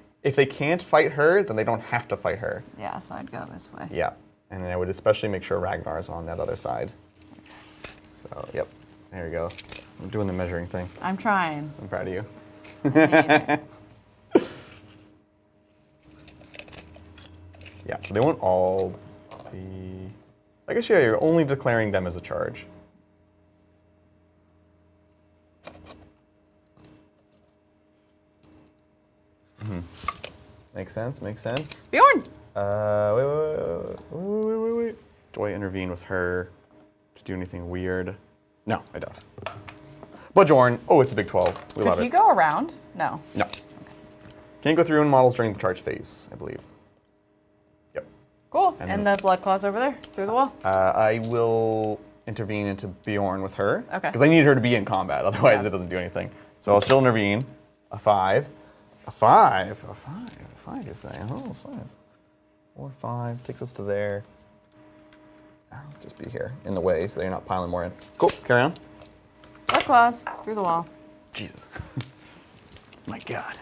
can't fight her, then they don't have to fight her. Yeah, so I'd go this way. Yeah. And then I would especially make sure Ragnar is on that other side. So, yep. There you go. I'm doing the measuring thing. I'm trying. I'm proud of you. I hate it. Yeah, so they won't all be... I guess, yeah, you're only declaring them as a charge. Makes sense, makes sense. Bjorn! Wait. Do I intervene with her to do anything weird? No, I don't. But Jorn, oh, it's a big 12. We love Could it. he go around? No. No. Can't go through in models during the charge phase, I believe. Yep. Cool. And And the blood claws over there, through the wall. I will intervene into Bjorn with her. Okay. Because I need her to be in combat, otherwise Yeah. it doesn't do anything. So I'll still intervene. A 5. A 5. A 5. A 5 is saying. Oh, 5. 4, 5. Takes us to there. I'll just be here in the way so you're not piling more in. Cool. Carry on. Blood claws, through the wall. Jesus. My God.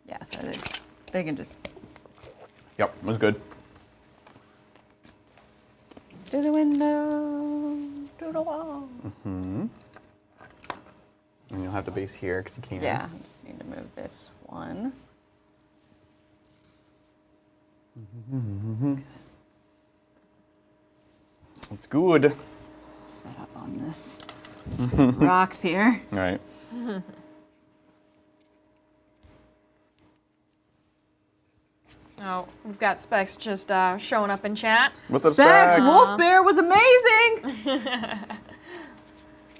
Yeah, so they can just Yep, it was good. through the window, through the wall. And you'll have to base here because you can't. Yeah, need to move this one. It's good. Set up on this rocks here. All right. Oh, we've got Specs just showing up in chat. What's up, Specs, Specs? Wolf Bear was amazing.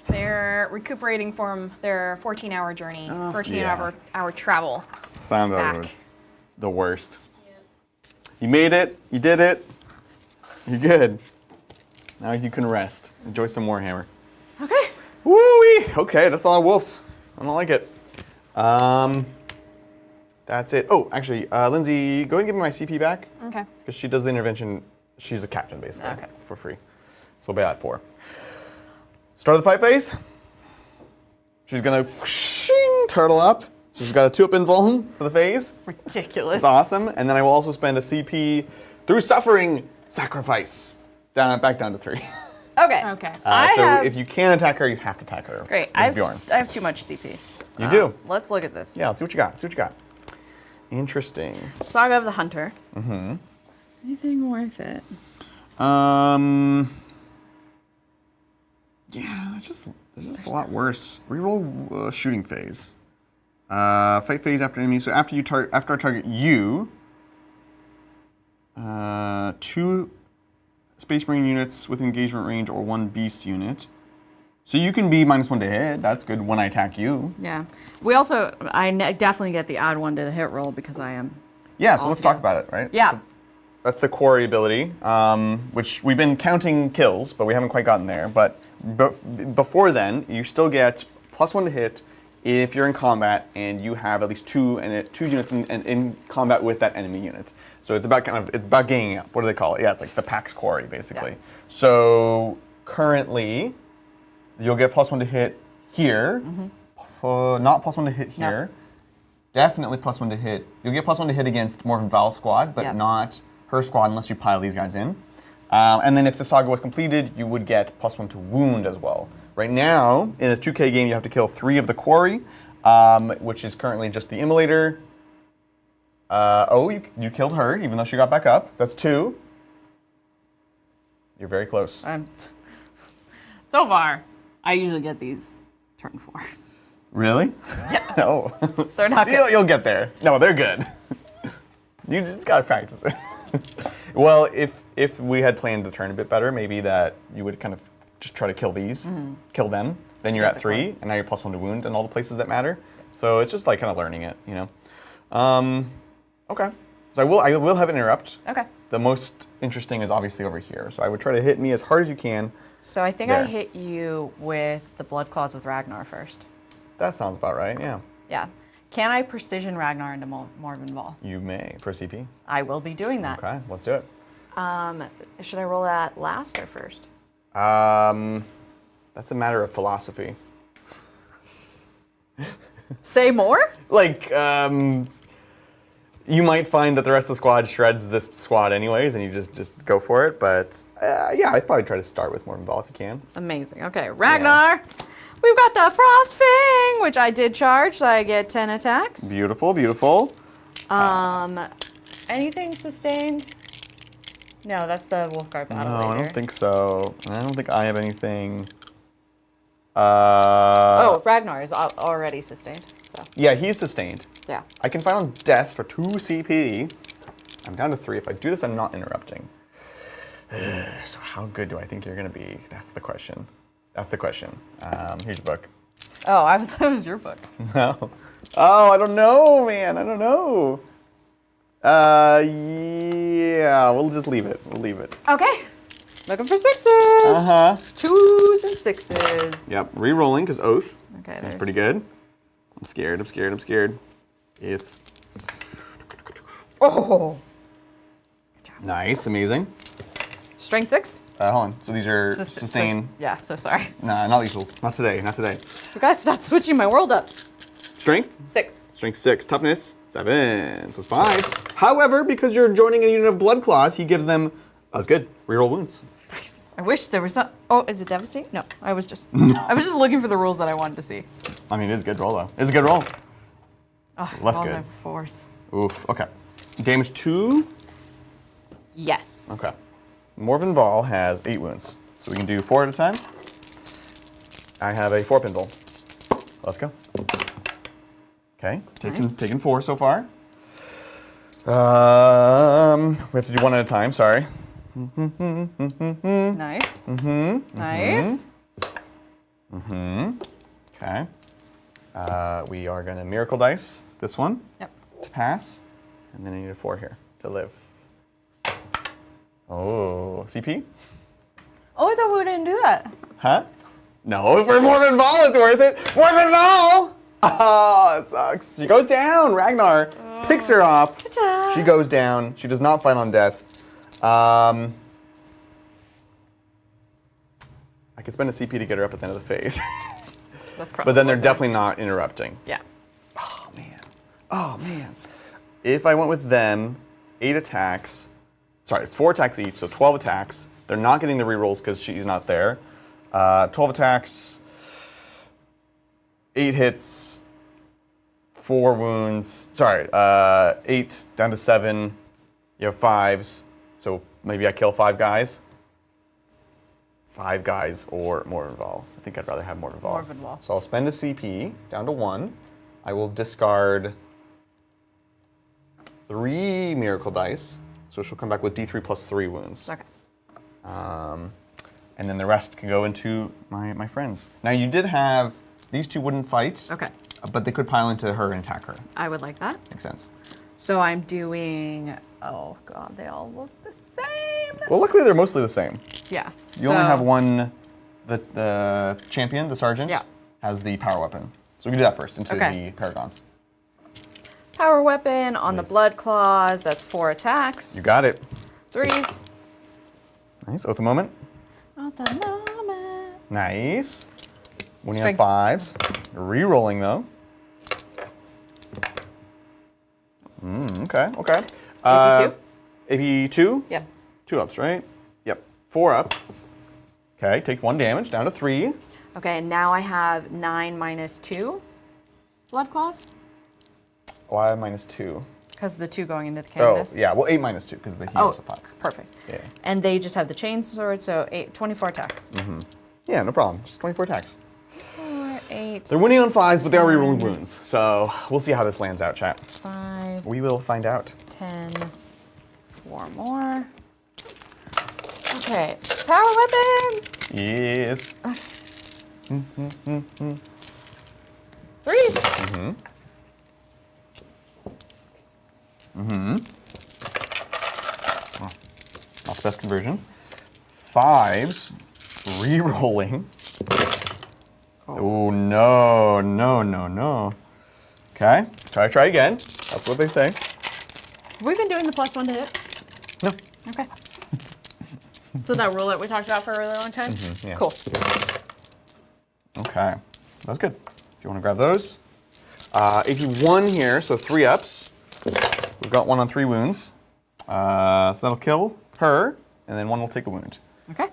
They're recuperating from their 14-hour journey, 14-hour travel. Sound back. was the worst. You made it. You did it. You're good. Now you can rest. Enjoy some Warhammer. Okay. Woo-wee. Okay, that's a lot of wolves. I don't like it. That's it. Oh, actually, Lindsay, go ahead and give me my CP back. Okay. Because she does the intervention. She's a captain, basically, Okay. for free. So we'll be at 4. Start of the fight phase. She's going to turtle up. So she's got a 2-up invuln for the phase. Ridiculous. That's awesome. And then I will also spend a CP through suffering sacrifice. Back down to 3. Okay. Okay. So if you can attack her, you have to attack her. Great. with I Bjorn. have too much CP. You do? Let's look at this. Yeah, let's see what you got. See what you got. Interesting. Saga of the Hunter. Mm-hmm. Anything worth it? Yeah, it's just a lot worse. Reroll shooting phase. Fight phase after enemy. So after I target you, 2 Space Marine units with engagement range or 1 beast unit. So you can be -1 to hit. That's good when I attack you. Yeah. We also, definitely get the add 1 to the hit roll because I am. Yeah, so let's talk about it, right? Yeah. So that's the quarry ability, which we've been counting kills, but we haven't quite gotten there. But before then, you still get +1 to hit if you're in combat and you have at least 2 units in combat with that enemy unit. So it's about ganging up. What do they call it? Yeah, it's like the Pax Quarry, basically. Yeah. So currently, you'll get +1 to hit here. Mm-hmm. Not +1 to hit here. No. Definitely +1 to hit. You'll get +1 to hit against Morven Val's squad, but not her squad unless you pile these guys in. And then if the saga was completed, you would get +1 to wound as well. Right now, in a 2K game, you have to kill 3 of the quarry, which is currently just the immolator. You killed her, even though she got back up. That's 2. You're very close. So far, I usually get these turn 4. Really? Yeah. No. They're not good. You'll get there. No, they're good. You just gotta practice it. Well, if we had planned the turn a bit better, maybe that you would kind of just try to kill these, kill them. Then you're at 3, and now you're +1 to wound in all the places that matter. So it's just like kind of learning it, you know. Okay. So I will have an interrupt. Okay. The most interesting is obviously over here. So I would try to hit me as hard as you can. So I think I hit you with the Blood Claws with Ragnar first. That sounds about right, yeah. Yeah. Can I precision Ragnar into Morven Val? You may, for CP. I will be doing that. Okay, let's do it. Should I roll that last or first? That's a matter of philosophy. Say more? Like, you might find that the rest of the squad shreds this squad anyways, and you just go for it. But yeah, I'd probably try to start with Morven Val if you can. Amazing. Okay, Ragnar. Yeah. We've got the Frost Fang, which I did charge, so I get 10 attacks. Beautiful, beautiful. Anything sustained? No, that's the Wolfguard battle. No, I don't think so. I don't think I have anything. Ragnar is already sustained. So. Yeah, he's sustained. Yeah. I can fight on death for 2 CP. I'm down to 3. If I do this, I'm not interrupting. So how good do I think you're going to be? That's the question. That's the question. Here's your book. Oh, I thought it was your book. No. Oh, I don't know, man. I don't know. Yeah, we'll just leave it. We'll leave it. Okay. Looking for 6s. 2s and 6s. Yep. Re-rolling because Oath. Okay. Seems pretty good. I'm scared. Yes. Oh. Good job. Nice. Amazing. Strength 6. Hold on. So these are sustain. Yeah, so sorry. Nah, not lethals. Not today. You guys stop switching my world up. Strength? 6. Strength 6. Toughness 7. So it's 5. However, because you're joining a unit of Blood Claws, he gives them. That's good. Reroll wounds. Nice. I wish there was some. Oh, is it Devastate? No, I was just looking for the rules that I wanted to see. I mean, it is a good roll though. It's a good roll. Oh, less good. 4s. Oof. Okay. Damage 2. Yes. Okay. Morven Val has 8 wounds, so we can do 4 at a time. I have a 4-pin roll. Let's go. Okay. Taken 4 so far. We have to do 1 at a time. Sorry. Nice. Nice. Okay. We are gonna miracle dice this one. Yep. To pass, and then I need a 4 here to live. Oh, CP? Oh, I thought we didn't do that. Huh? No, for Morven Vol, it's worth it. Morven Vol! Oh, it sucks. She goes down. Ragnar picks her off. Ta-da. She goes down. She does not fight on death. I could spend a CP to get her up at the end of the phase. That's probably But then they're worth it. definitely not interrupting. Yeah. Oh, man. Oh, man. If I went with them, 8 attacks. Sorry, it's 4 attacks each, so 12 attacks. They're not getting the rerolls because she's not there. 12 attacks, 8 hits, 4 wounds. Sorry, 8 down to 7. You have 5s, so maybe I kill 5 guys. 5 guys or Morven Vol. I think I'd rather have Morven Vol. Morven Vol. So I'll spend a CP down to 1. I will discard 3 miracle dice, so she'll come back with D3 plus 3 wounds. Okay. And then the rest can go into my friends. Now you did have, these 2 wouldn't fight. Okay. But they could pile into her and attack her. I would like that. Makes sense. So I'm doing, oh God, they all look the same. Well, luckily they're mostly the same. Yeah. You only have one, the champion, the sergeant, Yeah. has the power weapon. So we can do that first into Okay. the paragons. Power weapon on the Nice. blood claws. That's 4 attacks. You got it. 3s. Nice, at the moment. At the moment. Nice. When you have Strength. 5s. Re-rolling though. Okay, okay. AP2? AP2? Yeah. 2 ups, right? Yep. 4 up. Okay, take 1 damage, down to 3. Okay, and now I have 9 minus 2 blood claws. Why minus 2? Because the 2 going into the Oh, canvas. yeah, well 8 minus 2 because of the Oh, heals supply. perfect. Yeah. And they just have the chain sword, so 24 attacks. Yeah, no problem. Just 24 attacks. 4, 8, They're winning on 5s, but they are rerolling wounds. So we'll see how this lands out, chat. 5, We will find out. 10, 4 more. Okay, power weapons! Yes. 3s. Not the best conversion. 5s. Re-rolling. Oh, no, no, no, no. Okay, try again. That's what they say. Have we been doing the +1 to hit? No. Okay. So that rule that we talked about for a really long time? yeah. Cool. Okay, that's good. If you want to grab those. AP1 here, so 3 ups. We've got 1 on 3 wounds. So that'll kill her, and then 1 will take a wound. Okay.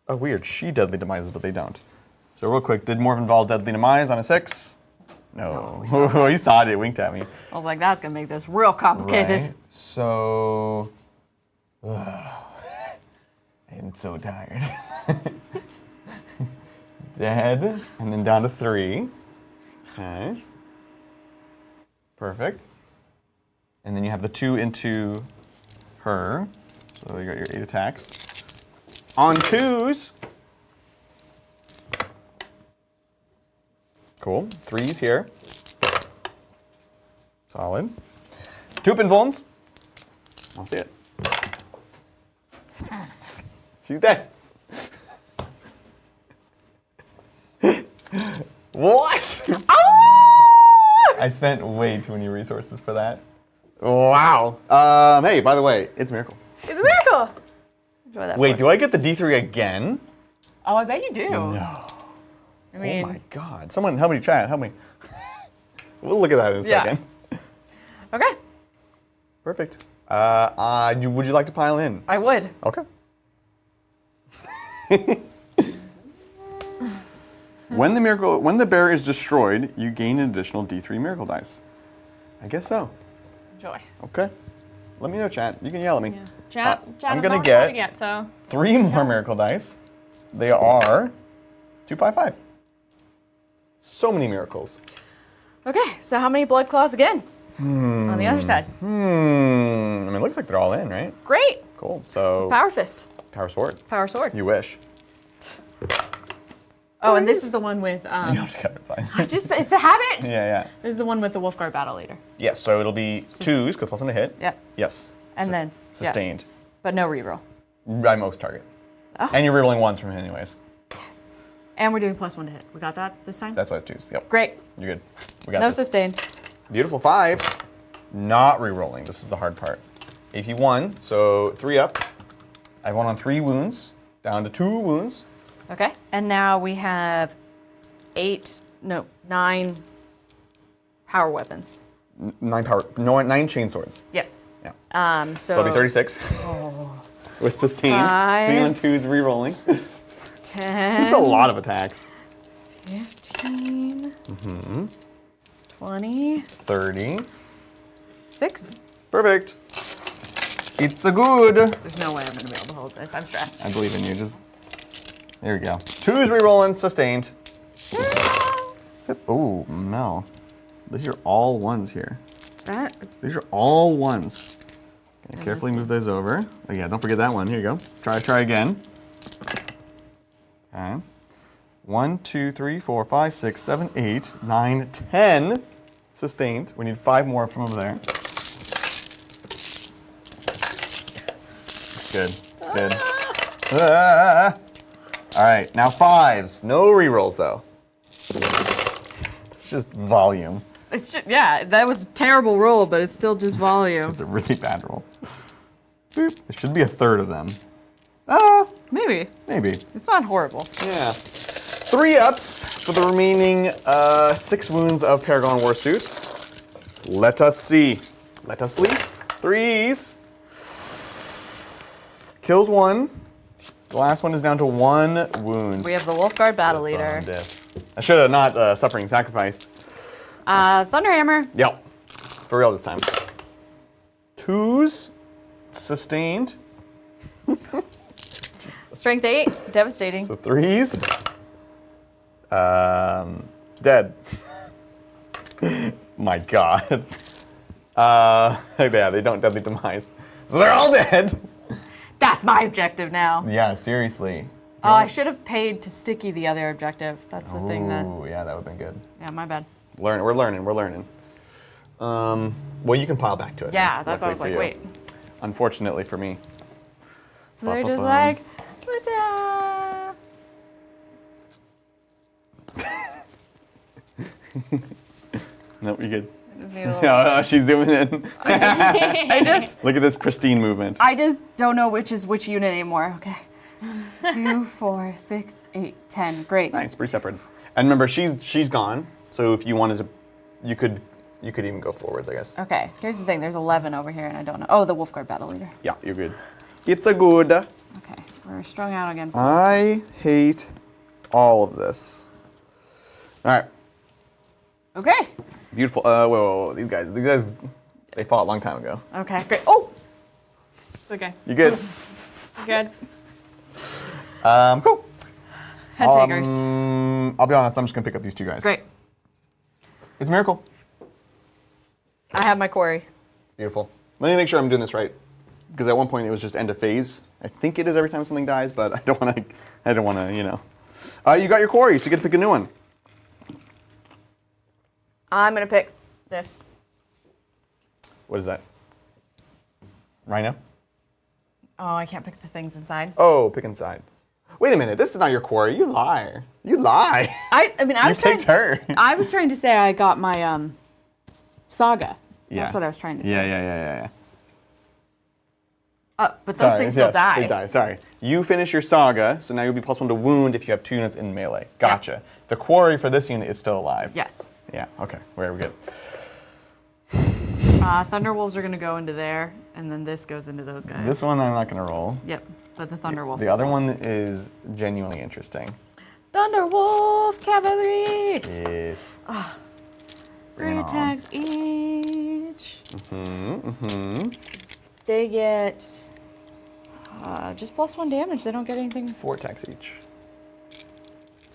Oh, weird. She deadly demises, but they don't. So real quick, did Morven Vol deadly demise on a 6? No. He saw it. It winked at me. I was like, that's going to make this real complicated. Right. So, I am so tired. Dead, and then down to 3. Okay. Perfect. And then you have the 2 into her. So you got your 8 attacks. On 2s. Cool. 3s here. Solid. 2 pinvolns. I'll see it. She's dead. What? I spent way too many resources for that. Wow. Hey, by the way, it's a miracle. It's a miracle. Enjoy that. Wait, do I get the D3 again? Oh, I bet you do. No. I mean, Oh my God. Someone help me chat. Help me. We'll look at that in a Yeah. second. okay. Perfect. Would you like to pile in? I would. Okay. When the bear is destroyed, you gain an additional D3 miracle dice. I guess so. Enjoy. Okay. Let me know, chat. You can yell at me. Yeah. Chat I'm is gonna not get ready yet, so 3 more miracle dice. They are 2, 5, 5. So many miracles. Okay, so how many blood claws again? On the other side. I mean, it looks like they're all in, right? Great. Cool. So, Power fist. power sword. Power sword. You wish. Oh, and this is the one with. You don't have to cut it, fine. It's a habit. Yeah. This is the one with the Wolfguard battle leader. Yes, so it'll be 2s, because +1 to hit. Yep. Yes. And then Sustained. but no reroll. By most target. Oh. And you're rerolling ones from him anyways. Yes. And we're doing +1 to hit. We got that this time? That's what I choose. Yep. Great. You're good. We got No this. sustain. Beautiful 5s. Not rerolling. This is the hard part. AP 1, so 3 up. I have 1 on 3 wounds, down to 2 wounds. Okay. And now we have 9 power weapons. 9 power, no, 9 chain swords. Yes. Yeah. So It'll be 36. With sustain. 5, 3 on 2s rerolling. 10. It's a lot of attacks. 15. 20. 30. 6. Perfect. It's a good. There's no way I'm going to be able to hold this. I'm stressed. I believe in you. Just there we go. 2s rerolling, sustained. Oh, Mel. These are all 1s here. These are all 1s. Okay, carefully move those over. Oh yeah, don't forget that one. Here you go. Try again. Okay. 1, 2, 3, 4, 5, 6, 7, 8, 9, 10. Sustained. We need 5 more from over there. It's good. It's good. Ah. All right, now 5s. No rerolls though. It's just volume. It's just, yeah, that was a terrible roll, but it's still just volume. It's a really bad roll. Boop. It should be a third of them. Ah, Maybe. maybe. It's not horrible. Yeah. 3 ups for the remaining 6 wounds of Paragon War Suits. Let us see. Let us leave. 3s. Kills 1. The last one is down to 1 wound. We have the Wolfguard Battle Leader. I should have not suffering sacrificed. Thunderhammer. Yep. For real this time. 2s. Sustained. Strength 8. Devastating. So 3s. Dead. My God. Yeah, they don't deadly demise. So they're all dead. That's my objective now. Yeah, seriously. Oh, I should have paid to Sticky the other objective. That's the thing that. Ooh, yeah, that would have been good. Yeah, my bad. We're learning. Well, you can pile back to it. Yeah, that's why I was luckily like, for you. wait. Unfortunately for me. So they're just like, "Ta-da." Nope, you're good. I just need a little. No, she's zooming in. Look at this pristine movement. I just don't know which is which unit anymore. Okay. 2, 4, 6, 8, 10. Great. Nice, pretty separate. And remember, she's gone. So if you wanted to, you could even go forwards, I guess. Okay. Here's the thing. There's 11 over here, and I don't know. Oh, the Wolfguard Battle Leader. Yeah, you're good. It's a good. Okay. We're strung out again. I hate all of this. All right. Okay. Beautiful. Whoa. These guys, they fought a long time ago. Okay. Great. Oh. Okay. You good? Good. Cool. Head takers. I'll be honest, I'm just gonna pick up these 2 guys. Great. It's a miracle. I have my quarry. Beautiful. Let me make sure I'm doing this right. Because at one point it was just end of phase. I think it is every time something dies, but I don't wanna, you know. You got your quarry, so you get to pick a new one. I'm gonna pick this. What is that? Rhino? Oh, I can't pick the things inside. Oh, pick inside. Wait a minute, this is not your quarry. You lie. You lie. I mean, I You was trying. picked her. I was trying to say I got my saga. Yeah. That's what I was trying to say. Yeah. But those things still die. They die. Sorry. You finish your saga, so now you'll be +1 to wound if you have 2 units in melee. Gotcha. Yeah. The quarry for this unit is still alive. Yes. Yeah. Okay. We're good. Thunderwolves are gonna go into there, and then this goes into those guys. This one I'm not gonna roll. Yep. But the Thunderwolf. The other one is genuinely interesting. Thunderwolf Cavalry. Yes. 3 attacks each. They get just +1 damage. They don't get anything. 4 attacks each.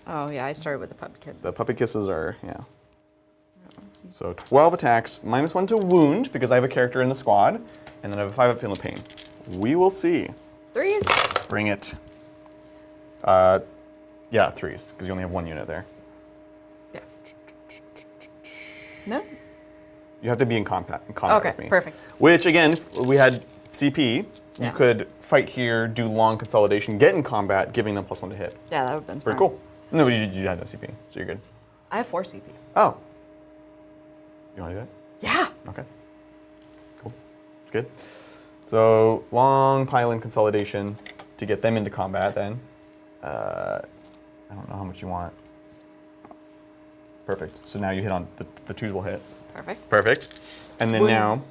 Oh yeah, I started with the puppy kisses. The puppy kisses are, yeah. So 12 attacks, -1 to wound, because I have a character in the squad, and then I have a 5 up feeling pain. We will see. 3s. Bring it. Yeah, 3s, because you only have 1 unit there. Yeah. No? You have to be in combat Okay, with me. perfect. Which, again, if we had CP, you Yeah. could fight here, do long consolidation, get in combat, giving them +1 to hit. Yeah, that would have been Very smart. cool. No, but you had no CP, so you're good. I have 4 CP. Oh. You want to do that? Yeah. Okay. Cool. It's good. So long pile-in consolidation to get them into combat then. I don't know how much you want. Perfect. So now you hit on the 2s will hit. Perfect. Perfect. And then Wound. now,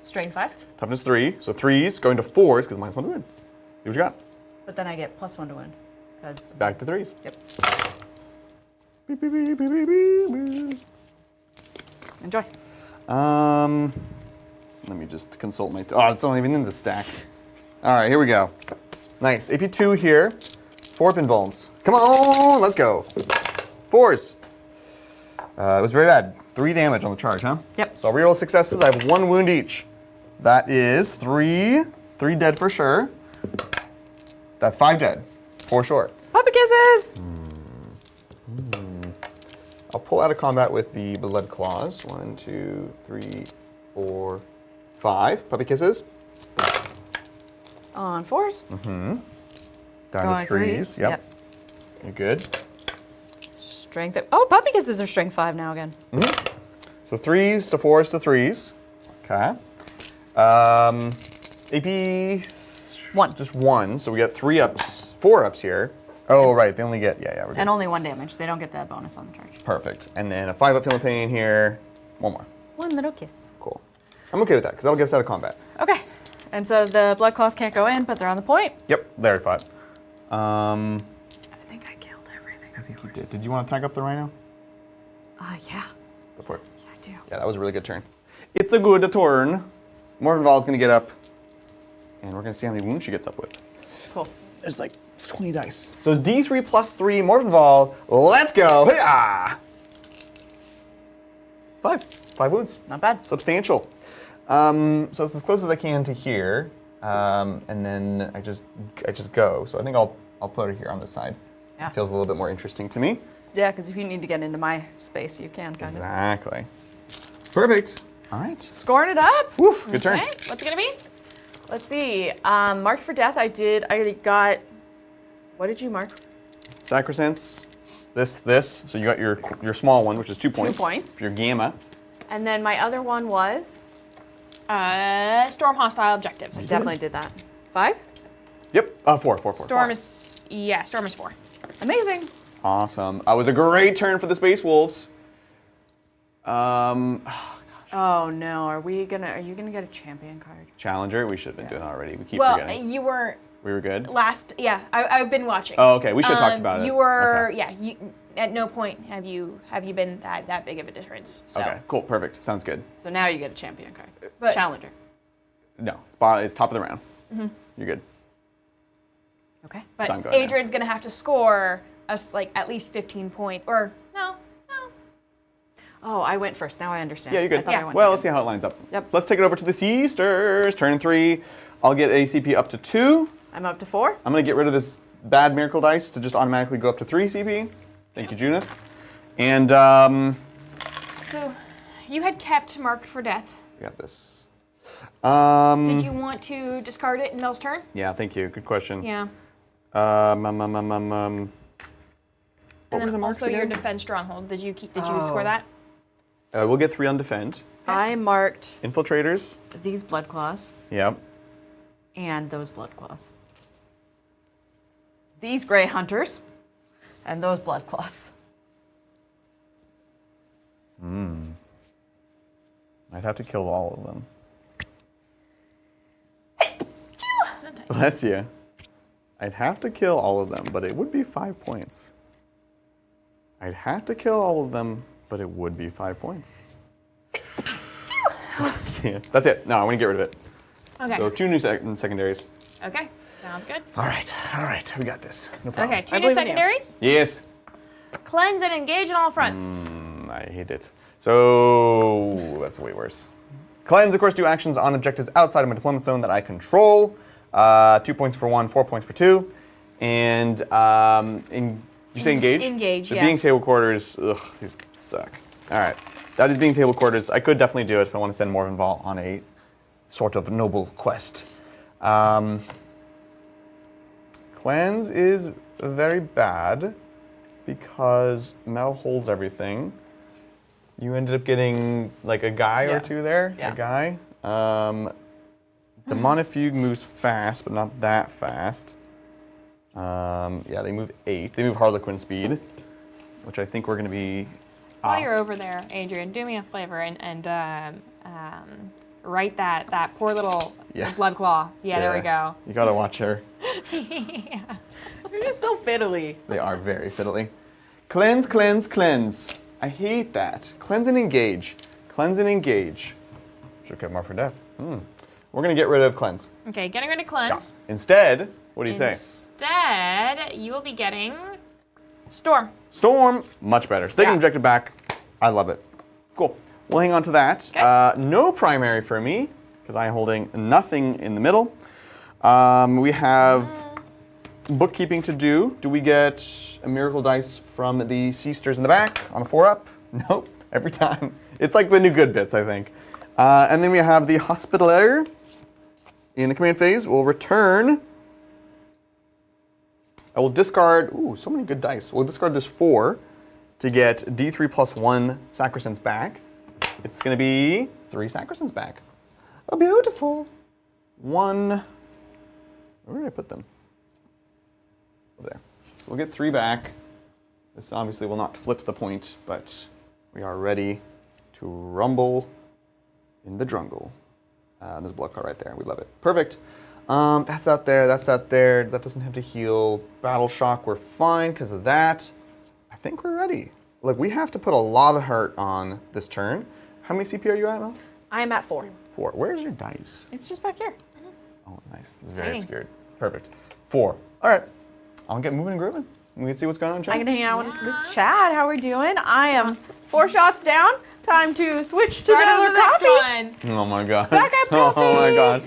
Strength 5. toughness 3. So 3s going to 4s because -1 to win. See what you got. But then I get +1 to win. Because. Back to 3s. Yep. Beep, beep, beep, beep, beep, beep, beep. Enjoy. Let me just consult my. Oh, it's not even in the stack. All right, here we go. Nice. AP2 here. 4 pinballs. Come on, let's go. 4s. It was very bad. 3 damage on the charge, huh? Yep. So reroll successes. I have 1 wound each. That is 3. 3 dead for sure. That's 5 dead. 4 short. Puppy kisses! I'll pull out of combat with the blood claws. 1, 2, 3, 4, 5. Puppy kisses. On 4s. Down Going to 3s. Yep. You're good. Strength. Oh, puppy kisses are strength 5 now again. So 3s to 4s to 3s. Okay. AP 1. Just 1. So we got 3 ups, 4 ups here. Oh, right. They only get, yeah, we're good. And only 1 damage. They don't get that bonus on the charge. Perfect. And then a 5 up feeling pain here. 1 more. 1 little kiss. Cool. I'm okay with that because that'll get us out of combat. Okay. And so the blood claws can't go in, but they're on the point. Yep. There, 5. I think I killed everything. I think you did. Did you want to tag up the rhino? Yeah. Go for it. Yeah, I do. Yeah, that was a really good turn. It's a good turn. Morvenval is going to get up, and we're going to see how many wounds she gets up with. Cool. There's like 20 dice. So it's D3 plus 3, Morvenval. Let's go. Hey-ah! 5. 5 wounds. Not bad. Substantial. So it's as close as I can to here, and then I just go. So I think I'll put it here on this side. Yeah. It feels a little bit more interesting to me. Yeah, because if you need to get into my space, you can kind Exactly. Perfect. All right. of. Scoring it up. Woof. Good turn. Okay, what's it gonna be? Let's see. Marked for death, I got. What did you mark? Sacrosanct. This. So you got your small one, which is 2 points. 2 points. Your gamma. And then my other one was. Storm hostile objectives. I definitely did that. 5? Yep. 4. Storm is 4. Amazing. Awesome. It was a great turn for the Space Wolves. Oh no, are you gonna get a champion card? Challenger. We should have been doing it already. We keep Well, forgetting. you were We were good. last. Yeah, I've been watching. Oh, okay. We should have talked about it. You were. Okay. Yeah. You, at no point have you been that big of a difference. So. Okay. Cool. Perfect. Sounds good. So now you get a champion card. But- Challenger. No. It's top of the round. You're good. Okay. But So I'm going now. Adrian's gonna have to score us like at least 15 points. Or no. Oh, I went first. Now I understand. Yeah, you're good. I thought I went Well, let's second. see how it lines up. Yep. Let's take it over to the Sisters. Turn 3. I'll get a CP up to 2. I'm up to 4. I'm going to get rid of this bad miracle dice to just automatically go up to 3 CP. Thank you, Junith. And So, you had kept marked for death. we got this. Did you want to discard it in Mel's turn? Yeah, thank you. Good question. Yeah. What And were the then marks also your again? defense stronghold. Did you score that? We'll get 3 on defend. I marked Infiltrators. these blood claws Yep. and those blood claws. These gray hunters and those blood claws. I'd have to kill all of them. Sometimes. Bless you. I'd have to kill all of them, but it would be 5 points. I'd have to kill all of them, but it would be 5 points. That's it. No, I want to get rid of it. Okay. So 2 new secondaries. Okay. Sounds good. All right. We got this. No problem. Okay. 2 I new believe in you. secondaries. Yes. Cleanse and engage on all fronts. I hate it. So that's way worse. Cleanse, of course, do actions on objectives outside of my deployment zone that I control. 2 points for 1, 4 points for 2. And you say engage? Engage, So yeah. being table quarters, these suck. All right. That is being table quarters. I could definitely do it if I want to send Morvenval on a sort of noble quest. Cleanse is very bad because Mel holds everything. You ended up getting like a guy or two there. Yeah. A guy. The Monofugue moves fast, but not that fast. Yeah, they move 8. They move Harlequin speed, which I think we're going to be While off. you're over there, Adrian, do me a favor and write that poor little blood claw. Yeah, there we go. You got to watch her. Yeah. You're just so fiddly. They are very fiddly. Cleanse, cleanse, cleanse. I hate that. Cleanse and engage. Cleanse and engage. Should get more for death. We're going to get rid of cleanse. Okay, getting rid of cleanse. Yeah. Instead, what do you say? Instead, you will be getting storm. Storm, much better. So they can Yeah. inject it back. I love it. Cool. We'll hang on to that. Okay. No primary for me, because I'm holding nothing in the middle. We have bookkeeping to do. Do we get a miracle dice from the Seasters in the back on a 4-up? Nope, every time. It's like the new good bits, I think. And then we have the Hospitaller in the command phase. We'll return. I will discard, so many good dice. We'll discard this 4 to get D3 plus 1 Sacrosands back. It's going to be 3 Sacrosands back. Oh, beautiful. 1, where did I put them? Over there. So we'll get 3 back. This obviously will not flip the point, but we are ready to rumble in the jungle. There's a blood card right there. We love it. Perfect. That's out there. That's out there. That doesn't have to heal. Battle shock. We're fine because of that. I think we're ready. Look, we have to put a lot of heart on this turn. How many CP are you at, Mel? I'm at 4. 4. Where's your dice? It's just back here. Oh, nice. It's very Dang. obscured. Perfect. 4. All right. I'll get moving and grooving. We can see what's going on, Chad. I can hang out with Chad. How are we doing? I am 4 shots down. Time to switch to the Start on other the next coffee. one. Oh my god. Back up, coffee. Oh my god.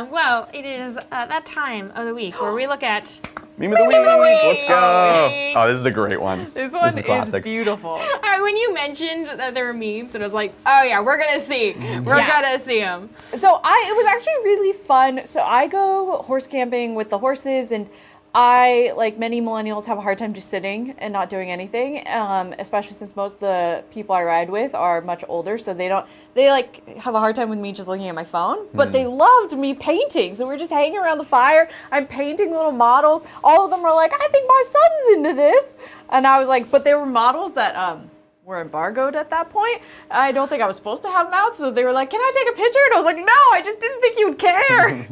Well, it is that time of the week where we look at. Meme of the week. Let's go. Oh, this is a great one. This one is classic. beautiful. When you mentioned that there were memes, and I was like, oh yeah, we're gonna see. We're gonna see them. So it was actually really fun. So I go horse camping with the horses, and I, like many millennials, have a hard time just sitting and not doing anything, especially since most of the people I ride with are much older, so they have a hard time with me just looking at my phone, but they loved me painting, so we're just hanging around the fire, I'm painting little models, all of them were like, I think my son's into this, and I was like, but they were models that, were embargoed at that point. I don't think I was supposed to have them out, so they were like, can I take a picture? And I was like, no, I just didn't think you'd care.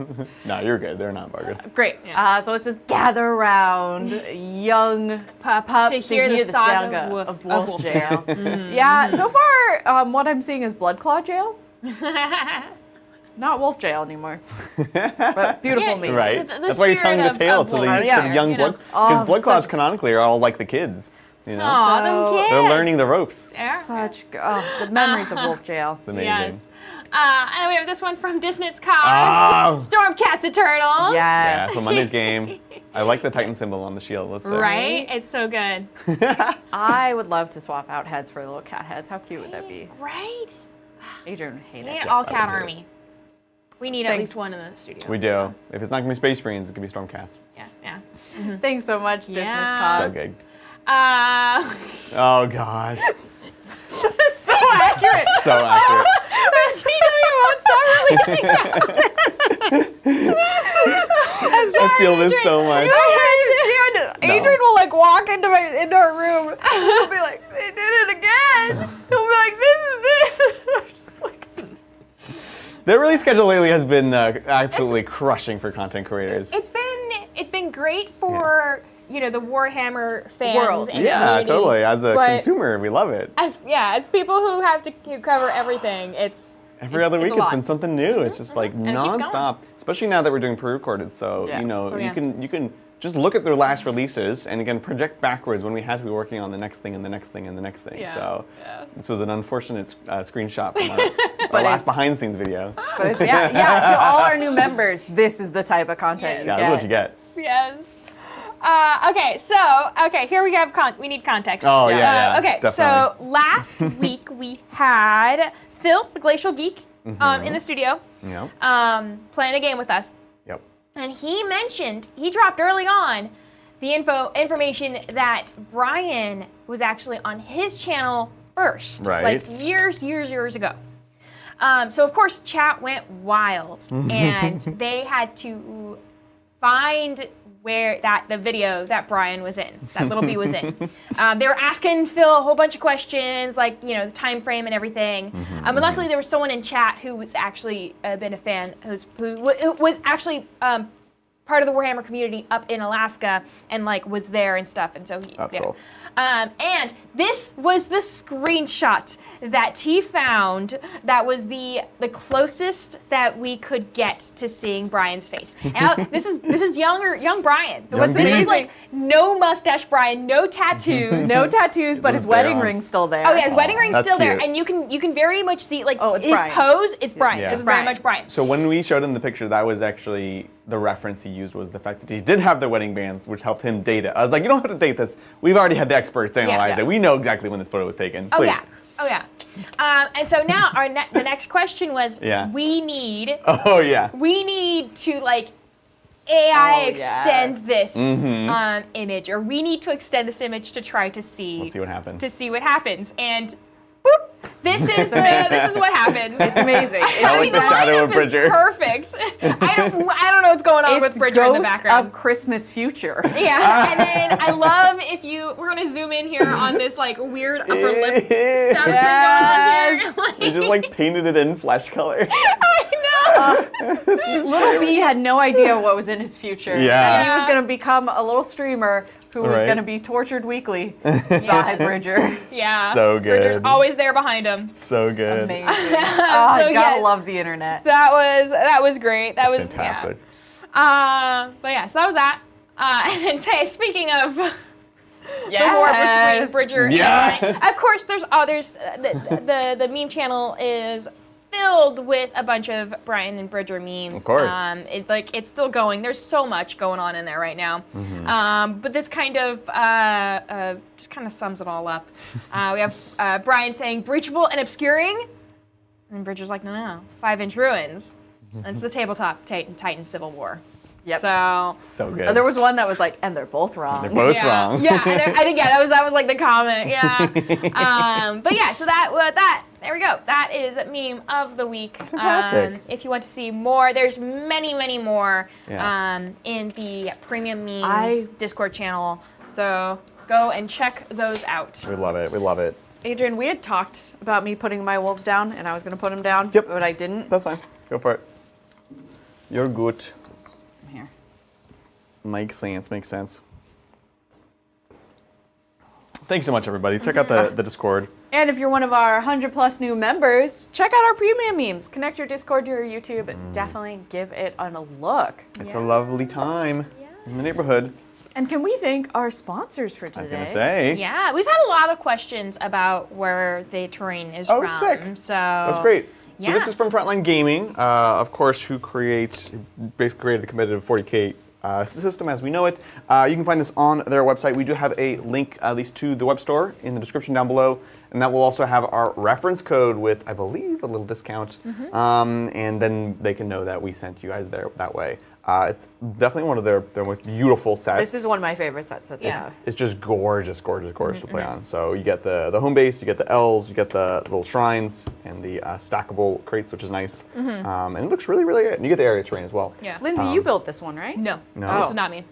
No, you're good. They're not buggered. Great. Yeah. So it says, gather around young pups to hear the saga of Wolf Jail. Yeah, so far, what I'm seeing is Blood Claw Jail. Not Wolf Jail anymore. But beautiful me. Right. The That's why you're telling the spirit tale of to these Wolf, sort of young you know. blood. Because Oh, blood claws such- canonically are all like the kids. You know? Aw, them So- kids. They're learning the ropes. Yeah. The memories of Wolf Jail. It's amazing. Yes. And we have this one from Dissonance Cards. Oh. Stormcat's Eternal. Yeah, Yes. so Monday's game. I like the Titan symbol on the shield. Let's say. Right? It's so good. I would love to swap out heads for little cat heads. How cute would that be? Right? Adrian would hate We need it. an all I cat would do army. We need at Thanks. least one in the studio. We do. If it's not gonna be Space Marines, it can be Stormcast. Yeah. Thanks so much, Distance Yeah. So Cod. good. Uh, Oh god. So accurate. So accurate. I feel this so much. I understand. No. Adrian will like walk into our room and he'll be like, they did it again. He'll be like, this is this. I'm just like, The release schedule lately has been absolutely crushing for content creators. it's been great for the Warhammer fans World. and Yeah, community, totally. As a but consumer, we love it. as people who have to cover everything, Every other week, a it's lot. been something new. It's just like it keeps going. nonstop. Especially now that we're doing pre-recorded, so Yeah. Oh, yeah. you can just look at their last releases and again project backwards when we had to be working on the next thing and the next thing and the next thing. Yeah. So Yeah. this was an unfortunate screenshot from our last behind-the-scenes video. but it's, yeah, to all our new members, this is the type of content Yeah, you that's get. what you get. Yes. Okay, here we have we need context. Oh yeah, Okay, definitely. so last week we had Phil, the Glacial Geek, in the studio, Yep. playing a game with us. Yep. And he dropped early on the information that Brian was actually on his channel first, Right. like years ago. So of course, chat went wild, and they had to find where the video that Brian was in, that Little B was in. They were asking Phil a whole bunch of questions, like, you know, the time frame and everything. But luckily there was someone in chat who was actually been a fan, who was actually part of the Warhammer community up in Alaska, and like was there and stuff. And so That's cool. And this was the screenshot that he found that was the closest that we could get to seeing Brian's face. Now, this is young Brian. Young This B. is like no mustache Brian, no tattoos. No tattoos, but his Bare wedding arms. ring's still there. Oh yeah, his wedding ring's That's still there, cute. and you can very much see like Oh, it's his Brian. pose. It's Brian. Yeah. It's very Brian. much Brian. So when we showed him the picture, that was actually the reference he used, was the fact that he did have the wedding bands, which helped him date it. I was like, you don't have to date this. We've already had the experts analyze Yeah. it. We know exactly when this photo was taken. Oh Please. yeah. Oh yeah. And so now the next question was, Yeah. we need Oh yeah. to like AI Oh, extend yes. this image, or we need to extend this image to try to see Let's see what happens. And boop, this is what happened. It's amazing. It's I like the shadow of lineup is Bridger. Perfect. I don't know what's going on with Bridger in the background. of Christmas future. Yeah, and then I love we're gonna zoom in here on this like weird upper lip stuff that's going on here. They just like painted it in flesh color. I know. Little B had no idea what was in his future. Yeah. And he was going to become a little streamer who was Right. going to be tortured weekly by Bridger. Yeah. So good. Bridger's always there behind him. So good. Amazing. I gotta yes. love the internet. That was great. That was Fantastic. Yeah. But yeah, so that was that. And then say, speaking of the war between Bridger Yes. and Brian, of course, there's the meme channel is filled with a bunch of Brian and Bridger memes. Of course. It's still going. There's so much going on in there right now. But this kind of just kind of sums it all up. We have Brian saying breachable and obscuring, and Bridger's like, no, 5-inch ruins. And it's the tabletop Titan Civil War. Yep. So good. There was one that was like, and they're both wrong. They're both wrong. Yeah, I think that was like the comment. Yeah. But yeah, so there we go. That is meme of the week. Fantastic. If you want to see more, there's many more Yeah. in the premium memes Discord channel. So go and check those out. We love it. We love it. Adrian, we had talked about me putting my wolves down, and I was going to put them down, Yep. but I didn't. That's fine. Go for it. You're good. Here. Makes sense. Thanks so much, everybody. Check out the Discord. And if you're one of our 100 plus new members, check out our premium memes. Connect your Discord to your YouTube. Definitely give it a look. It's a lovely time in the neighborhood. And can we thank our sponsors for today? I was going to say. Yeah, we've had a lot of questions about where the terrain is Oh, from. sick. So That's great. So this Yeah. is from Frontline Gaming, of course, who basically created a competitive 40k system as we know it. You can find this on their website. We do have a link, at least, to the web store in the description down below. And that will also have our reference code with, I believe, a little discount. And then they can know that we sent you guys there that way. It's definitely one of their most beautiful sets. This is one of my favorite sets that they have. It's just gorgeous to play on. So you get the home base, you get the L's, you get the little shrines, and the stackable crates, which is nice. And it looks really, really good. And you get the area terrain as well. Yeah. Lindsay, you built this one, right? No, No. this is not me.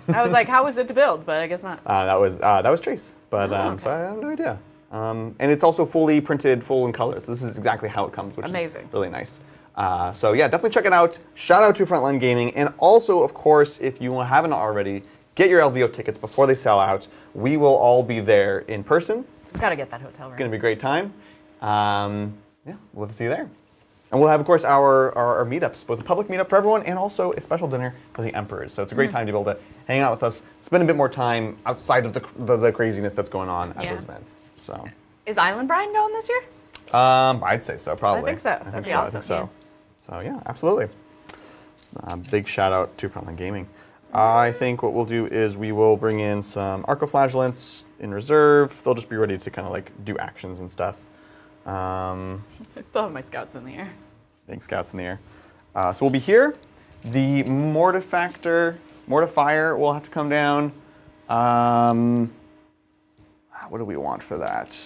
I was like, how was it to build? But I guess not. That was Chase, but so I have no idea. And it's also fully printed, full in colors. This is exactly how it comes, which Amazing. is really nice. So yeah, definitely check it out. Shout out to Frontline Gaming, and also, of course, if you haven't already, get your LVO tickets before they sell out. We will all be there in person. We've got to get that hotel room. It's going to be a great time. Yeah, we'll see you there. And we'll have, of course, our meetups, both a public meetup for everyone and also a special dinner for the emperors. So it's a great time to be able to hang out with us, spend a bit more time outside of the craziness that's going on at those events. So. Is Island Brian going this year? I'd say so, probably. I think so. That'd be I awesome. think so. So yeah, absolutely. Big shout out to Frontline Gaming. I think what we'll do is we will bring in some Arcoflagellants in reserve. They'll just be ready to kind of like do actions and stuff. I still have my scouts in the air. Thanks, scouts in the air. So we'll be here. The mortifier will have to come down. What do we want for that?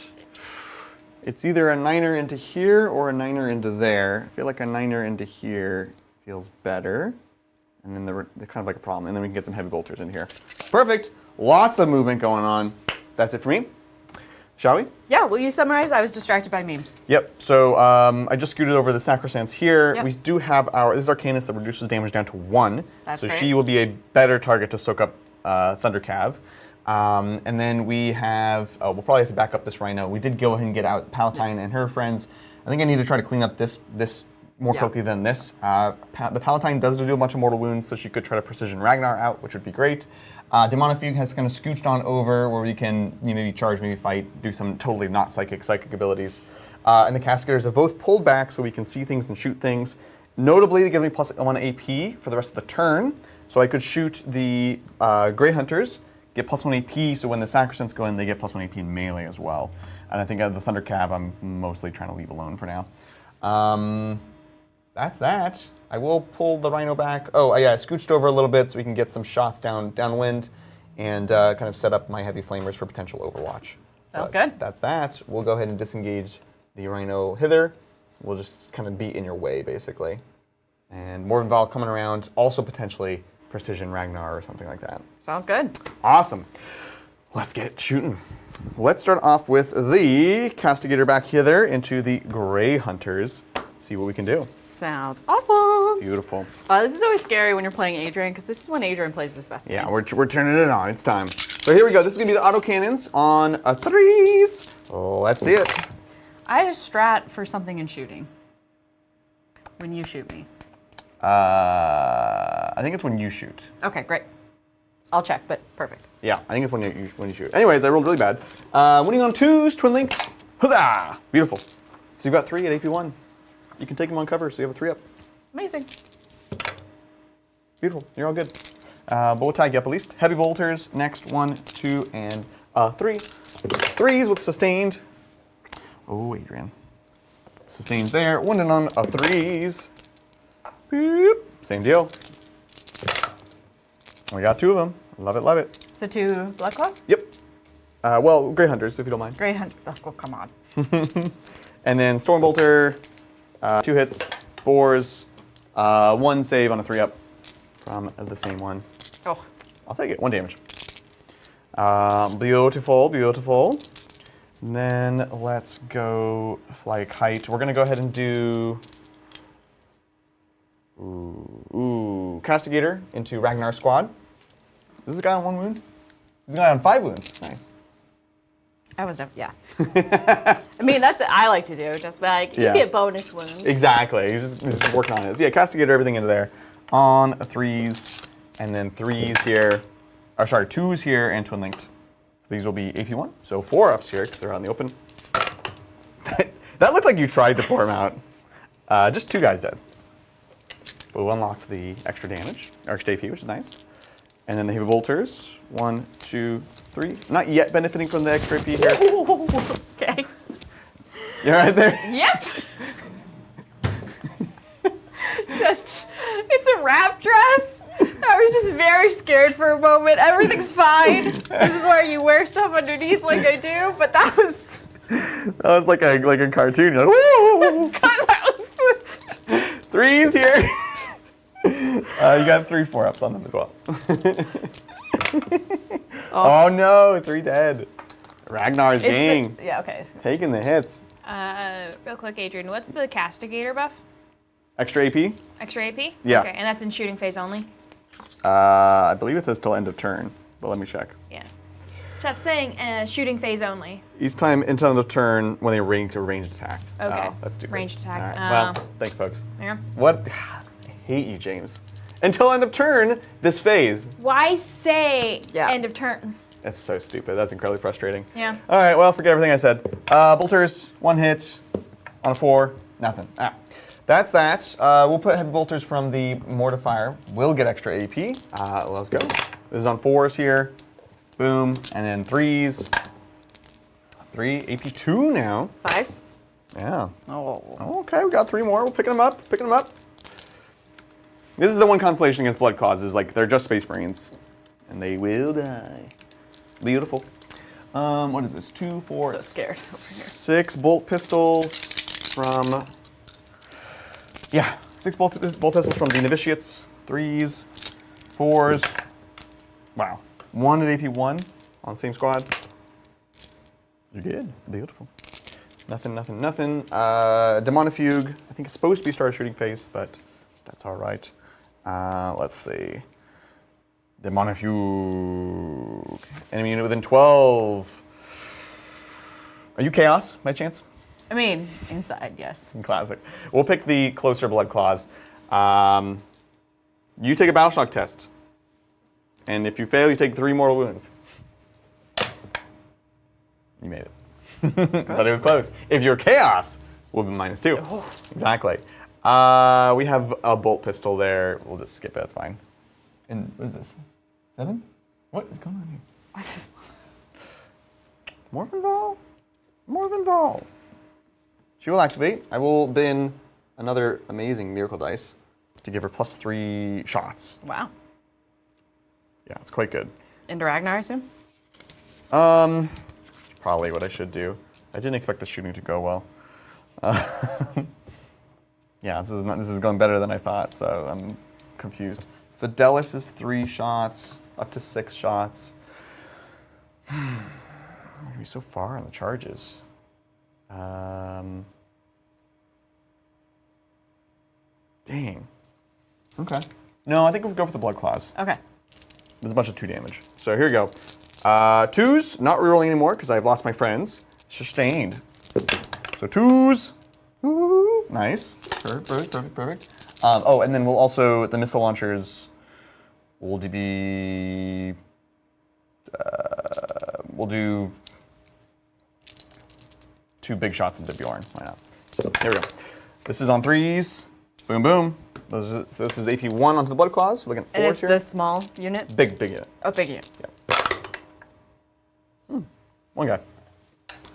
It's either a 9er into here or a 9er into there. I feel like a 9er into here feels better. And then they're kind of like a problem. And then we can get some heavy bolters in here. Perfect. Lots of movement going on. That's it for me. Shall we? Yeah, will you summarize? I was distracted by memes. Yep, so I just scooted over the Sacrosants here. Yep. We do have this is Arcanus that reduces damage down to 1. That's so great. she will be a better target to soak up Thunder Cav. And then we have, we'll probably have to back up this Rhino. We did go ahead and get out Palatine and her friends. I think I need to try to clean up this more quickly than this. The Palatine does do a bunch of mortal wounds, so she could try to Precision Ragnar out, which would be great. Demonifuge has kind of scooched on over where we can maybe charge, maybe fight, do some totally not psychic abilities. And the Cascaders have both pulled back so we can see things and shoot things. Notably, they give me +1 AP for the rest of the turn. So I could shoot the Grey Hunters, get +1 AP, so when the Sacrosants go in, they get +1 AP in melee as well. And I think the Thunder Cav I'm mostly trying to leave alone for now. That's that. I will pull the Rhino back. Oh, yeah, I scooched over a little bit so we can get some shots downwind and kind of set up my heavy flamers for potential overwatch. Sounds good. That's that. We'll go ahead and disengage the Rhino hither. We'll just kind of be in your way, basically. And Morvenval coming around, also potentially Precision Ragnar or something like that. Sounds good. Awesome. Let's get shooting. Let's start off with the Castigator back hither into the Grey Hunters. See what we can do. Sounds awesome. Beautiful. This is always scary when you're playing Adrian, because this is when Adrian plays his best game. Yeah, we're turning it on. It's time. So here we go. This is going to be the autocannons on a 3s. Let's see it. I had a strat for something in shooting. When you shoot me. I think it's when you shoot. Okay, great. I'll check, but perfect. Yeah, I think it's when you shoot. Anyways, I rolled really bad. Winning on 2s, twin links. Huzzah! Beautiful. So you've got 3 at AP1. You can take them on cover, so you have a 3 up. Amazing. Beautiful. You're all good. But we'll tag you up at least. Heavy bolters. Next 1, 2, and 3. 3s with sustained. Oh, Adrian. Sustained there. Winning on a 3s. Boop. Same deal. We got 2 of them. Love it, love it. So 2 blood claws? Yep. Well, Grey Hunters, if you don't mind. Grey Hunter. Oh, come on. And then Stormbolter, 2 hits, 4s, 1 save on a 3 up from the same one. Oh. I'll take it. 1 damage. Beautiful, beautiful. And then let's go fly kite. We're going to go ahead and do Castigator into Ragnar Squad. Is this guy on 1 wound? This guy on 5 wounds. Nice. I was, yeah. I mean, that's what I like to do. Just like, you get bonus wounds. Exactly. He's just working on it. So yeah, Castigator everything into there. On a 3s, and then 3s here. Or sorry, 2s here and twin linked. So these will be AP1. So 4 ups here because they're out in the open. That looked like you tried to pour him out. Just 2 guys dead. But we unlocked the extra damage, or extra AP, which is nice. And then the heavy bolters. 1, 2, 3. Not yet benefiting from the extra AP here. Okay. You're right there? Yep. It's a wrap dress. I was just very scared for a moment. Everything's fine. This is where you wear stuff underneath like I do, but that was... That was like a cartoon. You're like, woo! That was... 3s here. You got 3 4-ups on them as well. Oh no, 3 dead. Ragnar's gang. Yeah, okay. Taking the hits. Real quick, Adrian, what's the Castigator buff? Extra AP? Extra AP? Yeah. Okay, and that's in shooting phase only? I believe it says till end of turn, but let me check. Yeah. That's saying shooting phase only. Each time until end of turn when they range to ranged attack. Okay. Oh, that's stupid. Ranged attack. All right. Well, thanks, folks. Yeah. What? I hate you, James. Until end of turn, this phase. Why say end of turn? That's so stupid. That's incredibly frustrating. Yeah. All right, well, forget everything I said. Bolters, 1 hit on a 4, nothing. That's that. We'll put heavy bolters from the mortifier. We'll get extra AP. Let's go. This is on 4s here. Boom. And then 3s. 3, AP2 now. 5s? Yeah. Oh. Okay, we got 3 more. We're picking them up. This is the one consolation against Blood Claws, is like they're just Space Marines. And they will die. Beautiful. What is this? 2, 4, So scared over here. 6 bolt pistols from... Yeah, 6 bolt pistols from the Novitiates. 3s, 4s. Wow. 1 at AP 1 on the same squad. You're good. Beautiful. Nothing. Demonifuge. I think it's supposed to be Star Shooting Face, but that's all right. Let's see. Demonifuge. Enemy unit within 12. Are you Chaos, by chance? I mean, inside, yes. Classic. We'll pick the closer Blood Claws. You take a Battle Shock test. And if you fail, you take 3 mortal wounds. You made it. But it was close. If you're Chaos, we'll be -2. Oh. Exactly. We have a bolt pistol there. We'll just skip it. That's fine. And what is this? 7? What is going on here? Morphin Ball. She will activate. I will bin another amazing Miracle Dice to give her +3 shots. Wow. Yeah, it's quite good. Into Ragnar, I assume? Probably what I should do. I didn't expect the shooting to go well. Yeah, this is going better than I thought, so I'm confused. Fidelis is 3 shots, up to 6 shots. I'm gonna be so far on the charges. Dang. Okay. No, I think we'll go for the Blood Claws. Okay. There's a bunch of 2 damage. So here we go. 2s, not rerolling anymore because I've lost my friends. Sustained. So 2s. Ooh, nice. Perfect. Oh, and then we'll also, the missile launchers will be, we'll do 2 big shots into Bjorn. Why not? So here we go. This is on 3s. Boom, boom. So this is AP 1 onto the Blood Claws. We're looking at 4s And it's here. the small unit? Big unit. Oh, big unit. Yeah. 1 guy.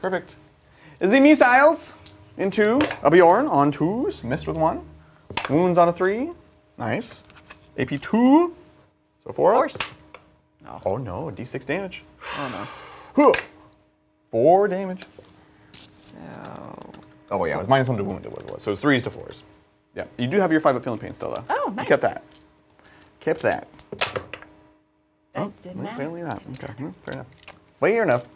Perfect. The missiles into a Bjorn on 2s. Missed with 1. Wounds on a 3. Nice. AP 2. So 4. Of course. No. Oh no, D6 damage. Oh no. 4 damage. So. Oh yeah, it was -1 to wound. It was. So it was 3s to 4s. Yeah. You do have your 5 at feeling pain still though. Oh, nice. You kept that. That didn't matter. Apparently not. Okay. Fair enough. Fair enough.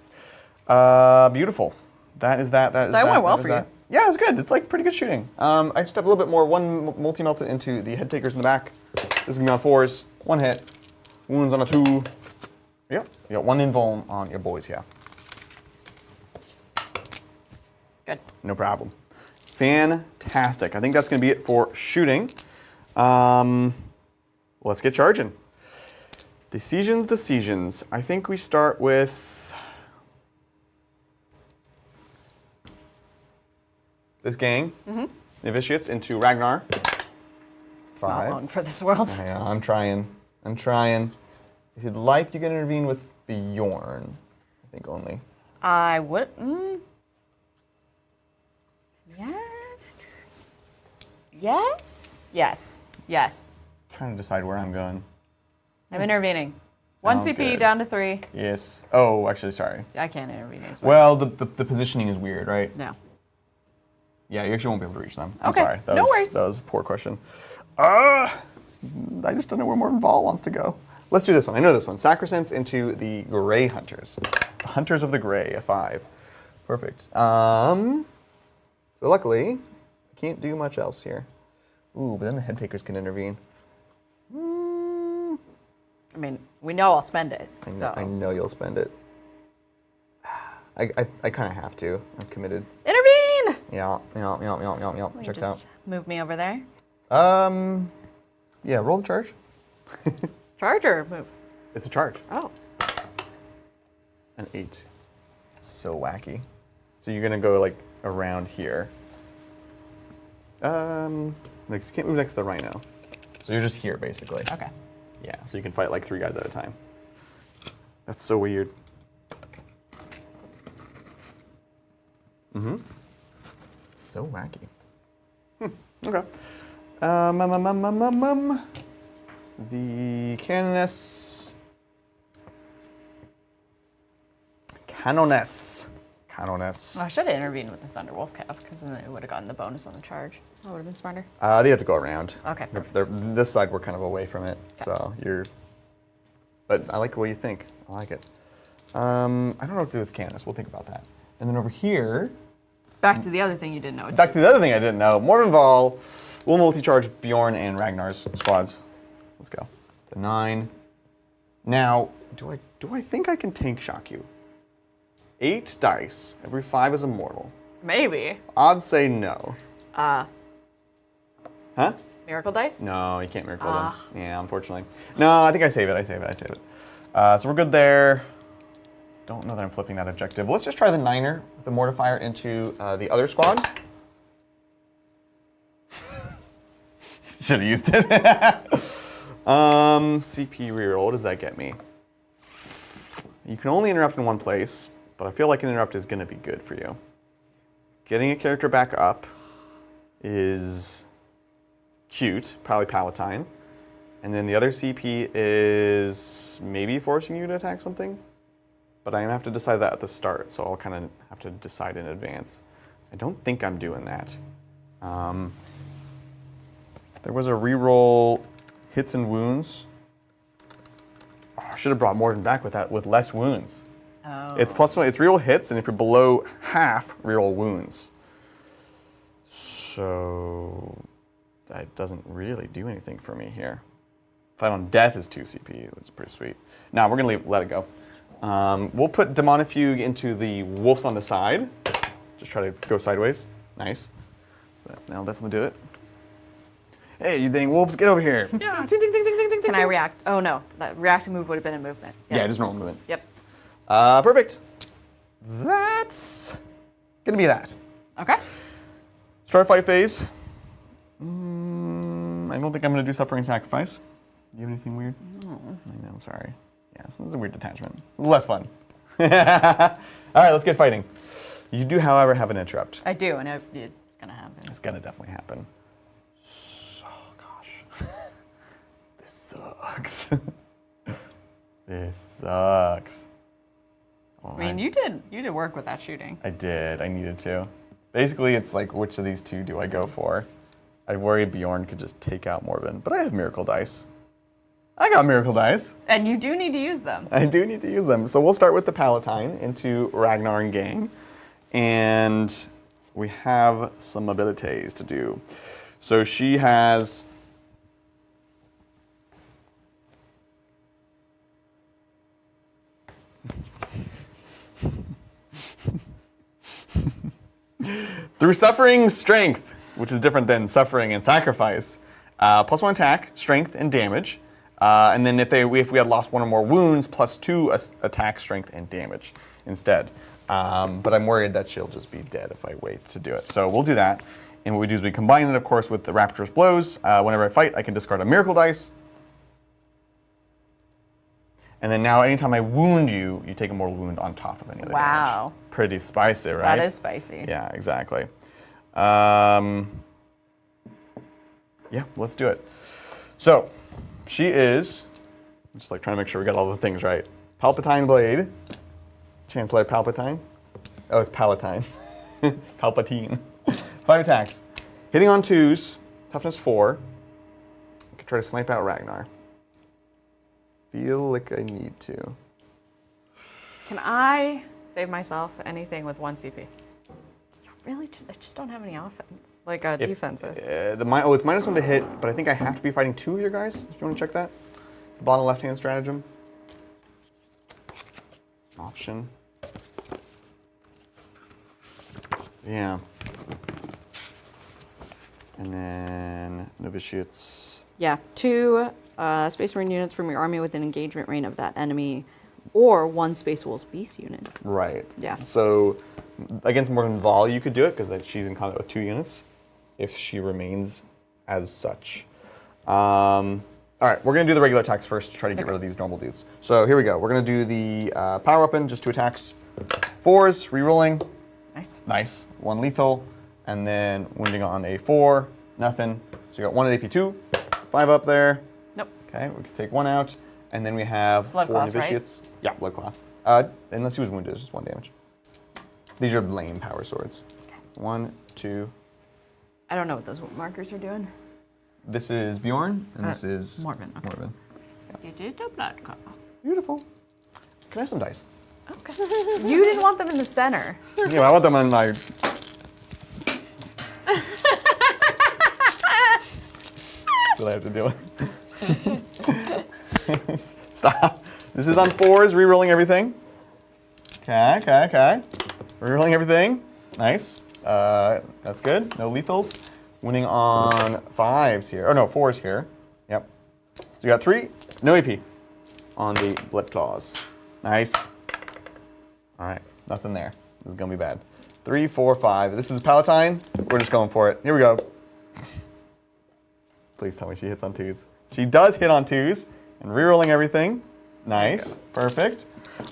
Beautiful. That is that. That went well for you. Yeah, it was good. It's like pretty good shooting. I just have a little bit more. 1 multi-melted into the head takers in the back. This is gonna be on 4s. 1 hit. Wounds on a 2. Yep. You got 1 invuln on your boys here. Good. No problem. Fantastic. I think that's gonna be it for shooting. Let's get charging. Decisions. I think we start with this gang, Novitiates, into Ragnar. It's not long for this world. Yeah, I'm trying. If you'd like, you can intervene with Bjorn. I think only. I would. Yes. Trying to decide where I'm going. I'm intervening. 1 Sounds CP good. down to 3. Yes. Oh, actually, sorry. I can't intervene as well. Well, the positioning is weird, right? No. Yeah, you actually won't be able to reach them. I'm Okay, sorry. no worries. That was a poor question. I just don't know where Morven Vol wants to go. Let's do this one. I know this one. Sacrosanct into the Grey Hunters. The Hunters of the Grey, a 5. Perfect. So luckily, I can't do much else here. Ooh, but then the head takers can intervene. I mean, we know I'll spend it. I know you'll spend it. I kind of have to. I'm committed. Intervene! Yeah. Will you Checks just out. move me over there? Yeah, roll the charge. Charge or move? It's a charge. Oh. An 8. It's so wacky. So you're gonna go like around here. Like you can't move next to the rhino. So you're just here basically. Okay. Yeah, so you can fight like 3 guys at a time. That's so weird. So wacky. Okay. The Canoness. I should have intervened with the Thunderwolf Calf because then it would have gotten the bonus on the charge. That would have been smarter. They have to go around. Okay. This side we're kind of away from it, so you're. But I like the way you think. I like it. I don't know what to do with Canoness. We'll think about that. And then over here. Back to the other thing you didn't know. Back to the other thing I didn't know. Morvenval will multi-charge Bjorn and Ragnar's squads. Let's go. To 9. Now, do I think I can tank shock you? 8 dice. Every 5 is immortal. Maybe. Odds say no. Huh? Miracle dice? No, you can't miracle them. Yeah, unfortunately. No, I think I save it. So we're good there. Don't know that I'm flipping that objective. Let's just try the 9er with the Mortifier into the other squad. Should have used it. CP reroll, what does that get me? You can only interrupt in one place, but I feel like an interrupt is going to be good for you. Getting a character back up is cute, probably Palatine. And then the other CP is maybe forcing you to attack something. But I'm going to have to decide that at the start, so I'll kind of have to decide in advance. I don't think I'm doing that. There was a reroll hits and wounds. Oh, I should have brought Morden back with that, with less wounds. Oh. It's +1, it's reroll hits, and if you're below half, reroll wounds. So that doesn't really do anything for me here. Fight on death is 2 CP, which is pretty sweet. Now we're gonna let it go. We'll put Demonifuge into the wolves on the side. Just try to go sideways. Nice. That'll definitely do it. Hey, you dang wolves, get over here. Yeah. Ting, ting, ting, ting, ting, ting, Can I ting. react? Oh no, that reacting move would have been a movement. Yep. Yeah, just normal movement. Yep. Perfect. That's gonna be that. Okay. Start fight phase. I don't think I'm gonna do Suffering Sacrifice. Do you have anything weird? No. I know, I'm sorry. Yeah, this is a weird detachment. Less fun. All right, let's get fighting. You do, however, have an interrupt. I do, and it's gonna happen. It's gonna definitely happen. Oh gosh, this sucks. This sucks. I mean, you did work with that shooting. I did. I needed to. Basically, it's like, which of these two do I go for? I worry Bjorn could just take out Morven, but I have Miracle Dice. I got Miracle Dice. And you do need to use them. I do need to use them. So we'll start with the Palatine into Ragnar and gang. And we have some abilities to do. So she has... Through suffering, strength, which is different than suffering and sacrifice. +1 attack, strength, and damage. And then if we had lost 1 or more wounds, +2 attack, strength, and damage instead. But I'm worried that she'll just be dead if I wait to do it. So we'll do that. And what we do is we combine it, of course, with the Rapturous Blows. Whenever I fight, I can discard a Miracle Dice. And then now, anytime I wound you, you take a mortal wound on top of any other damage. Pretty spicy, right? That is spicy. Yeah, exactly. Yeah, let's do it. So, she is, just like trying to make sure we got all the things right. Palpatine Blade. Chancellor Palpatine. Oh, it's Palatine. Palpatine. 5 attacks. Hitting on 2s. Toughness 4. I could try to snipe out Ragnar. Feel like I need to. Can I save myself anything with 1 CP? I just don't have any offense. Like defensive. It's -1 to hit, but I think I have to be fighting 2 of your guys. If you want to check that. The bottom left-hand stratagem. Option. Yeah. And then novitiates. Yeah, 2 Space Marine units from your army within engagement range of that enemy, or 1 Space Wolves Beast unit. Right. Yeah. So against Morvenval, you could do it because she's in combat with 2 units, if she remains as such. All right, we're gonna do the regular attacks first to try to get rid of these normal dudes. So here we go. We're gonna do the power weapon, just 2 attacks, 4s, re-rolling. Nice. Nice. 1 lethal, And then wounding on a 4, nothing. So you got 1 at AP 2, 5 up there. Nope. Okay, we can take 1 out. And then we have Blood 4 cloth, novitiates. Right? Yeah, blood cloth. Unless he was wounded, it's just 1 damage. These are lame power swords. Okay. 1, 2. I don't know what those markers are doing. This is Bjorn, and this is Morven. Okay. Morven. It is the blood cloth. Beautiful. Can I have some dice? Okay. You didn't want them in the center. Yeah, I want them on my. That's what I have to do. Stop. This is on 4s, re-rolling everything. Okay. Re-rolling everything. Nice. That's good. No lethals. Winning on 5s here. Oh no, 4s here. Yep. So you got 3. No AP on the blood claws. Nice. All right, nothing there. This is gonna be bad. 3, 4, 5. This is Palatine. We're just going for it. Here we go. Please tell me she hits on 2s. She does hit on 2s. And re-rolling everything. Nice, perfect.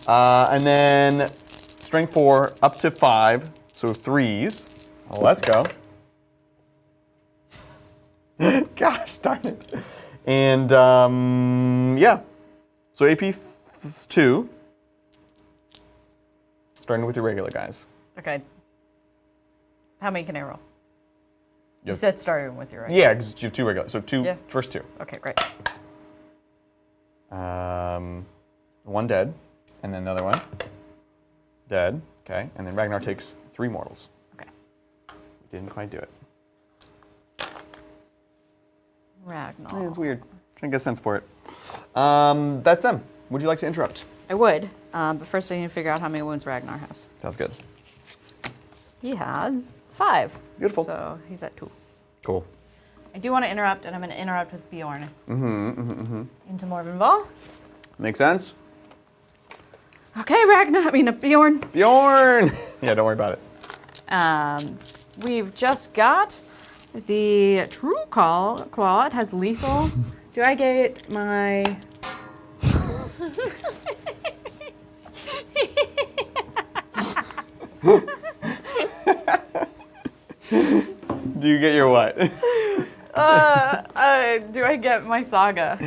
And then strength 4 up to 5, so 3s. Oh, let's go. Gosh darn it. And yeah, so AP 2. Starting with your regular guys. Okay. How many can I roll? You Yep. said starting with your regular. Yeah, because you have 2 regular. So 2, Yeah. first 2. Okay, great. 1 dead, and then another one. Dead, okay. And then Ragnar takes 3 mortals. Okay. Didn't quite do it. Ragnar. Yeah, it's weird. Trying to get a sense for it. That's them. Would you like to interrupt? I would, but first I need to figure out how many wounds Ragnar has. Sounds good. He has 5. Beautiful. So he's at 2. Cool. I do want to interrupt, and I'm going to interrupt with Bjorn. Into Morvenval. Makes sense? Okay, Ragnar. Bjorn. Bjorn! Yeah, don't worry about it. We've just got the True Claw. It has lethal. Do I get my... Do you get your what? do I get my Saga?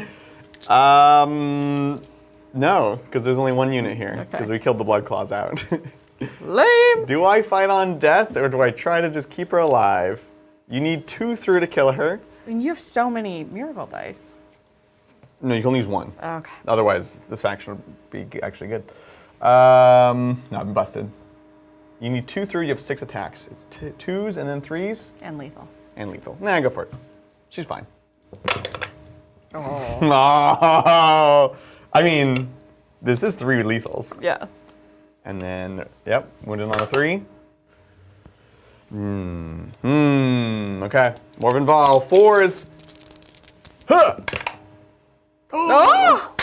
No, because there's only 1 unit here. Okay. Because we killed the blood claws out. Lame. Do I fight on death, or do I try to just keep her alive? You need 2 through to kill her. You have so many miracle dice. No, you can only use 1. Okay. Otherwise, this faction would be actually good. No, I'm busted. You need 2 through, you have 6 attacks. It's 2s and then 3s. And lethal. And lethal. Nah, go for it. She's fine. Oh. Oh, I mean, this is 3 lethals. Yeah. And then, yep, wounded on a 3. Okay. Morvenval, 4s. Huh! Oh!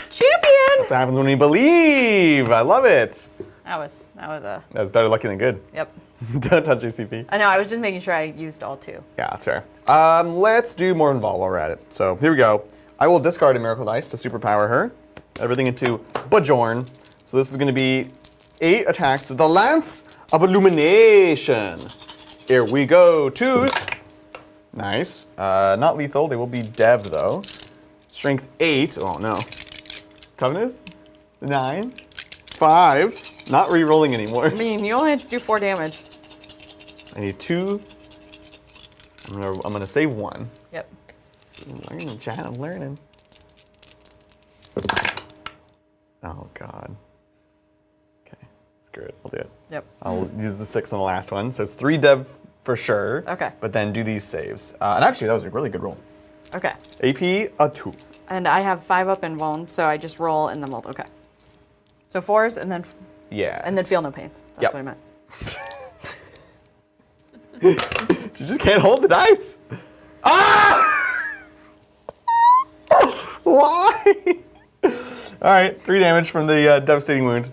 Champion! That's what happens when we believe. I love it. That was a... That's better lucky than good. Yep. Don't touch your CP. I know, I was just making sure I used all 2. Yeah, that's fair. Let's do Morvenval while we're at it. So here we go. I will discard a Miracle Dice to superpower her. Everything into Bjorn. So this is going to be 8 attacks with the Lance of Illumination. Here we go. 2s. Nice. Not lethal. They will be dev though. Strength 8. Oh no. Toughness 9. 5s. Not re-rolling anymore. You only had to do 4 damage. I need 2. I'm gonna save 1. Yep. I'm learning, Chad. I'm learning. Oh God. Okay, screw it. I'll do it. Yep. I'll use the 6 on the last one. So it's 3 dev for sure. Okay. But then do these saves. And actually, that was a really good roll. Okay. AP a 2. And I have 5 up in Vuln, so I just roll and then multi. Okay. So 4s and then Yeah. feel no pains. That's Yep. what I meant. You just can't hold the dice. Ah! Why? All right, 3 damage from the devastating wound.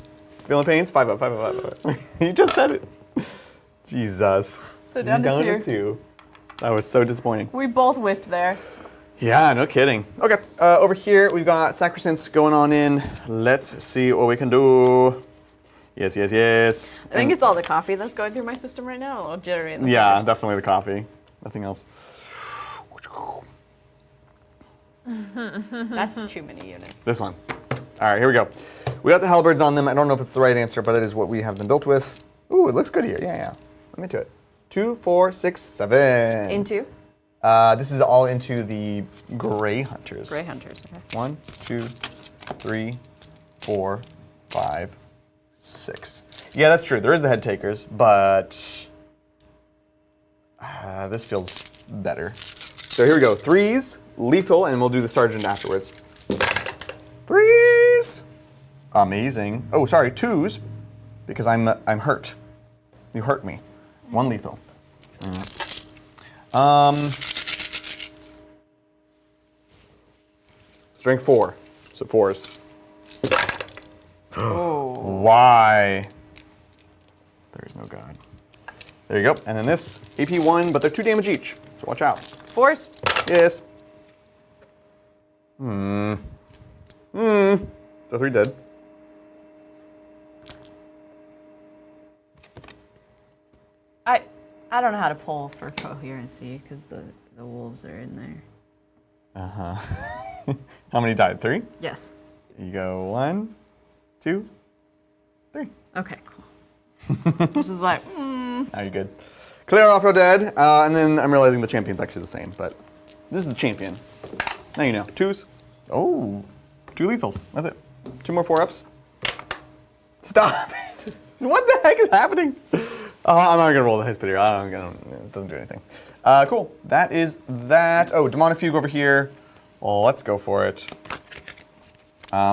Feeling pains? 5 up, 5 up, 5 up. You just said it. Jesus. So down to to 2. 2. That was so disappointing. We both whiffed there. Yeah, no kidding. Okay, over here we've got Sacrosanct going on in. Let's see what we can do. Yes, yes, yes. I think it's all the coffee that's going through my system right now. A little jittery in the Yeah, fingers. definitely the coffee. Nothing else. That's too many units. This one. All right, here we go. We got the halberds on them. I don't know if it's the right answer, but it is what we have them built with. Ooh, it looks good here. Yeah. Let me do it. 2, 4, 6, 7. Into? This is all into the Grey Hunters. Grey Hunters, okay. 1, 2, 3, 4, 5, 6. Yeah, that's true. There is the head takers, but this feels better. So here we go. 3s, lethal, and we'll do the sergeant afterwards. 3s. Amazing. Oh, sorry, 2s, because I'm hurt. You hurt me. 1 lethal. Strength 4. So 4s. Oh. Why? There is no God. There you go. And then this, AP 1, but they're 2 damage each. So watch out. 4s. Yes. So 3 dead. I don't know how to pull for coherency because the wolves are in there. How many died? 3? Yes. You go 1, 2, 3. Okay, cool. This is like, Now you're good. Clear off your dead, and then I'm realizing the champion's actually the same, but this is the champion. Now you know. 2s. Oh, 2 lethals. That's it. 2 more 4-ups. Stop. What the heck is happening? I'm not gonna roll the hit here. It doesn't do anything. Cool. That is that. Oh, Demonifuge over here. Well, let's go for it.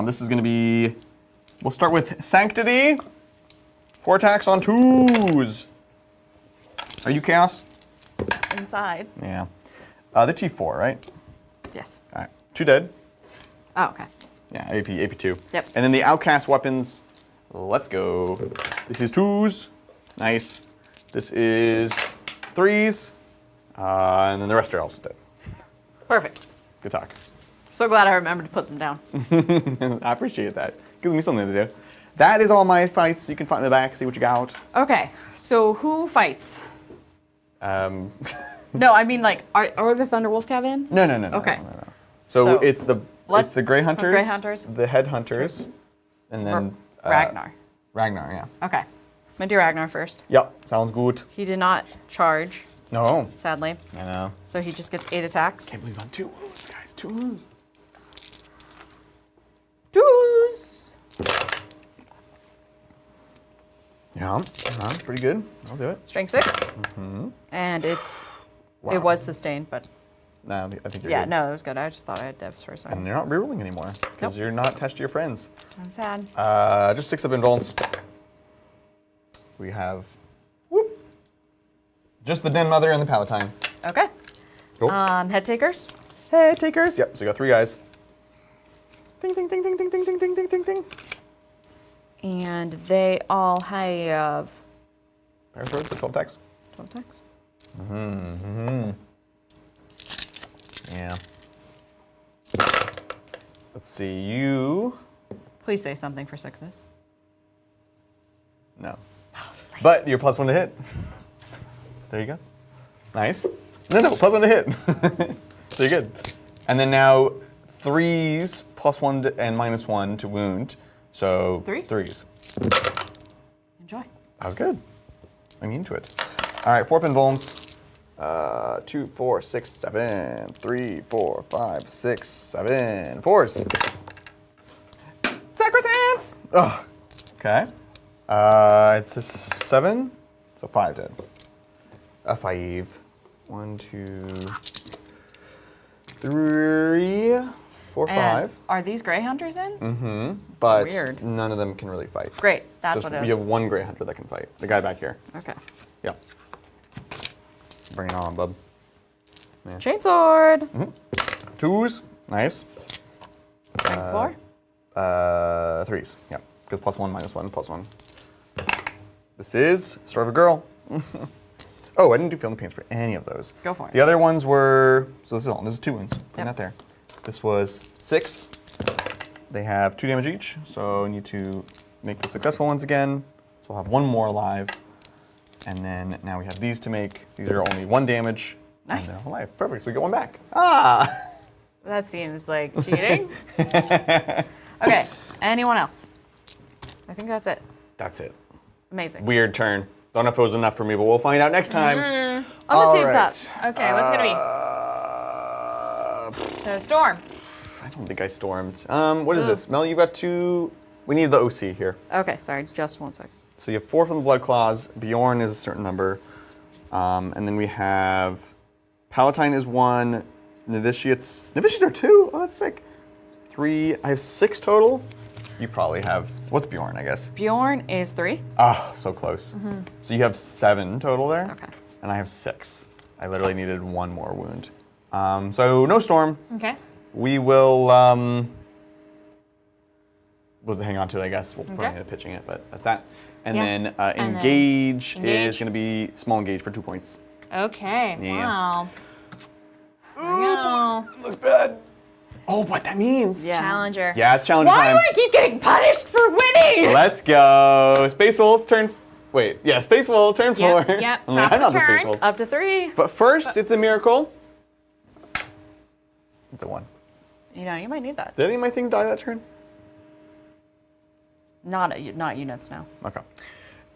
This is gonna be. We'll start with Sanctity. 4 attacks on 2s. Are you Chaos? inside. Yeah. The T4, right? Yes. All right. 2 dead. Oh, okay. Yeah, AP 2. Yep. And then the Outcast weapons. Let's go. This is 2s. Nice. This is 3s. And then the rest are also dead. Perfect. Good talk. So glad I remembered to put them down. I appreciate that. Gives me something to do. That is all my fights. You can fight in the back, see what you got. Okay, so who fights? No. No, I mean like, are the Thunderwolf cabin? No. Okay. No. So it's the Grey Hunters, Grey Hunters, the Head Hunters, and then Ragnar. Ragnar, yeah. Okay, I'm gonna do Ragnar first. Yep, sounds good. He did not charge, No. sadly. I know. So he just gets 8 attacks. Can't believe I'm 2 wounds, guys. 2 wounds. Doos. Yeah, pretty good. I'll do it. Strength 6. And it was sustained, but No, I think you're yeah, good. no, it was good. I just thought I had devs for a second. And you're not rerolling anymore because Nope. you're not attached to your friends. I'm sad. Just 6 up invulns. We have just the Den Mother and the Palatine. Okay. Cool. Head takers. Head takers. Yep. So you got 3 guys. Ding ding ding ding ding ding ding ding ding ding ding. And they all have Power swords for 12 attacks. 12 attacks. Yeah. Let's see. You. Please say something for 6s. No. But you're +1 to hit. There you go. Nice. No, +1 to hit. So you're good. And then now 3s +1 and -1 to wound. So 3s. Enjoy. That was good. I'm into it. All right, 4 invulns. 2, 4, 6, 7. 3, 4, 5, 6, 7. 4s. Sacrosanct! Ugh. Okay. It's a 7, so 5 dead. A 5. 1, 2, 3, 4, 5. Are these Grey Hunters in? But Weird. none of them can really fight. Great. It's That's just, what it you is. have 1 Grey Hunter that can fight. The guy back here. Okay. Yep. Bring it on, bub. Chainsword. 2s. Nice. Strength 4. 3s. Yep. Because +1, -1, +1. This is Story of a Girl. Oh, I didn't do Feeling the Pains for any of those. Go for it. The other ones were, so this is all. This is 2 wounds. Put Yep. that there. This was 6. They have 2 damage each, so I need to make the successful ones again. So I'll have one more alive. And then now we have these to make. These are only 1 damage. Nice. And they're alive. Perfect. So we get 1 back. Ah! That seems like cheating. Okay, anyone else? I think that's it. That's it. Amazing. Weird turn. Don't know if it was enough for me, but we'll find out next time. On the tabletop. Okay, what's it gonna be? So storm. I don't think I stormed. What is this? Mel, you got 2. We need the OC here. Okay, sorry, just 1 second. So you have 4 from the Blood Claws. Bjorn is a certain number. And then we have Palatine is 1. Novitiates are 2. Oh, that's sick. 3. I have 6 total. You probably have. What's Bjorn, I guess? Bjorn is 3. Ah, so close. So you have 7 total there. Okay. And I have 6. I literally needed 1 more wound. So no storm. Okay. We will. We'll hang on to it, I guess. We'll probably end up pitching it, but that's that. And then engage is going to be small engage for 2 points. Okay. Yeah. Wow. Here we go. Looks bad. Oh, what that means? Yeah. Challenger. Yeah, it's challenge Why time. do I keep getting punished for winning? Let's go. Space Wolves turn. Wait, yeah, Space Wolves turn 4. Yep, Only top I'm of not the the Space turn. Wolves. Up to 3. But first, it's a miracle. It's a 1. You know, you might need that. Did any of my things die that turn? Not units now. Okay.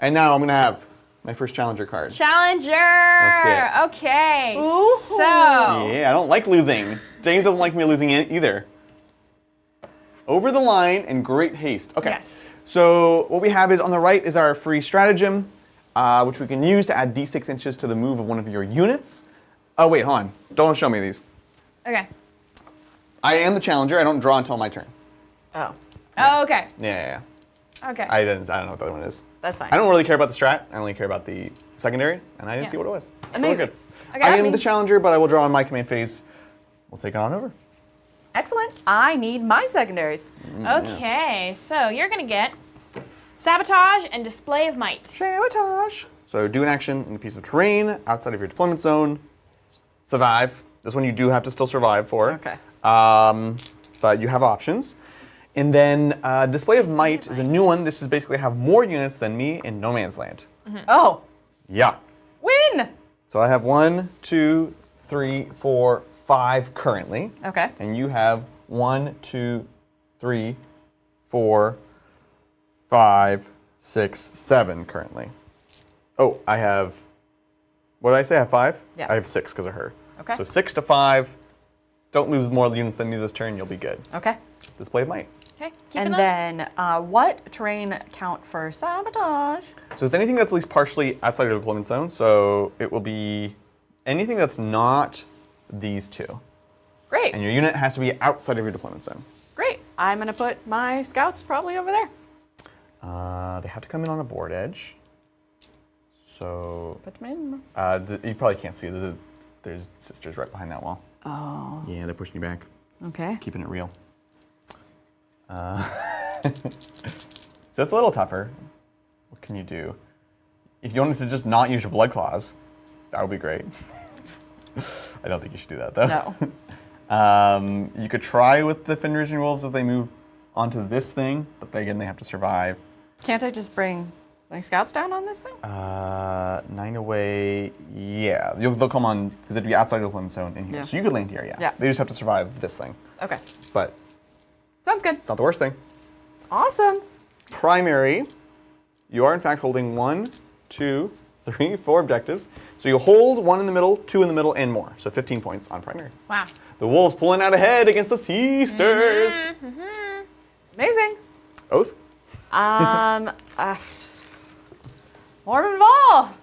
And now I'm going to have my first challenger card. Challenger. Let's see it. Okay. Ooh. So. Yeah, I don't like losing. James doesn't like me losing it either. Over the line and great haste. Okay. Yes. So what we have is on the right is our free stratagem, which we can use to add d6 inches to the move of one of your units. Oh, wait, hold on. Don't show me these. Okay. I am the challenger. I don't draw until my turn. Oh, Oh, okay. Yeah. Okay. I don't know what the other one is. that's fine. I don't really care about the strat. I only care about the secondary, and I didn't see what it was. So we're Amazing. good. Okay, I I am mean- the challenger, but I will draw on my command phase. We'll take it on over. Excellent. I need my secondaries. Okay. So you're gonna get sabotage and display of might. Sabotage. So do an action in a piece of terrain outside of your deployment zone. Survive. This one you do have to still survive for. Okay. But you have options. And then display of might is a new one. This is basically have more units than me in no man's land. Oh, Yeah. win. So I have 1, 2, 3, 4, 5 currently. Okay. And you have 1, 2, 3, 4, 5, 6, 7 currently. Oh, I have. What did I say? I have 5? Yeah. I have 6 because of her. Okay. So 6 to 5. Don't lose more units than me this turn. You'll be good. Okay. Display of might. Okay. Keeping And those. then what terrain count for sabotage? So it's anything that's at least partially outside your deployment zone. So it will be anything that's not these 2. Great. And your unit has to be outside of your deployment zone. Great. I'm going to put my scouts probably over there. They have to come in on a board edge. So Put them in. you probably can't see. There's sisters right behind that wall. Oh, Yeah, they're pushing you back, okay. keeping it real. So it's a little tougher. What can you do? If you wanted to just not use your blood claws, that would be great. I don't think you should do that though. No. You could try with the Fenrisian wolves if they move onto this thing, but again they have to survive. Can't I just bring my scouts down on this thing? 9 away, yeah. They'll come on, because it'd be outside the deployment zone in here. Yeah. So you could land here, yeah. Yeah. They just have to survive this thing. Okay. But Sounds good. it's not the worst thing. Awesome. Primary, you are in fact holding 1, 2, 3, 4 objectives. So you hold 1 in the middle, 2 in the middle, and more. So 15 points on primary. Wow. The wolves pulling out ahead against the Seasters. Amazing. Oath? Mormon Ball.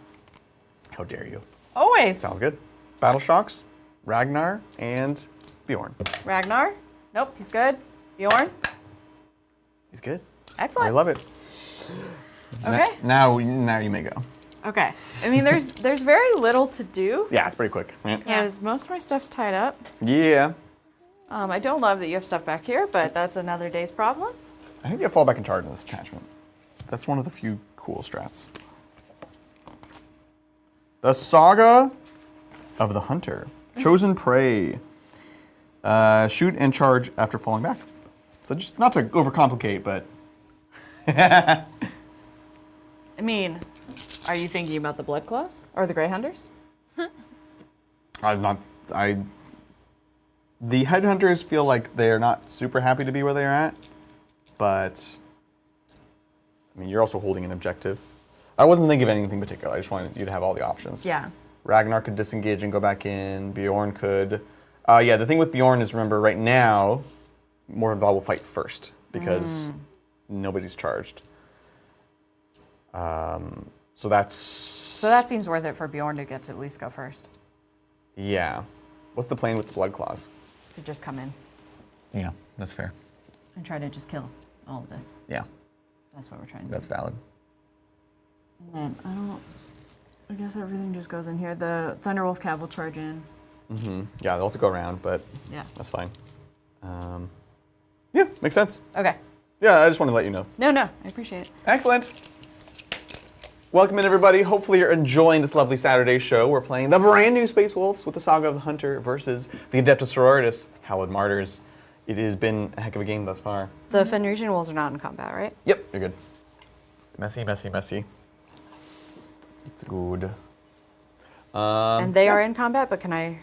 How dare you. Always. Sounds good. Battle Shocks, Ragnar, and Bjorn. Ragnar. Nope, he's good. Bjorn. He's good. Excellent. I love it. Okay. Now you may go. Okay. I mean, there's very little to do Yeah, it's pretty quick. Yeah. because most of my stuff's tied up. Yeah. I don't love that you have stuff back here, but that's another day's problem. I think you have fall back in charge in this attachment. That's one of the few cool strats. The Saga of the Hunter. Chosen Prey. Shoot and charge after falling back. So just not to overcomplicate, but I mean, are you thinking about the Blood Claws or the Grey Hunters? The Headhunters feel like they're not super happy to be where they're at, but I mean, you're also holding an objective. I wasn't thinking of anything particular. I just wanted you to have all the options. Yeah. Ragnar could disengage and go back in. Bjorn could. Yeah, the thing with Bjorn is, remember, right now, Morvenval will fight first because nobody's charged. So that's... So that seems worth it for Bjorn to get to at least go first. Yeah. What's the plan with the Blood Claws? To just come in Yeah, that's fair. and try to just kill all of this. Yeah, That's what we're trying to that's do. valid. And then, I guess everything just goes in here. The Thunderwolf Cav will charge in. Yeah, they'll have to go around, but Yeah. that's fine. Yeah, makes sense. Okay. Yeah, I just wanted to let you know. No, I appreciate it. Excellent. Welcome in, everybody. Hopefully you're enjoying this lovely Saturday show. We're playing the brand new Space Wolves with the Saga of the Hunter versus the Adepta Sororitas, Hallowed Martyrs. It has been a heck of a game thus far. The Fenrisian Wolves are not in combat, right? Yep, you're good. Messy, messy, messy. It's good. And they are in combat, but can I...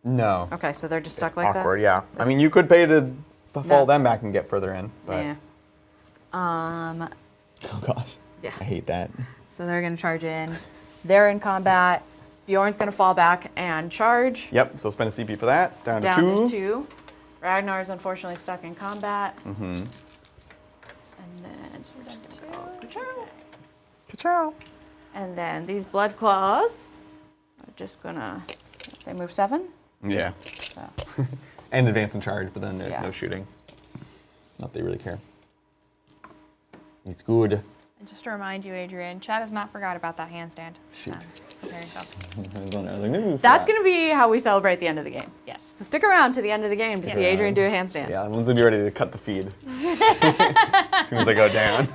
No. Okay, so they're just stuck It's like awkward, that? yeah. I mean, you could pay to fall No. them back and get further in, but... Yeah. Oh, gosh. Yes. I hate that. So they're going to charge in. They're in combat. Bjorn's going to fall back and charge. Yep, so spend a CP for that. Down to Down two. to 2. Ragnar's unfortunately stuck in combat. Mm-hmm. And then... So we're just gonna go ka-chow. Ka-chow. And then these Blood Claws are just going to... They move 7? Yeah. So. And advance and charge, but then there's Yeah. no shooting. Not that they really care. It's good. And just to remind you, Adrian, Chad has not forgot about that handstand. Shoot. So, prepare yourself. That's going to be how we celebrate the end of the game. Yes. So stick around to the end of the game to see Adrian do a handstand. Yeah, everyone's gonna be ready to cut the feed. As soon as I go down.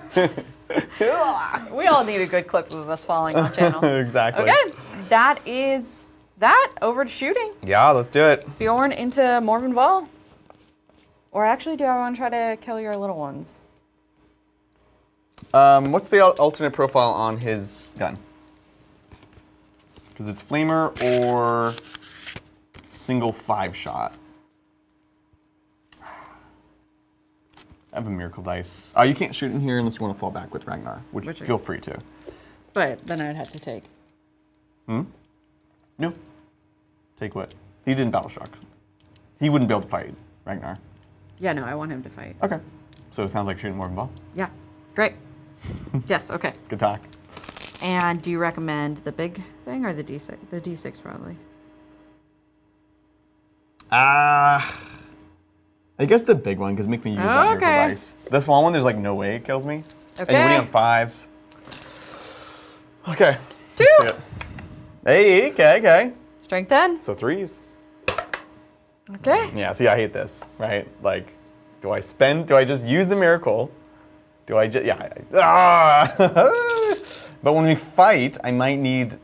We all need a good clip of us falling on channel. Exactly. Okay, that is that. Over to shooting. Yeah, let's do it. Bjorn into Morvenval. Or actually, do I want to try to kill your little ones? What's the alternate profile on his gun? Because it's flamer or single 5-shot. I have a miracle dice. You can't shoot in here unless you want to fall back with Ragnar, which feel free to. But then I'd have to take. No. Take what? He didn't battle shock. He wouldn't be able to fight Ragnar. Yeah, no, I want him to fight. Okay. So it sounds like shooting more ball. Yeah, great. Yes, okay. Good talk. And do you recommend the big thing or the D6? The D6 probably. I guess the big one, because make me use that miracle Okay. dice. The small one, there's like no way it kills me. Okay. Anybody on 5s? Okay. 2. Let's see it. Hey, okay. Strength 10. So 3s. Okay. Yeah, see, I hate this, right? Like, do I just use the miracle? Do I just, yeah. But when we fight, I might need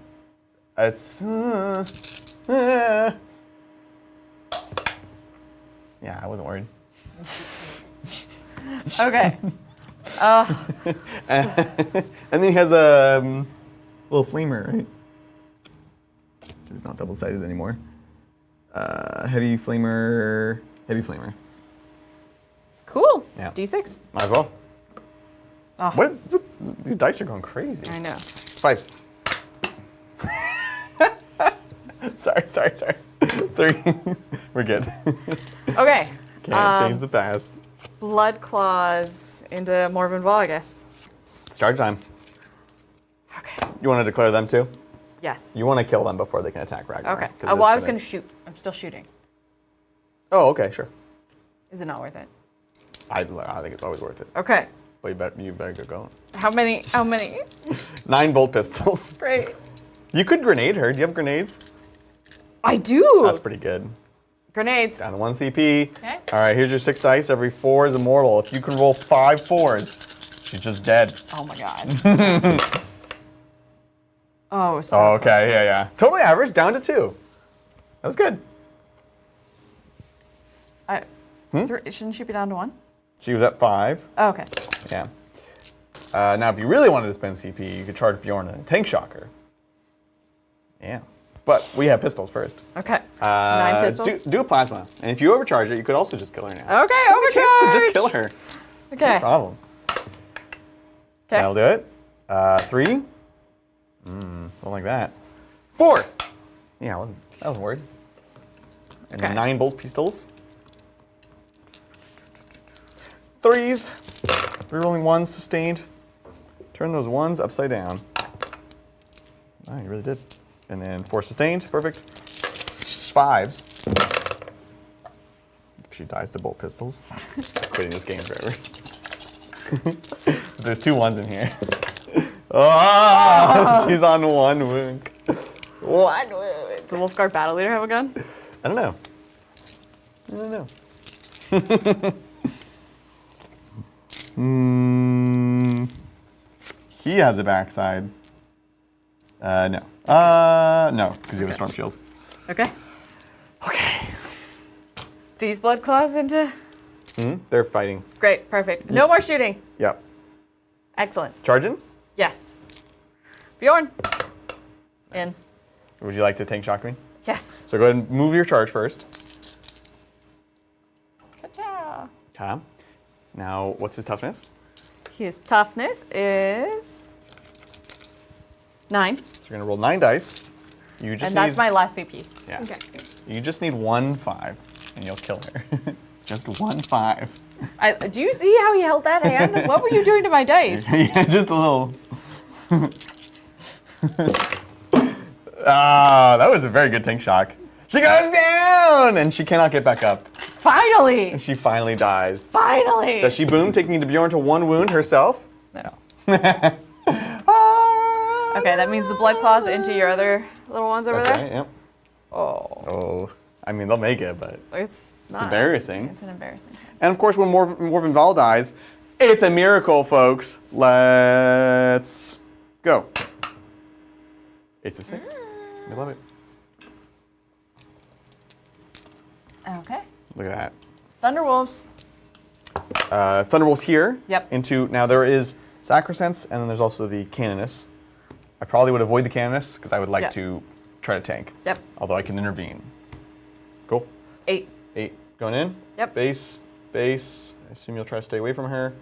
a, yeah, I wasn't worried. Okay. And then he has a little flamer, right? It's not double-sided anymore. Heavy flamer. Cool. Yeah. D6. Might as well. Oh, What these dice are going crazy. I know. 5s. sorry. 3. We're good. Okay. Can't change the past. Blood Claws into Morvenval, I guess. It's charge time. Okay. You want to declare them too? Yes. You want to kill them before they can attack Ragnar. Okay. 'cause Well, I it's was going to shoot. I'm still shooting. Oh, okay, sure. Is it not worth it? I think it's always worth it. Okay. But you better get going. How many? 9 bolt pistols. Great. You could grenade her. Do you have grenades? I do. That's pretty good. Grenades. Down to 1 CP. Okay. All right, here's your 6 dice. Every 4 is immortal. If you can roll 5 4s, she's just dead. Oh my god. Oh, so Oh, okay, yeah. Totally average, down to 2. That was good. Shouldn't she be down to 1? She was at 5. Oh, okay. Yeah. Now, if you really wanted to spend CP, you could charge Bjorn a tank shocker. Yeah. But we have pistols first. Okay. 9 pistols. Do a plasma. And if you overcharge it, you could also just kill her now. Okay, Chance to overcharge. just kill her. Okay. No problem. Okay. That'll do it. 3. Something like that. 4. Yeah, that wasn't weird. And Okay. 9 bolt pistols. 3s. Rerolling 1s sustained. Turn those 1s upside down. Oh, you really did. And then 4 sustained. Perfect. 5s. If she dies to bolt pistols. Quitting this game forever. There's 2 1s in here. Oh, she's on 1 wound. 1 wound. Does the Wolfguard battle leader have a gun? I don't know. He has a backside. No. No, because you have a storm shield. Okay. Okay. These blood claws into. They're fighting. Great, perfect. No more shooting. Yep. Excellent. Charging? Yes. Bjorn. In. Would you like to tank shock me? Yes. So go ahead and move your charge first. Ka-chow. Okay. Now, what's his toughness? His toughness is 9. So you're gonna roll 9 dice. You just And that's my last CP. Yeah. Okay. You just need 1 5, and you'll kill her. Just 1 5. Do you see how he held that hand? What were you doing to my dice? Yeah, just a little. Ah, that was a very good tank shock. She goes down, and she cannot get back up. Finally! She finally dies. Finally! Does she boom, taking Bjorn to 1 wound herself? No. Ah, Okay, that means the blood claws into your other little ones over That's there? right, yep. Oh. Oh, I mean, they'll make it, but It's not. it's embarrassing. It's an embarrassing. And of course, when Morven Val dies, it's a miracle, folks. Let's go. It's a 6. I love it. Okay. Look at that. Thunderwolves. Thunderwolves here. Yep. Into now there is Sacrosanct, and then there's also the Canoness. I probably would avoid the Canoness because I would like Yep. to try to tank. Yep. Although I can intervene. Cool. 8. 8 going in. Yep. Base. I assume you'll try to stay away from her.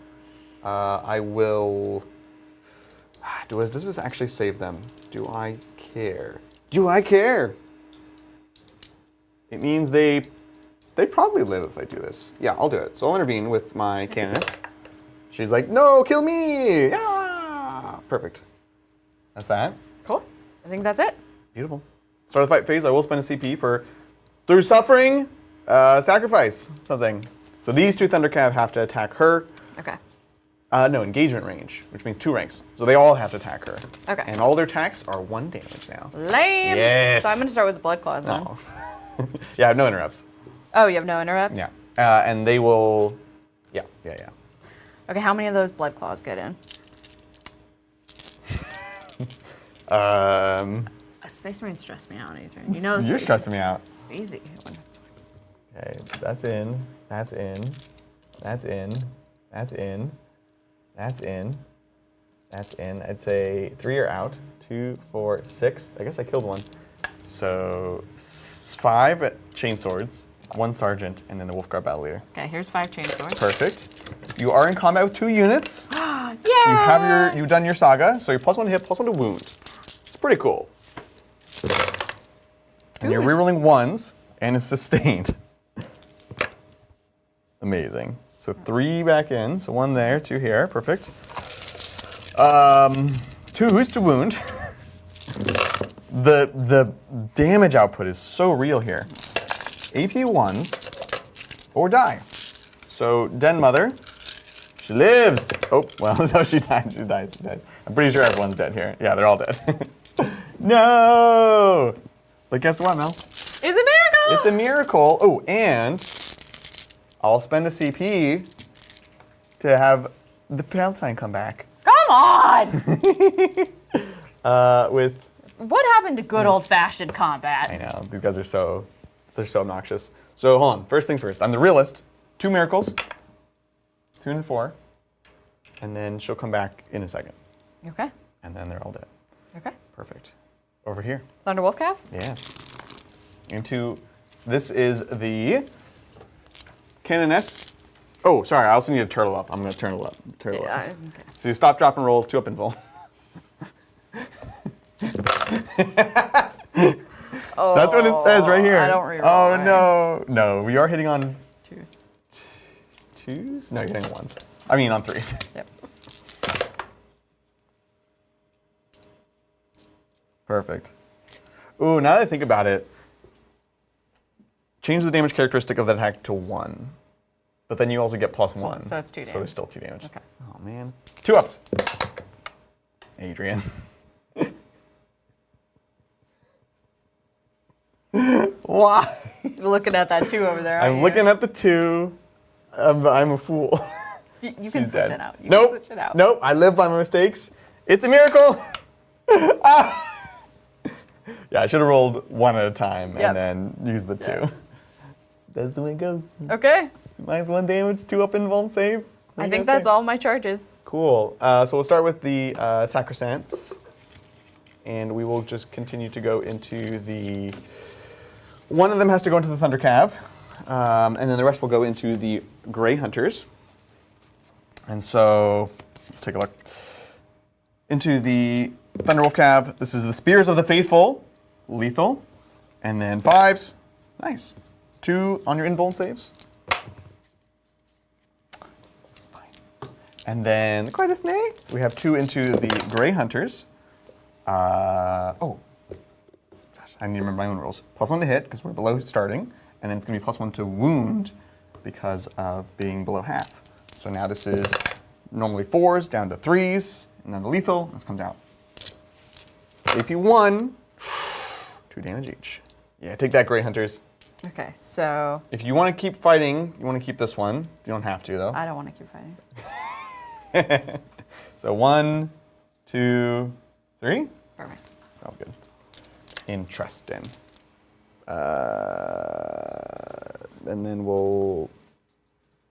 I will. Does this actually save them? Do I care? Do I care? It means they probably live if I do this. Yeah, I'll do it. So I'll intervene with my Canoness. She's like, no, kill me! Yeah! Perfect. That's that. Cool. I think that's it. Beautiful. Start the fight phase. I will spend a CP for through suffering, sacrifice something. So these 2 Thundercav have to attack her. Okay. No, engagement range, which means 2 ranks. So they all have to attack her. Okay. And all their attacks are 1 damage now. Lame. Yes. So I'm going to start with the blood claws then. Oh. Yeah, I have no interrupts. Oh, you have no interrupts? Yeah. And they will. Yeah. Okay, how many of those blood claws get in? Space Marines stress me out, Adrian. You know You're stressing me out. It's easy. When it's... Okay, that's in. That's in. That's in. That's in. That's in. That's in. I'd say 3 are out. 2, 4, 6. I guess I killed 1. So 5 chainswords, 1 sergeant, and then the Wolfguard battle leader. Okay, here's 5 chainswords. Perfect. You are in combat with 2 units. Yeah! You've done your saga, so you're +1 to hit, +1 to wound. It's pretty cool. And you're rerolling 1s, and it's sustained. Amazing. So 3 back in, so 1 there, 2 here, perfect. 2s to wound. The damage output is so real here. AP 1s or die. So Den Mother, she lives. Oh, well, so she died. She died. I'm pretty sure everyone's dead here. Yeah, they're all dead. No! But guess what, Mel? It's a miracle! It's a miracle. Oh, and I'll spend a CP to have the Palatine come back. Come on! With What happened to good old-fashioned combat? I know, these guys are they're so obnoxious. So hold on, first things first. I'm the realist. 2 miracles. 2 and 4. and then she'll come back in a second. Okay. And then they're all dead. Okay. Perfect. Over here. Thunder Wolf Calf? Yeah. This is the Canoness. Oh, sorry, I also need a turtle up. I'm going to turtle up. Turtle up. Okay. So you stop, drop, and roll, 2 up and full. Oh, That's what it says right here. I don't reroll. Oh, Right. no. No, we are hitting on Choose. 2s? No, you're hitting on 1s. I mean on 3s. Yep. Perfect. Ooh, now that I think about it, change the damage characteristic of that attack to 1. But then you also get +1. So it's 2 damage. So there's still 2 damage. Okay. Oh, man. 2 ups. Adrian. Why? You're looking at that 2 over there. I'm looking at the 2. I'm a fool. You can She's switch dead. it out. You Nope. can switch it out. Nope. I live by my mistakes. It's a miracle. Ah. Yeah, I should have rolled 1 at a time Yep. and then used the 2. Yep. That's the way it goes. Okay. -1 damage, 2 up, invuln save. I think that's all my charges. Cool. So we'll start with the Sacrosanct, and we will just continue to go into the. One of them has to go into the Thunder Cav, and then the rest will go into the Grey Hunters. And so let's take a look. Into the Thunderwolf Cav, this is the Spears of the Faithful, lethal, and then 5s. Nice. 2 on your invuln saves. And then, quite a snake, we have 2 into the Grey Hunters. Oh, gosh, I need to remember my own rules. +1 to hit, because we're below starting, and then it's going to be +1 to wound, because of being below half. So now this is normally 4s down to 3s, and then the lethal, this comes out. AP 1, 2 damage each. Yeah, take that, Grey Hunters. Okay, so If you want to keep fighting, you want to keep this one. You don't have to, though. I don't want to keep fighting. So 1, 2, 3. Perfect. Sounds good. Interesting. And then we'll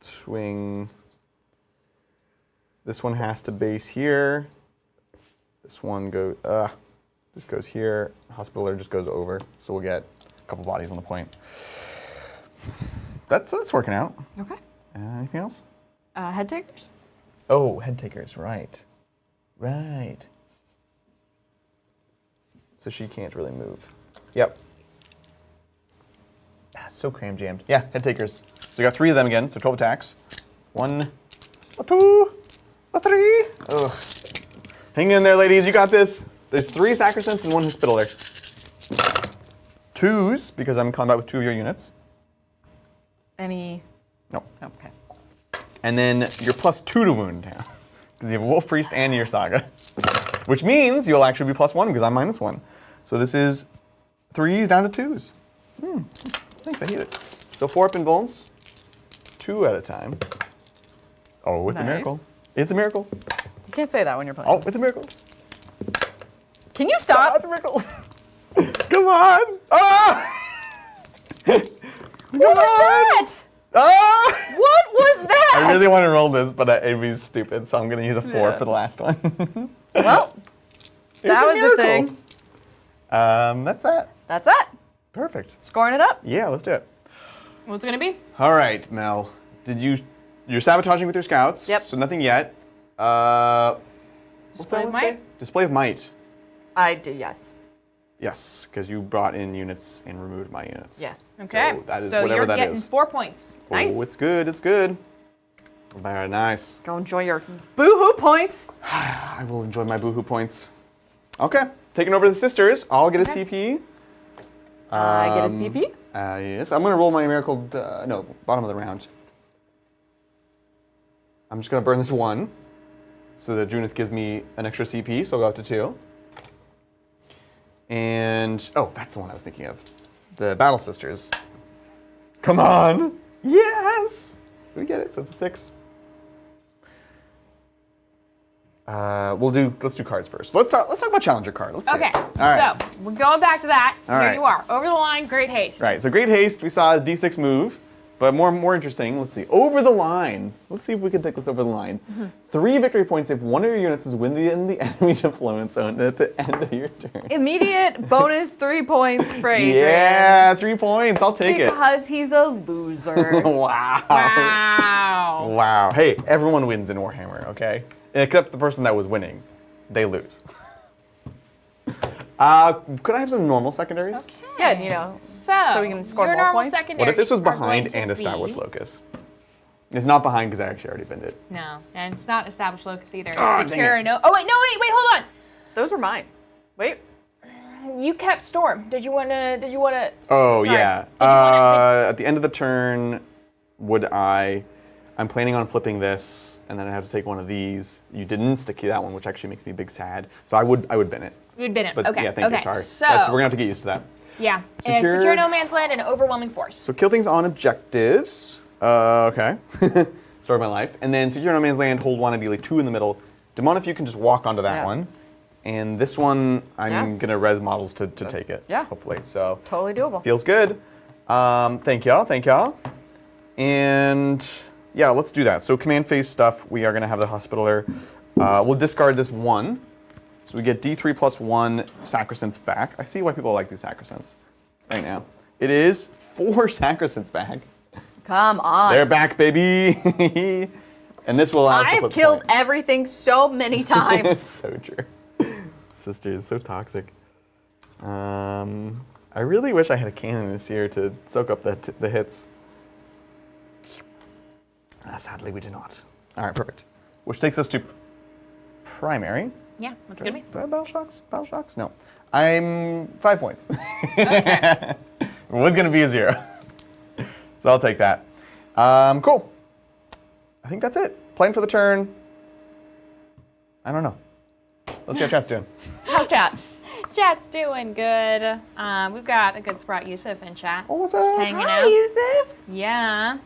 swing. This one has to base here. This one goes. This goes here. Hospitaller just goes over. So we'll get a couple bodies on the point. That's working out. Okay. Anything else? Head takers? Oh, head takers, right. Right. So she can't really move. Yep. It's so cram jammed. Yeah, head takers. So we got 3 of them again, so 12 attacks. 1, a 2, a 3. Ugh. Hang in there, ladies, you got this. There's 3 Sacrosancts and 1 Hospitaller. 2s, because I'm in combat with 2 of your units. Any? Nope. Okay. And then you're +2 to wound now, because you have a Wolf Priest and your Saga. Which means you'll actually be +1 because I'm -1. So this is 3s down to 2s. Thanks, I hate it. So 4 up invulns, 2 at a time. Oh, it's a miracle. Nice. It's a miracle. You can't say that when you're playing. Oh, it's a miracle. Can you Oh, stop? it's a miracle. Come on. Ah! What was that? Ah! What was that? I really want to roll this, but it'd be stupid, so I'm going to use a 4 Yeah. for the last one. Well, that was the thing. That's that. That's it. Perfect. Scoring it up. Yeah, let's do it. What's it gonna be? All right, Mel. You're sabotaging with your scouts. Yep. So nothing yet. What's Display that of one say? might? Display of might. I did, yes. Yes, because you brought in units and removed my units. Yes. Okay. So that is so whatever you're that getting is. 4 points. Nice. Oh, it's good. It's good. Very nice. Go enjoy your boohoo points. I will enjoy my boohoo points. Okay, taking over the sisters. I'll get a Okay. CP. I get a CP. Yes, I'm gonna roll my miracle. No, bottom of the round. I'm just gonna burn this 1, so that Junith gives me an extra CP, so I'll go up to 2. And oh, that's the one I was thinking of. The Battle Sisters. Come on! Yes! We get it. So it's a 6. Let's do cards first. Let's talk about Challenger card. Let's see. Okay, All right. so we're going back to that. All Here right. you are, over the line, great haste. Right, so Great Haste, we saw a D6 move, But more interesting, let's see. Over the line. Let's see if we can take this over the line. 3 victory points if one of your units is within the enemy deployment zone at the end of your turn. Immediate bonus 3 points for Adrian. Yeah, 3 points. I'll take it. Because he's a loser. Wow. Wow. Wow. Hey, everyone wins in Warhammer, okay? Except the person that was winning. They lose. Could I have some normal secondaries? Okay. Yeah, you know. So we can score your more normal points? secondaries What if this was are going behind to and be- established locus? It's not behind because I actually already binned it. No, and it's not established locus either. It's dang secure it. no. Oh wait, hold on. Those were mine. Wait. You kept storm. Did you wanna? Oh, Sorry. yeah. Did you wanna? At the end of the turn, I'm planning on flipping this, and then I have to take one of these. You didn't stick that one, which actually makes me big sad. So I would bin it. You'd been it. But Okay. yeah, thank okay. you, sorry. So We're gonna have to get used to that. yeah, and Secure- secure no man's land and overwhelming force. So kill things on objectives. Okay. Story of my life. And then secure no man's land, hold one, ideally 2 in the middle. Demon, if you can just walk onto that Yeah. one. And this one, I'm Yeah. gonna res models to take it. Yeah. Hopefully. So Totally doable. feels good. Thank y'all. And yeah, let's do that. So command phase stuff, we are gonna have the hospitaler. We'll discard this 1. So we get D3 plus 1 sacrosanct back. I see why people like these sacrosancts right now. It is 4 sacrosancts back. Come on. They're back, baby. And this will allow us to I've flip killed point. everything so many times. So true. Sister is so toxic. I really wish I had a cannon this year to soak up the hits. Sadly, we do not. All right, perfect. Which takes us to primary. Yeah, what's gonna be? Do I have battle shocks? Battle shocks? No. I'm 5 points. It was going to be a 0. So I'll take that. Cool. I think that's it. Plan for the turn. I don't know. Let's see how chat's doing. How's chat? Chat's doing good. We've got a good Sprite Yusuf in chat. Oh, what's Just up? hanging Hi, out. Yusuf. Yeah.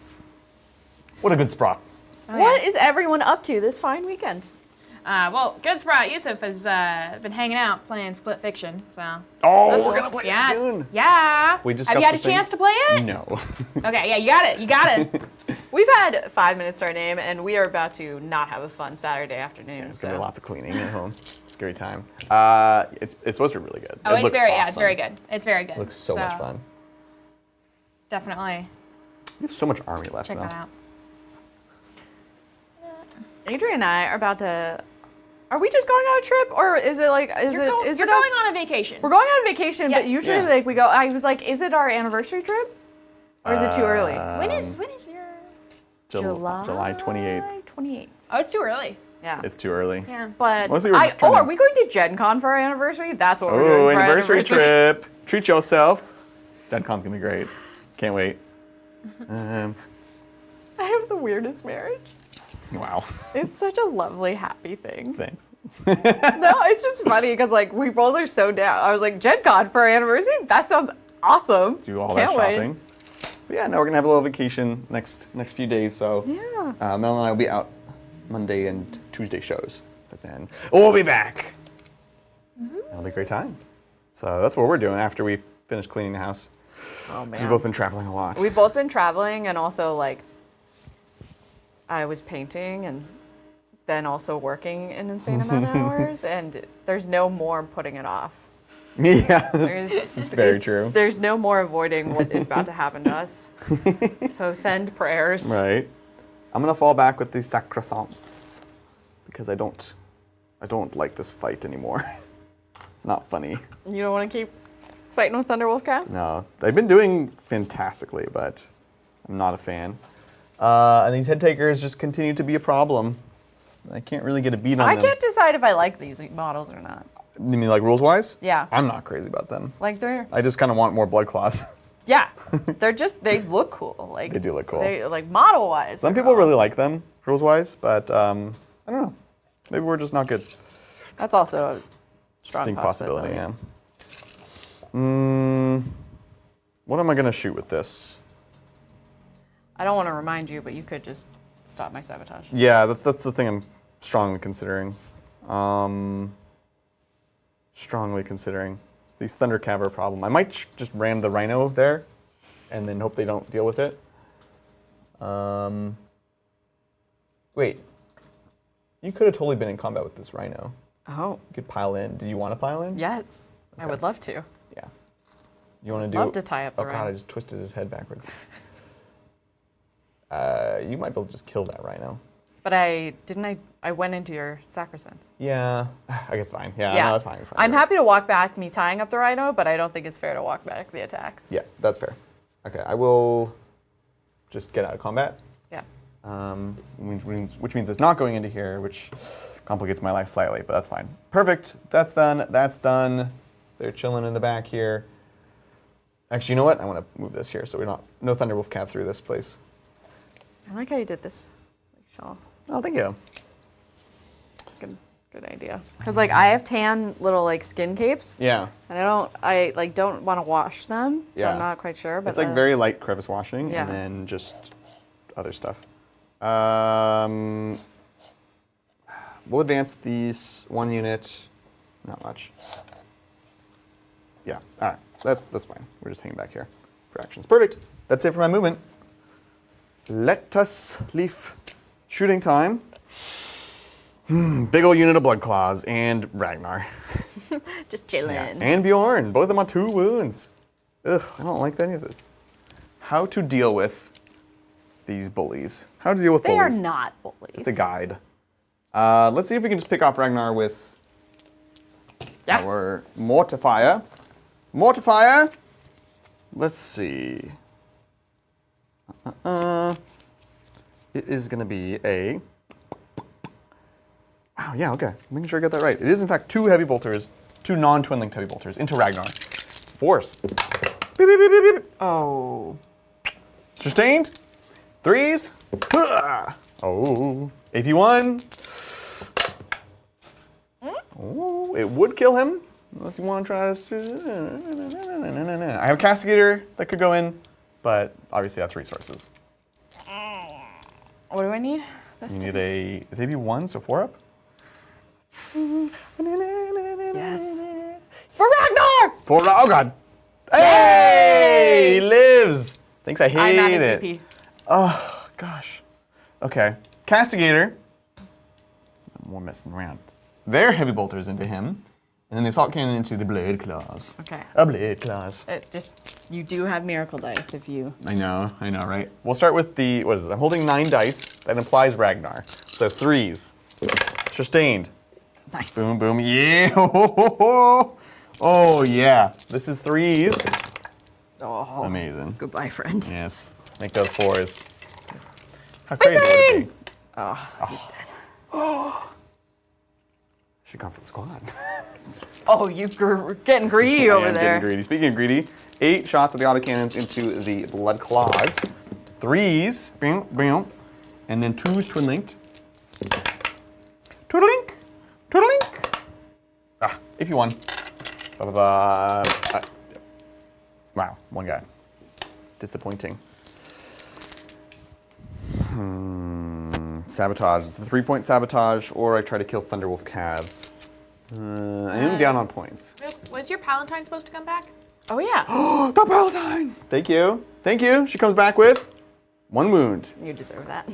What a good spot. Oh, What yeah. is everyone up to this fine weekend? Well, good Sprite Yusuf has been hanging out playing Split Fiction, so. Oh, we're going to play Yeah. that soon. Yeah. We just Have got you had a the thing. chance to play it? No. Okay, yeah, you got it. You got it. We've had 5 minutes to our name, and we are about to not have a fun Saturday afternoon. It's going to be so. lots of cleaning at home. Scary time. It's supposed to be really good. Oh, It it's looks very, awesome. yeah, it's very good. It's very good. It looks so much fun. Definitely We have so much army left check though. that out. Adrian and I are about to. Are we just going on a trip, or is it like? Is You're it? going, Is you're it going us? on a vacation. We're going on vacation, but Yes. usually Yeah. like we go. I was like, is it our anniversary trip, or is it too early? When is your? July 28th. 28th. Oh, it's too early. Yeah. It's too early. Yeah. But Mostly we're just trying are to- we going to Gen Con for our anniversary? That's what we're doing Oh, for our anniversary trip. Treat yourselves. Gen Con's going to be great. Can't wait. I have the weirdest marriage. Wow. It's such a lovely, happy thing. Thanks. No, it's just funny because like we both are so down. I was like, Gen Con for our anniversary? That sounds awesome. Do all Can't that wait. shopping. But yeah, no, we're going to have a little vacation next few days. So Yeah. Mel and I will be out Monday and Tuesday shows. But then we'll be back. It'll be a great time. So that's what we're doing after we finish cleaning the house. Oh We've man. both been traveling a lot. We've both been traveling, and also like I was painting and then also working an insane amount of hours, and there's no more putting it off. Yeah. It's very true. There's no more avoiding what is about to happen to us. So send prayers. Right. I'm gonna fall back with these sacrosancts because I don't like this fight anymore. It's not funny. You don't want to keep fighting with Thunderwolf Cap? No, they've been doing fantastically, but I'm not a fan. And these head takers just continue to be a problem. I can't really get a beat on I them. can't decide if I like these models or not. You mean like rules wise? Yeah. I'm not crazy about them. Like they're I just kind of want more blood claws. yeah, they look cool. Like They do look cool. They like model wise. Some people really like them rules wise, but I don't know. Maybe we're just not good. That's also a strong Distinct possibility. yeah. What am I gonna shoot with this? I don't want to remind you, but you could just stop my sabotage. Yeah, that's the thing I'm strongly considering. Strongly considering. These Thunder Cav are a problem. I might just ram the Rhino there and then hope they don't deal with it. Wait. You could have totally been in combat with this rhino. Oh. You could pile in. Did you want to pile in? Yes. I would love to. Yeah. You want to do? Love to tie up the Oh rhino. god! I just twisted his head backwards. You might be able to just kill that rhino. But I went into your sacrosanct. Yeah. I guess fine. Yeah. Yeah. No, that's fine. It's fine. I'm happy to walk back me tying up the rhino, but I don't think it's fair to walk back the attacks. Yeah, that's fair. Okay, I will just get out of combat. Yeah. Which means it's not going into here, which complicates my life slightly, but that's fine. Perfect. That's done. That's done. They're chilling in the back here. Actually, you know what? I want to move this here so we're no Thunderwolf Cav through this place. I like how you did this, Shaw. Oh, thank you. It's a good idea. Because like I have tan little like skin capes, Yeah. and I don't want to wash them, so Yeah. I'm not quite sure. But It's like very light crevice washing, Yeah. and then just other stuff. We'll advance these 1 unit. Not much. Yeah. All right. That's fine. We're just hanging back here for actions. Perfect. That's it for my movement. Let us leave shooting time. Big old unit of Blood Claws and Ragnar. just chilling. Yeah. And Bjorn. Both of them on 2 wounds. Ugh, I don't like any of this. How to deal with these bullies. How to deal with They bullies. are not bullies. It's a guide. Let's see if we can just pick off Ragnar with our Mortifier. Mortifier. Let's see. It is going to be a... Wow, yeah, okay. Making sure I got that right. It is, in fact, 2 heavy bolters, 2 non-twin linked heavy bolters into Ragnar. Force. Beep, beep, beep, beep, beep. Oh. Sustained. 3s. Oh. AP1. Oh, it would kill him. Unless you want to try to... I have a Castigator that could go in, but obviously that's resources. What do I need? You need a... Is AP1, so 4 up? Yes. For Ragnar! 4 up. Oh, God. Hey! He lives! Thinks I hate I'm at it. CP. Oh, gosh. Okay. Castigator. More messing around. Their heavy bolters into him. And then the assault cannon into the blade claws. Okay. A blade claws. You do have miracle dice if you... I know, right? We'll start with the, what is it? I'm holding 9 dice. That implies Ragnar. So 3s. Sustained. Nice. Boom, boom. Yeah. Oh, yeah. This is 3s. Oh. Amazing. Goodbye, friend. Yes. Make those 4s. How crazy would it be? Oh, he's dead. Should come for the squad. Oh, getting greedy over I am there. getting greedy. Speaking of greedy, 8 shots of the autocannons into the blood claws. 3s, boom, boom, and then 2s twin linked. Toodalink, toodalink. Ah, if you won. Wow, 1 guy. Disappointing. Sabotage. It's a 3-point sabotage, or I try to kill Thunderwolf Cav. I am down on points. Was your Palatine supposed to come back? Oh, yeah. Oh, the Palatine! Thank you. Thank you. She comes back with 1 wound. You deserve that.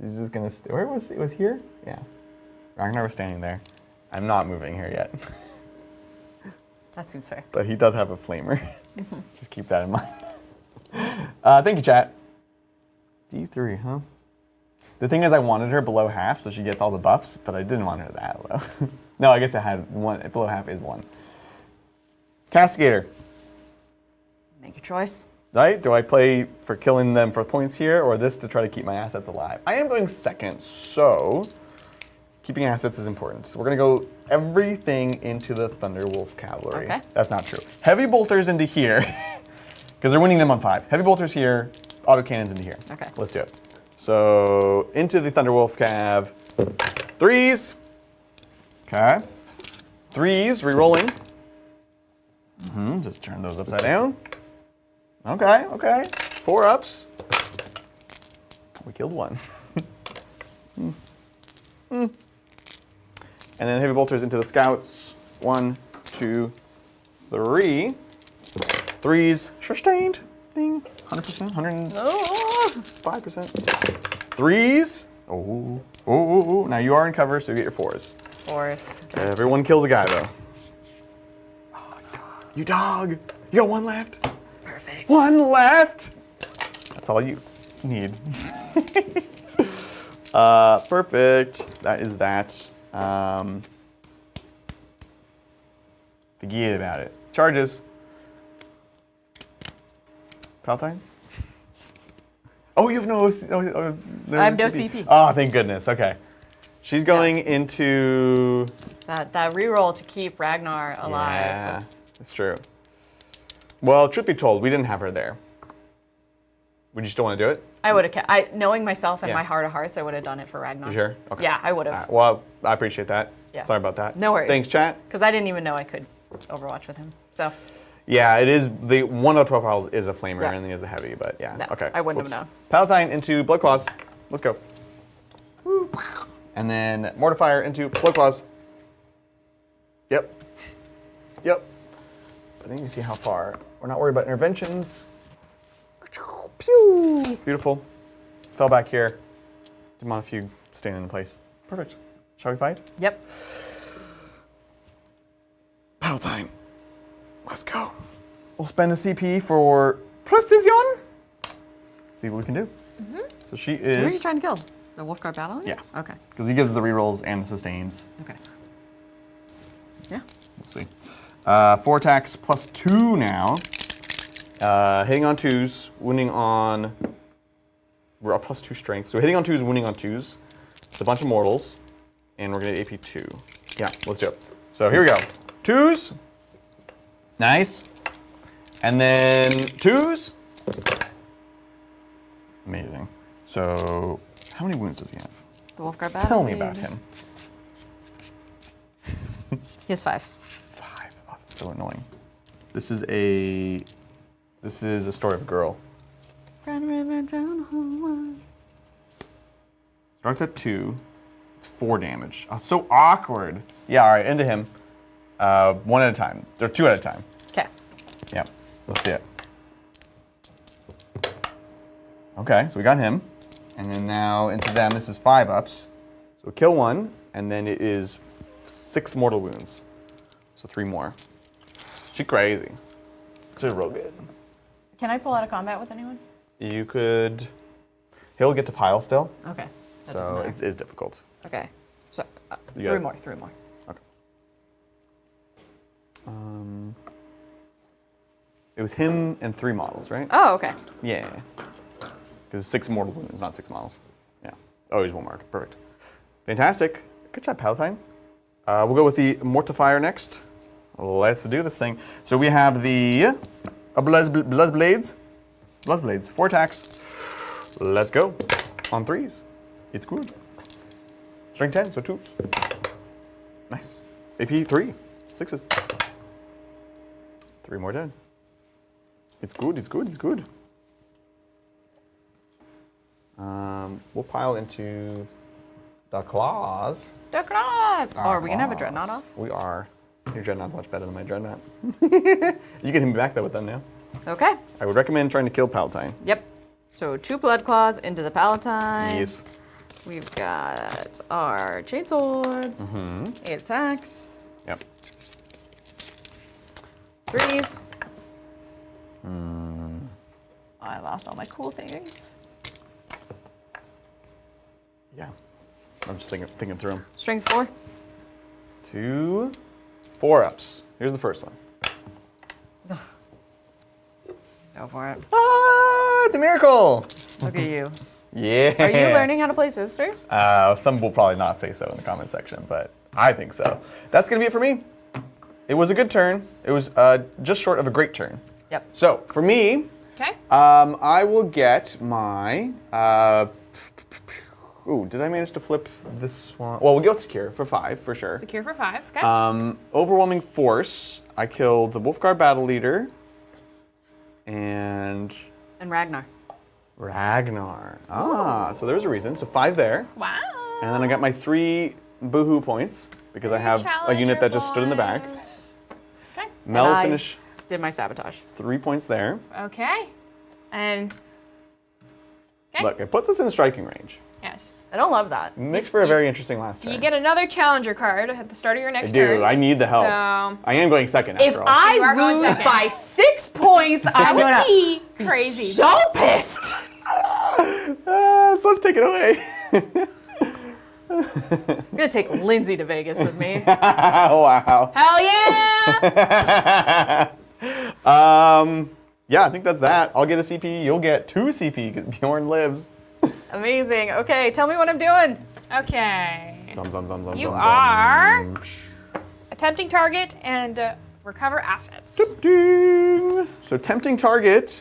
She's just gonna stay. Where was it? Was here? Yeah. Ragnar was standing there. I'm not moving here yet. That seems fair. But he does have a flamer. Just keep that in mind. Thank you, chat. D3, huh? The thing is, I wanted her below half, so she gets all the buffs, but I didn't want her that low. No, I guess I had 1. Below half is 1. Castigator. Make your choice. Right? Do I play for killing them for points here, or this to try to keep my assets alive? I am going second, so keeping assets is important. So we're going to go everything into the Thunderwolf Cavalry. Okay. That's not true. Heavy bolters into here, because they're winning them on 5s. Heavy bolters here, autocannons into here. Okay. Let's do it. So into the Thunderwolf Cav. 3s. Okay. 3s, re-rolling. Just turn those upside down. Okay, okay. 4 ups. We killed 1. And then heavy bolters into the scouts. 1, 2, 3. 3s sustained. Ding. 100%. 105%. 3s. Oh. Now you are in cover, so you get your 4s. 4s. Okay. Everyone kills a guy, though. Oh, you dog. You got 1 left. Perfect. 1 left. That's all you need. Perfect. That is that. Forget about it. Charges. Palatine? Oh, you have no I have no CP. Oh, thank goodness. Okay. She's going into... That reroll to keep Ragnar alive. Yeah, that's true. Well, truth be told, we didn't have her there. Would you still want to do it? I would have, knowing myself and Yeah. my heart of hearts, I would have done it for Ragnar. You sure? Okay. Yeah, I would have. All right. Well, I appreciate that. Yeah. Sorry about that. No worries. Thanks, chat. Because I didn't even know I could Overwatch with him. So. Yeah, it is one of the profiles is a flamer Yeah. and the other is the heavy, but yeah. No, Okay. I wouldn't have known. Palatine into Blood Claws. Let's go. And then Mortifier into Blood Claws. Yep. But then you see how far. We're not worried about interventions. Pew! Beautiful. Fell back here. Didn't want a few staying in place. Perfect. Shall we fight? Yep. Palatine. Let's go. We'll spend a CP for Precision. See what we can do. So she is... Who are you trying to kill? The Wolfguard battle? Yeah. Okay. Because he gives the rerolls and the sustains. Okay. Yeah. Let's see. 4 attacks plus 2 now. Hitting on 2s, wounding on... We're up plus 2 strength. So hitting on 2s, wounding on 2s. It's a bunch of mortals. And we're going to AP 2. Yeah, let's do it. So here we go. 2s. Nice. And then 2s. Amazing. So how many wounds does he have? The Wolfguard battle? Tell me about him. He has 5. 5. Oh, that's so annoying. This is a story of a girl. Starts at 2. It's 4 damage. Oh, it's so awkward. Yeah, all right, into him. 1 at a time. Or 2 at a time. Okay. Yeah, let's see it. Okay, so we got him. And then now into them, this is 5 ups. So kill 1, and then it is 6 mortal wounds. So 3 more. She's crazy. She's real good. Can I pull out of combat with anyone? You could... He'll get to pile still. Okay. That So doesn't it matter. is difficult. Okay. So You 3 got more. it. 3 more. Okay. It was him and 3 models, right? Oh, okay. Yeah. Because 6 mortal wounds, not 6 models. Yeah. Oh, he's 1 mark. Perfect. Fantastic. Good job, Palatine. We'll go with the Mortifier next. Let's do this thing. So we have the Bluzz Blades. 4 attacks. Let's go. On 3s. It's good. Strength 10, so 2s. Nice. AP 3. 6s. 3 more dead. It's good. We'll pile into the claws. The claws! Oh, are we going to have a Dreadnought off? We are. Your Dreadnought's much better than my Dreadnought. You can hit me back though with them now. Okay. I would recommend trying to kill Palatine. Yep. So 2 Blood Claws into the Palatine. Yes. We've got our Chainswords. 8 attacks. Yep. 3s. I lost all my cool things. Yeah. I'm just thinking through them. Strength 4. 2, 4 ups. Here's the first one. Go for it. Ah, it's a miracle. Look at you. Yeah. Are you learning how to play Sisters? Some will probably not say so in the comment section, but I think so. That's going to be it for me. It was a good turn. It was just short of a great turn. Yep. So, for me, Okay. I will get my... ooh, did I manage to flip this one? Well, we'll go secure for 5, for sure. Secure for 5. Okay. Overwhelming Force. I killed the Wolfguard Battle Leader. And Ragnar. Ragnar. Ah, so there's a reason. So 5 there. Wow. And then I got my 3 boohoo points because I have a unit that just stood in the back. Okay. Mel And I finish did my sabotage. 3 points there. Okay. And okay. Look, it puts us in striking range. Yes. I don't love that. Makes for a very interesting last turn. You get another challenger card at the start of your next I do. turn. I need the help. So I am going second If after all. You are I going lose second. by 6 points, I'm would gonna be crazy. so pissed. So let's take it away. I'm gonna take Lindsay to Vegas with me. Wow. Hell yeah! Yeah, I think that's that. I'll get a CP. You'll get 2 CP because Bjorn lives. Amazing. Okay, tell me what I'm doing. Okay. Zum, zum, zum, zum, You zum, are zum. attempting target and recover assets. Ding. So tempting target.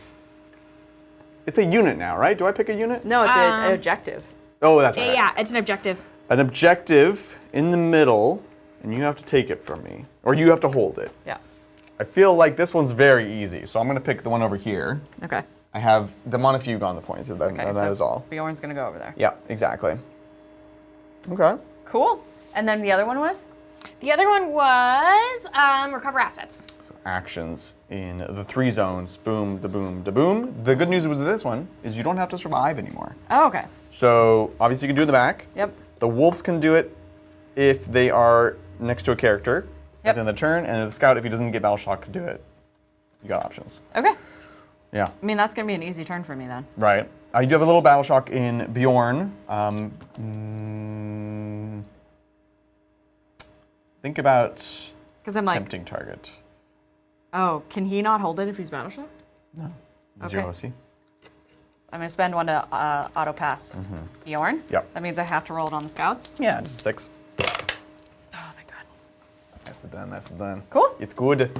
It's a unit now, right? Do I pick a unit? No, it's an objective. Oh, that's right. Yeah, it's an objective. An objective in the middle, and you have to take it from me. Or you have to hold it. Yeah. I feel like this one's very easy, so I'm going to pick the one over here. Okay. I have Demonic Fugue on the points, and Okay, that is all. Bjorn's gonna go over there. Yeah, exactly. Okay. Cool. And then the other one was? The other one was recover assets. So actions in the 3 zones. Boom, da boom, da boom. The good news with this one is you don't have to survive anymore. Oh, okay. So obviously you can do it in the back. Yep. The wolves can do it if they are next to a character at the end of the turn, and the scout, if he doesn't get battle shock, can do it. You got options. Okay. Yeah. I mean, that's gonna be an easy turn for me then. Right. You do have a little battle shock in Bjorn. Think about Because I'm like, tempting target. oh, can he not hold it if he's battle shocked? No. Okay. 0 OC. I'm gonna spend 1 to auto pass Bjorn. Yep. That means I have to roll it on the scouts. Yeah, just 6. Oh, thank God. Nicely done, nicely done. Cool. It's good.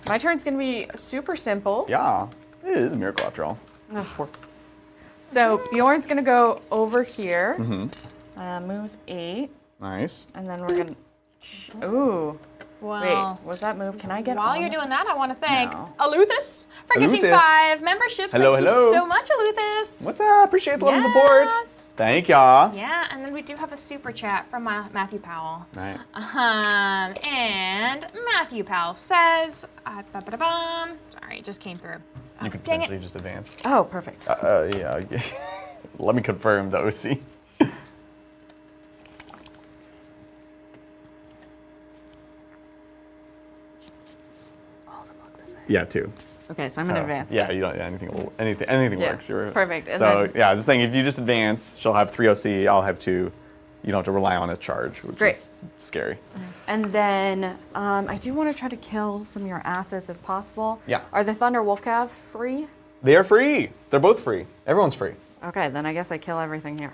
My turn's gonna be super simple. Yeah. It is a miracle after all. So Bjorn's gonna go over here. Moves 8, Nice. and then we're gonna. Ooh. Well, Wait, was that move? Can I get while on you're the- doing that, I want to thank No. Aluthus for gifting Aluthus. 5 memberships. Hello, Thank hello. you so much, Aluthus. What's up? Appreciate the love and support. Yes. Thank y'all. Yeah, and then we do have a super chat from Matthew Powell. Right. And Matthew Powell says, sorry, it just came through. You could dang it. potentially just advance. Oh, perfect. Yeah. Let me confirm the OC. Yeah, 2. Okay, so I'm gonna advance. Yeah, you don't. Yeah, anything Yeah, works. You're, perfect. And so then- yeah, I was just saying, if you just advance, she'll have 3 OC. I'll have 2. You don't have to rely on a charge, which Great. is scary. And then I do want to try to kill some of your assets if possible. Yeah. Are the Thunder Wolf Cav free? They are free. They're both free. Everyone's free. Okay, then I guess I kill everything here.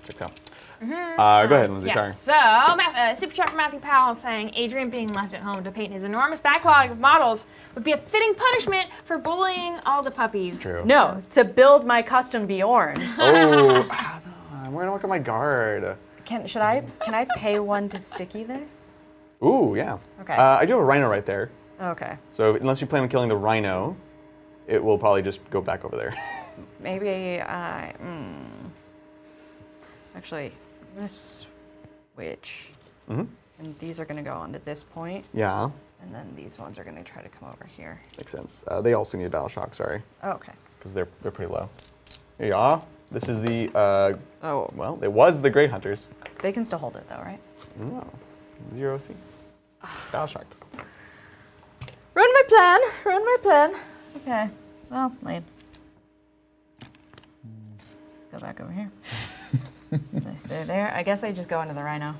Check out. Go ahead, Lindsay. Yeah, Sorry. so super chat from Matthew Powell saying Adrian being left at home to paint his enormous backlog of models would be a fitting punishment for bullying all the puppies. True. No, to build my custom Bjorn. Oh, I'm gonna look at my guard. Can I pay 1 to sticky this? Ooh, yeah. Okay. I do have a rhino right there. Okay. So unless you plan on killing the rhino, it will probably just go back over there. Maybe I. Actually, I'm gonna switch. And these are gonna go onto this point, Yeah, and then these ones are gonna try to come over here. makes sense. They also need battle shock. Sorry, Oh, okay. because they're pretty low. Here you are. This is the Oh, well, it was the Grey Hunters. they can still hold it though, right? No, 0 OC. Battle shocked. Ruin my plan. Ruin my plan. Okay. Well, lame. Let's go back over here. I stay there. I guess I just go into the rhino.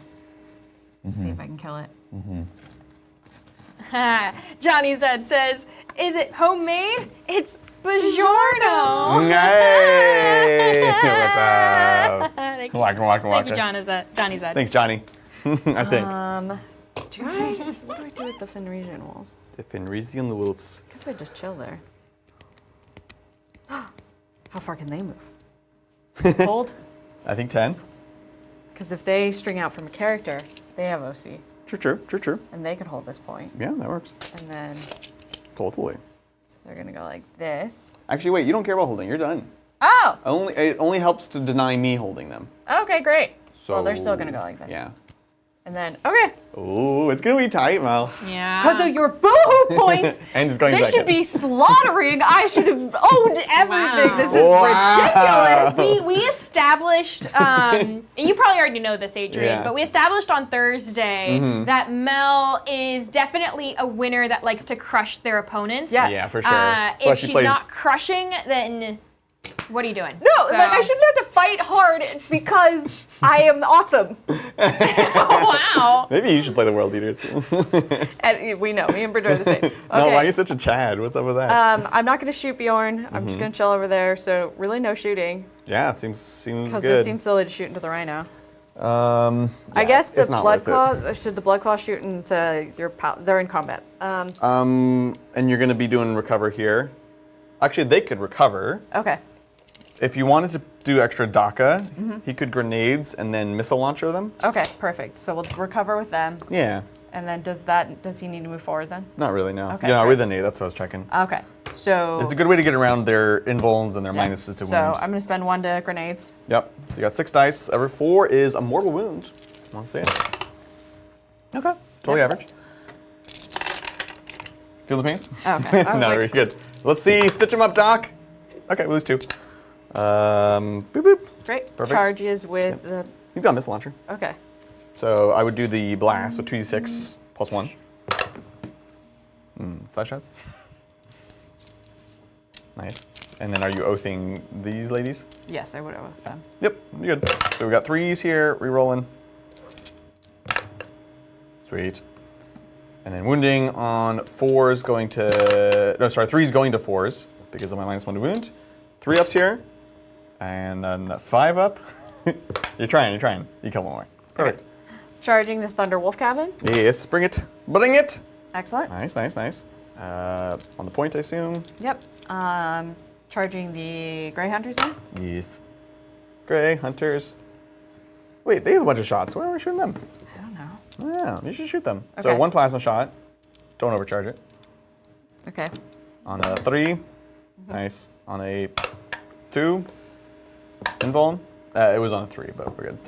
See if I can kill it. Johnny Zed says, is it homemade? It's Buongiorno. Hey! What's up? Thank you. Waka, waka, Thank you, waka. Johnny Zed. Thanks, Johnny. I think. What do I do with the Fenrisian wolves? The Fenrisian wolves. I guess I just chill there. How far can they move? Hold? I think 10. Because if they string out from a character, they have OC. True. And they can hold this point. Yeah, that works. And then Totally. so they're going to go like this. Actually, wait, you don't care about holding. You're done. Oh! It only helps to deny me holding them. Okay, great. So Well, they're still going to go like this. Yeah. And then, okay. Ooh, it's gonna be tight, Mel. Yeah. Because of your boohoo points, And just going they second. should be slaughtering. I should have owned everything. Wow. This is ridiculous. We established, and you probably already know this, Adrian, Yeah. but we established on Thursday that Mel is definitely a winner that likes to crush their opponents. Yeah. Yeah, for sure. If she's not crushing, then what are you doing? No, So- like I shouldn't have to fight hard because I am awesome. Wow. Maybe you should play the World Leaders. And we know, me and Bridger are the same. Okay. No, why are you such a Chad? What's up with that? I'm not going to shoot Bjorn. I'm just going to chill over there. So really no shooting. Yeah, it seems Because good. it seems silly to shoot into the rhino. Yeah, I guess the it's not blood worth it. claw, should the blood claw shoot into your pal? They're in combat. And you're gonna be doing recover here. Actually, they could recover. Okay. If you wanted to do extra DACA, he could grenades and then missile launcher them. Okay, perfect. So we'll recover with them. Yeah, And then does he need to move forward then? not really, no. Okay, Yeah, great. with an 8, that's what I was checking. Okay. So It's a good way to get around their invulns and their yeah. minuses to So wound. I'm going to spend 1 to grenades. Yep, so you got 6 dice. Every 4 is a mortal wound. Want to see it? Okay, totally average. Feel the pains? Okay. I was No, like, very good. Let's see, stitch them up, Doc. Okay, we lose 2. Boop, boop. great. Perfect. Charges with the. You've got a missile launcher. Okay. So I would do the blast, so 2d6 plus 1. 5 shots. Nice. And then are you oathing these ladies? Yes, I would have with them. Yep, you're good. So we got 3s here, re-rolling. Sweet. And then wounding on 4s going to, no, sorry, 3s going to 4s because of my -1 to wound. 3 ups here, and then 5 up. You're trying. You kill one more. Perfect. Okay. Charging the Thunder Wolf Cabin. Yes, bring it. Bring it. Excellent. Nice. On the point, I assume. Yep. Charging the Grey Hunters then. Yes. Grey Hunters. Wait, they have a bunch of shots. Why are we shooting them? I don't know. Yeah, you should shoot them. So Okay. 1 plasma shot. Don't overcharge it. Okay. On a 3. Nice. On a 2. Invuln. It was on a 3, but we're good.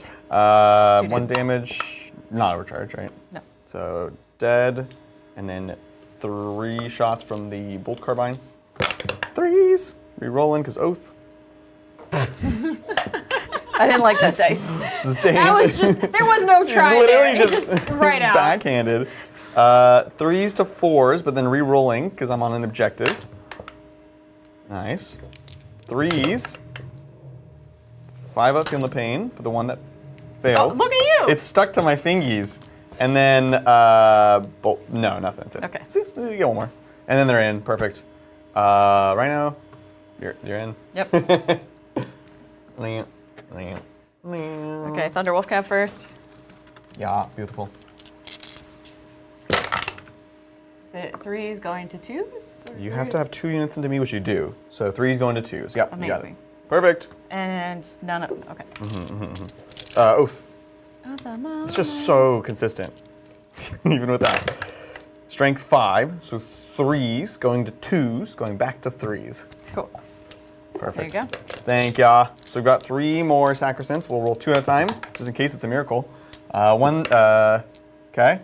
1 damage. Not overcharge, right? No. So dead. And then 3 shots from the bolt carbine. 3s. Rerolling because oath. I didn't like that dice. Sustained. That was just, there was no try literally there. It just right out. backhanded. 3s to 4s, but then re-rolling because I'm on an objective. Nice. 3s. 5 up, feeling the pain for the one that failed. Oh, look at you. It's stuck to my fingies. And then, no, nothing. That's it. Okay. See, you get 1 more. And then they're in. Perfect. Rhino, you're in. Yep. Okay. Okay, Thunder Wolf Cab first. Yeah, beautiful. Is it 3s going to 2s? or You have 3s? to have 2 units into me, which you do. So 3's going to 2s. Yep, you got it. Amazing. Perfect. And none of. Okay. Oath. Oh, the mom. It's just so consistent, even with that. Strength 5, so 3's going to 2's, going back to 3's. Cool. Perfect. There you go. Thank ya. So we've got 3 more sacrosants. We'll roll 2 at a time, just in case it's a miracle. 1, okay.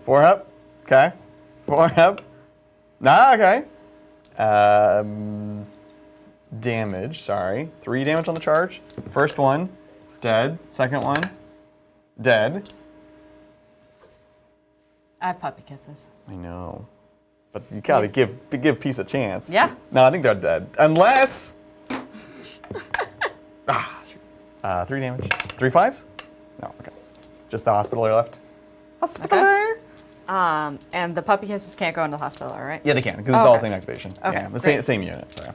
4 up, okay. 4 up. Nah, okay. Damage, sorry. 3 damage on the charge. First one, dead. Second one, dead. I have puppy kisses. I know. But you gotta give Peace a chance. Yeah. No, I think they're dead. Unless... shoot. 3 damage. 3 5s? No, okay. Just the hospitaler left. Hospitaler! And the puppy kisses can't go into the hospital, all right? Yeah, they can, because it's all the Okay. same activation. Okay, Yeah, the great. same unit, so yeah.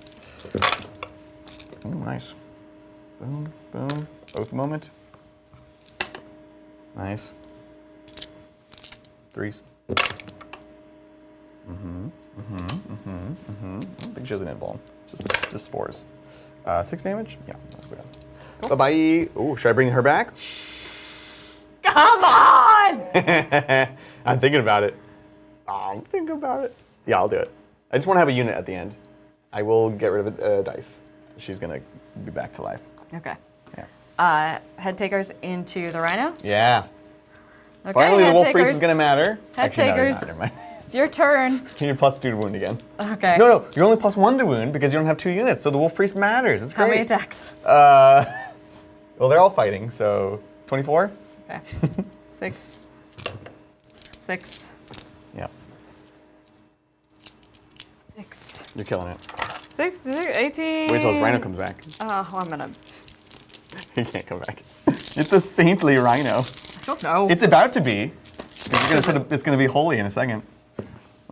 Ooh, nice. Boom, boom. Oath moment. Nice. 3s. I don't think she has an invuln. Just 4s. 6 damage? Yeah, that's good. Cool. Bye-bye. Oh, should I bring her back? Come on! I'm thinking about it. I'm thinking about it. Yeah, I'll do it. I just want to have a unit at the end. I will get rid of a dice. She's going to be back to life. Okay. Yeah. Head takers into the rhino. Yeah. Okay, Finally, the head wolf priest takers. is gonna matter. Head Actually, no, takers. never mind. It's your turn. You're +2 to wound again. Okay. No, you're only +1 to wound because you don't have 2 units, so the wolf priest matters. It's How great. many attacks? Well, they're all fighting, so 24. Okay. 6. 6. Yeah, 6. you're killing it. 6, 18. Wait till this rhino comes back. Oh, I'm gonna. He can't come back. It's a saintly rhino. I don't know. It's about to be. It's gonna be holy in a second.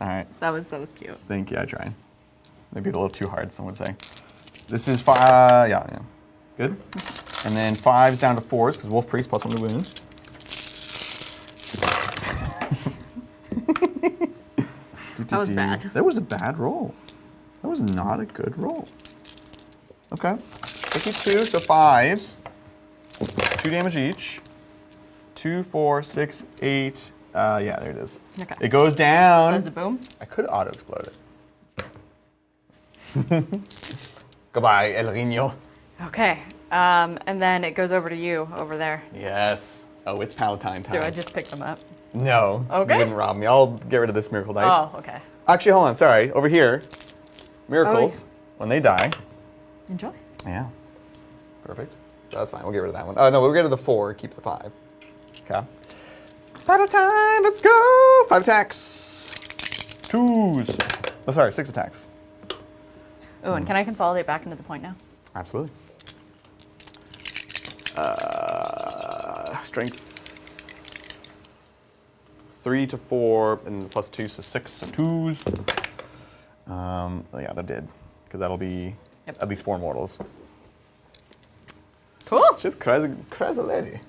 All right. That was cute. Thank you. I tried. Maybe a little too hard, some would say. This is 5. Yeah. Good. And then 5's down to 4s because wolf priest +1 to wound. That was bad. That was a bad roll. That was not a good roll. Okay. 52, so 5s. 2 damage each. 2, 4, 6, 8. Yeah, there it is. Okay. It goes down. Does it boom? I could auto explode it. Goodbye, El Rino. Okay. And then it goes over to you over there. Yes. Oh, it's Palatine time. Do I just pick them up? No. Okay. You wouldn't rob me. I'll get rid of this miracle dice. Oh, okay. Actually, hold on. Sorry. Over here, miracles, Oh, when they die. Enjoy. Yeah. Perfect. So that's fine. We'll get rid of that one. Oh, no, we'll get rid of the 4. Keep the 5. Okay. Battle time. Let's go. 5 attacks. 2s. Oh, sorry. 6 attacks. Oh, and can I consolidate back into the point now? Absolutely. Strength 3 to 4, and +2, so 6, so 2s. Yeah, they're dead, because that'll be at least 4 mortals. Cool. She's crazy lady.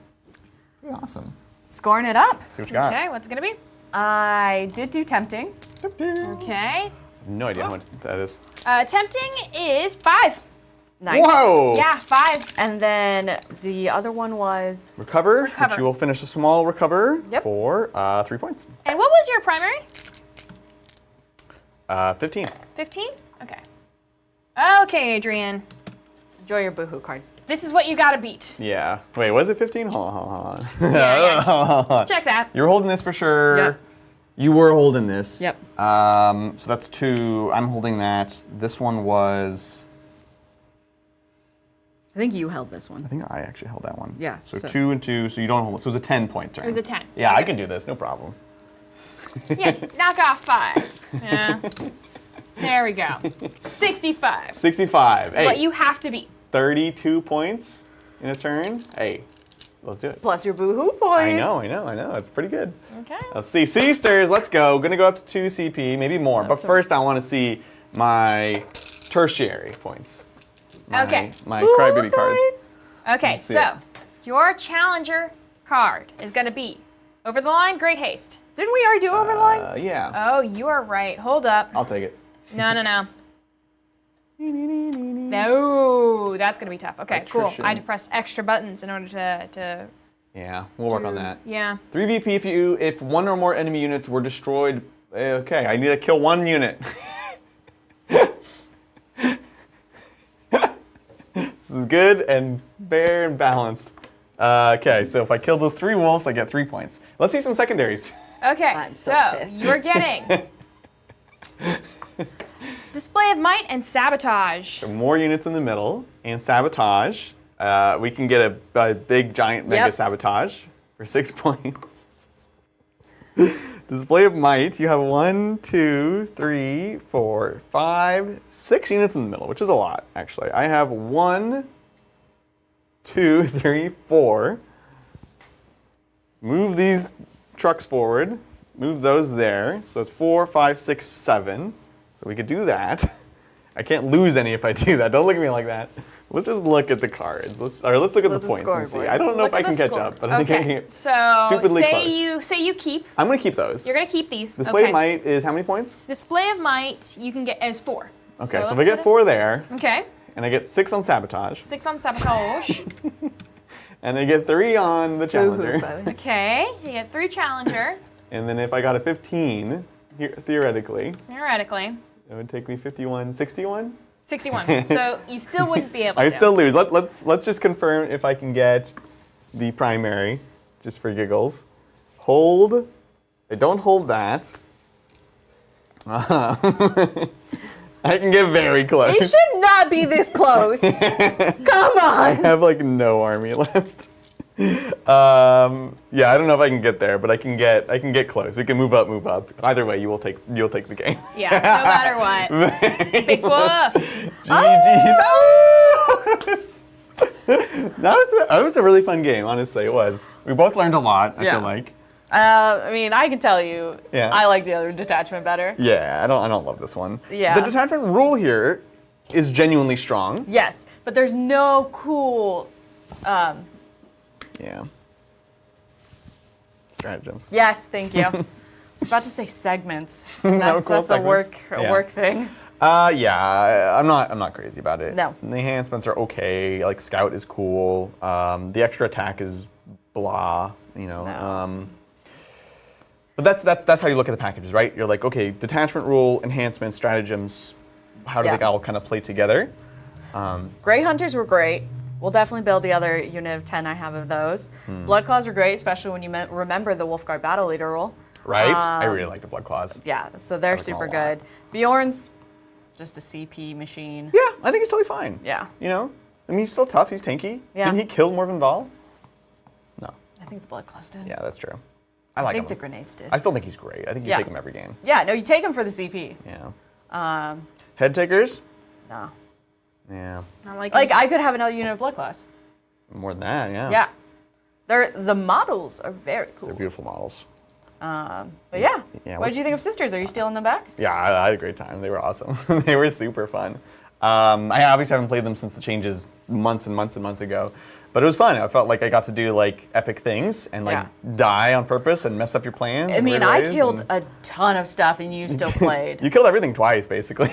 Pretty awesome. Scoring it up. See what you got. Okay, what's it gonna be? I did do tempting. Okay. No idea how much that is. Tempting is 5. Nice. Whoa! Yeah, 5. And then the other one was Recover, Recover. which you will finish a small recover Yep. for 3 points. And what was your primary? 15. 15? Okay. Okay, Adrian. enjoy your boohoo card. This is what you gotta beat. Yeah. Wait, was it 15? Hold on. Yeah. Hold on. Check that. You were holding this for sure. Yep. You were holding this. Yep. So that's 2. I'm holding that. This one was. I think you held this one. I think I actually held that one. Yeah, So so- 2 and 2. So you don't hold it. So it was a 10-point turn. It was a 10. Yeah, I Okay. can do this. No problem. Yeah, just knock off 5. Yeah. There we go. 65. 65. Hey, But you have to beat. 32 points in a turn. Hey, let's do it. Plus your boohoo points. I know. It's pretty good. Okay. Let's see. Sisters, let's go. Gonna go up to 2 CP, maybe more. But to- first, I want to see my tertiary points. Okay. My Boohoo crybaby card. points. Okay, Let's see so it. your challenger card is gonna be over the line, great haste. Didn't we already do Overline? Yeah. Oh, you are right. Hold up. I'll take it. No. No, that's gonna be tough. Okay, cool. Electrician. I had to press extra buttons in order to Yeah, we'll work on that. Yeah. 3 VP if 1 or more enemy units were destroyed. Okay, I need to kill 1 unit. This is good and fair and balanced. Okay, so if I kill those 3 wolves, I get 3 points. Let's see some secondaries. Okay, I'm so so pissed. you're getting display of might and sabotage. So more units in the middle and sabotage. We can get a big giant mega Yep. sabotage for 6 points. Display of might. You have 1, 2, 3, 4, 5, 6 units in the middle, which is a lot actually. I have 1, 2, 3, 4. Move these trucks forward. Move those there. So it's 4, 5, 6, 7. So we could do that. I can't lose any if I do that. Don't look at me like that. Let's just look at the cards. Let's look at the Look at the points and see. scoreboard. I don't know Look if I at can the catch score. up, but I think I Okay, can. so stupidly close. say you keep. I'm gonna keep those. You're gonna keep these. Display okay. of might is how many points? Display of might you can get as 4. Okay, so if let's I get put 4 there, it- Okay. and I get 6 on sabotage, 6 on sabotage. and I get 3 on the challenger, Boohoo points. Okay. You get 3 challenger, and then if I got a 15, theoretically, theoretically. it would take me 51, 61. 61. So you still wouldn't be able to. I still lose. Let's just confirm if I can get the primary, just for giggles. hold. Don't hold that. I can get very close. It should not be this close. Come I on. have like no army left. Yeah, I don't know if I can get there, but I can get close. We can move up, move up. Either way, you'll take the game. Yeah, no matter what. Space Wolves. GG's. That was a really fun game, honestly, it was. We both learned a lot, I feel like. I mean, I can tell you, Yeah. I like the other detachment better. Yeah, I don't love this one. Yeah. The detachment rule here is genuinely strong. Yes, but there's no cool. Yeah. Stratagems. Yes, thank you. I was about to say segments. No That's, cool that's a segments. work thing. Yeah, I'm not crazy about it. No. The enhancements are okay. Like Scout is cool. The extra attack is blah. You know. No. But that's how you look at the packages, right? You're like, okay, detachment rule, enhancements, stratagems. How do they all kind of play together? Grey Hunters were great. We'll definitely build the other unit of 10 I have of those. Blood Claws are great, especially when you remember the Wolfguard Battle Leader rule. Right? I really like the Blood Claws. Yeah, so they're like them a super lot. good. Bjorn's just a CP machine. Yeah, I think he's totally fine. Yeah. You know? I mean, he's still tough. He's tanky. Yeah. Didn't he kill Morven Val? No. I think the Blood Claws did. Yeah, that's true. I like think him. the grenades did. I still think he's great. I think you Yeah. take him every game. Yeah, no, you take them for the CP. Yeah. Head takers? No. Yeah. Not like I could have another unit of Blood Claws. More than that, yeah. Yeah. The models are very cool. They're beautiful models. But yeah. Yeah, What did you think of Sisters? Are you stealing them back? Yeah, I had a great time. They were awesome. They were super fun. I obviously haven't played them since the changes months and months and months ago. But it was fun. I felt like I got to do like epic things and like die on purpose and mess up your plans. I in mean, weird I ways, killed and- a ton of stuff and you still played. You killed everything twice, basically.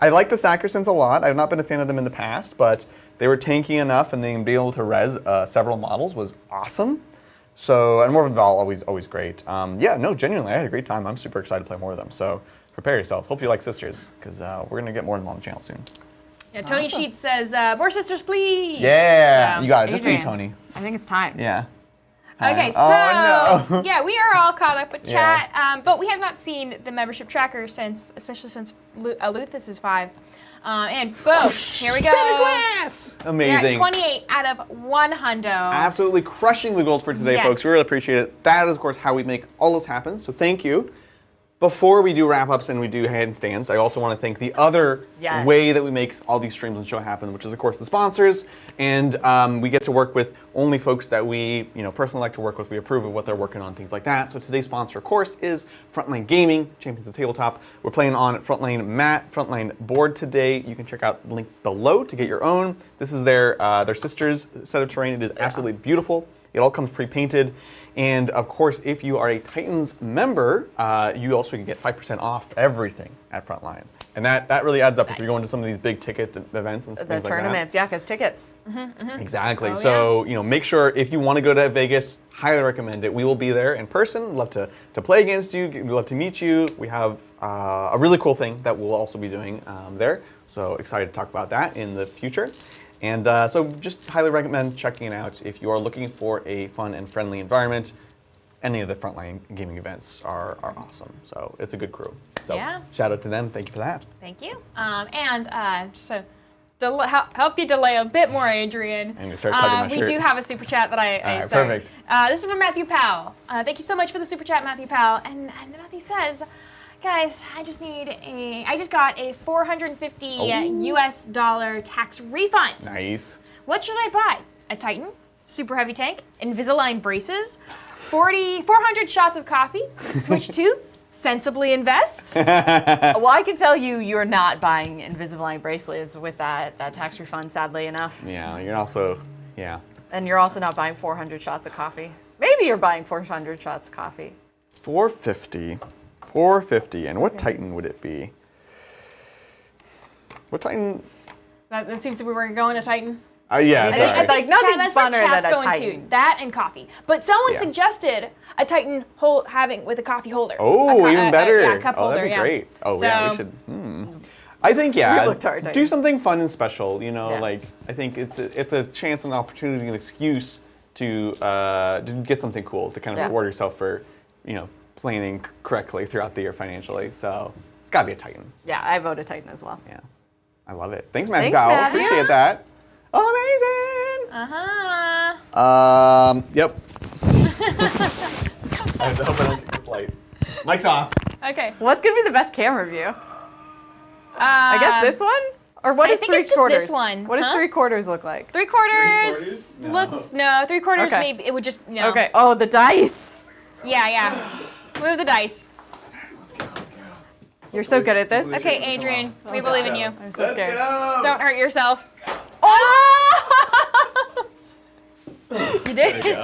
I like the Sacrosands a lot. I've not been a fan of them in the past, but they were tanky enough, and then being able to res several models was awesome. So, and Morven Val, always great. Yeah, no, genuinely, I had a great time. I'm super excited to play more of them. So prepare yourselves. Hope you like Sisters, because we're going to get more of them on the channel soon. Yeah, Tony Sheets says, more Sisters, please. Yeah, So, you got it. Just for you, Adrian. Tony. I think it's time. Yeah. Okay, so Oh, no. yeah, we are all caught up with Yeah. chat, but we have not seen the membership tracker especially since Luthus is 5. And boom, here we go. Glass! We're at Amazing. 28 out of 100. Absolutely crushing the goals for today, Yes. folks. We really appreciate it. That is, of course, how we make all this happen. So thank you. Before we do wrap-ups and we do handstands, I also want to thank the other Yes. way that we make all these streams and show happen, which is, of course, the sponsors. And we get to work with only folks that we, personally like to work with. We approve of what they're working on, things like that. So today's sponsor, of course, is Frontline Gaming, Champions of Tabletop. We're playing on Frontline Mat, Frontline board today. You can check out the link below to get your own. This is their Sisters set of terrain. It is absolutely beautiful. It all comes pre-painted. And of course, if you are a Titans member, you also can get 5% off everything at Frontline. And that really adds up if you're going to some of these big ticket events and The things like tournaments, yeah, because tickets. that. Exactly. Oh, So, make sure if you want to go to Vegas, highly recommend it. We will be there in person. Love to play against you. We'd love to meet you. We have a really cool thing that we'll also be doing there. So excited to talk about that in the future. And so just highly recommend checking it out if you are looking for a fun and friendly environment. Any of the Frontline gaming events are awesome. So it's a good crew. So Yeah. shout out to them. Thank you for that. Thank you. And so help you delay a bit more, Adrian. I'm gonna start tugging my we shirt. do have a super chat that I All right, sorry. perfect. This is from Matthew Powell. Thank you so much for the super chat, Matthew Powell. And Matthew says, guys, I just got a $450 US dollar tax refund. Nice. What should I buy? A Titan, super heavy tank, Invisalign braces, 400 shots of coffee, switch to sensibly invest. Well, I can tell you, you're not buying Invisalign bracelets with that tax refund, sadly enough. Yeah, you're also, yeah. And you're also not buying 400 shots of coffee. Maybe you're buying 400 shots of coffee. 450. And what Titan would it be? What Titan? That seems to be where you're going, a Titan. Yeah, I sorry. think- like, nothing's That's where funner chat's than a going Titan. to. That and coffee. But someone Yeah. suggested a Titan having with a coffee holder. Oh, even better. Yeah, cup oh, holder. that'd be Yeah. great. Oh, yeah, we So- should. I think, yeah, We looked hard, do Titan. something fun and special. Yeah. Like I think it's a chance, an opportunity, an excuse to get something cool to kind of reward yourself for, planning correctly throughout the year financially. So it's got to be a Titan. Yeah, I vote a Titan as well. Yeah, I love it. Thanks, Matthew Thanks, Powell. Matthew. Appreciate that. Oh, amazing. Yep. I hope I don't get this light. Mic's off. Okay. What's gonna be the best camera view? I guess this one? Or what is think three it's just quarters? this one. What does Huh? 3/4 look like? 3/4 No. looks, no, 3/4 Okay. maybe, it would just, no. Okay. Oh, the dice. Yeah. Move the dice. You're so good at this. Okay, Adrian, we believe in you. I'm so scared. go. Don't hurt yourself. Oh! You did? There you go.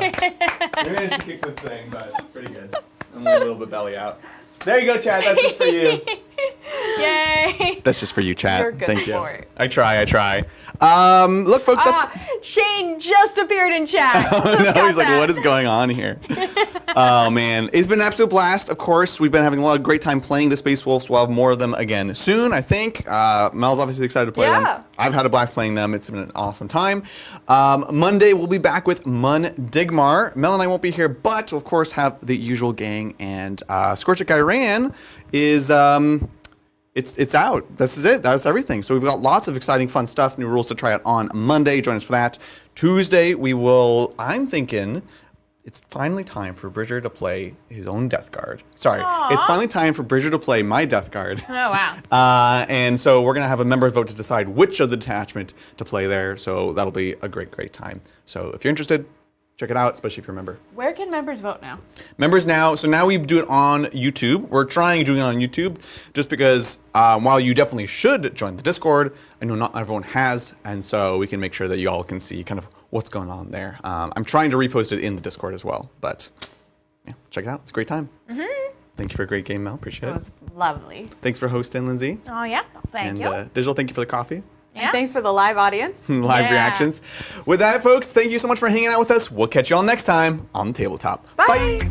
We managed to kick this thing, but pretty good. I'm a little bit belly out. There you go, Chad. That's just for you. Yay. That's just for you, Chad. You're good Thank you. sport. I try. Look, folks, that's... Shane just appeared in chat. Oh, no, he's like, what is going on here? Oh, man. It's been an absolute blast. Of course, we've been having a lot of great time playing the Space Wolves. We'll have more of them again soon, I think. Mel's obviously excited to play them. I've had a blast playing them. It's been an awesome time. Monday, we'll be back with Digmar. Mel and I won't be here, but we'll, of course, have the usual gang. And Scorchic Iran is... It's out. This is it. That's everything. So we've got lots of exciting, fun stuff, new rules to try out on Monday. Join us for that. Tuesday, I'm thinking it's finally time for Bridger to play his own Death Guard. Sorry. Aww. It's finally time for Bridger to play my Death Guard. Oh, wow. And so we're going to have a member vote to decide which of the detachment to play there. So that'll be a great, great time. So if you're interested, check it out, especially if you're a member. Where can members vote now? Members now, so now we do it on YouTube. We're trying doing it on YouTube just because while you definitely should join the Discord, I know not everyone has, and so we can make sure that you all can see kind of what's going on there. I'm trying to repost it in the Discord as well, but yeah, check it out. It's a great time. Mm-hmm. Thank you for a great game, Mel. Appreciate it. It was lovely. Thanks for hosting, Lindsay. Oh, yeah. Thank you. And Digital, thank you for the coffee. Yeah. And thanks for the live audience. Live Yeah. reactions. With that, folks, thank you so much for hanging out with us. We'll catch you all next time on the Tabletop. Bye.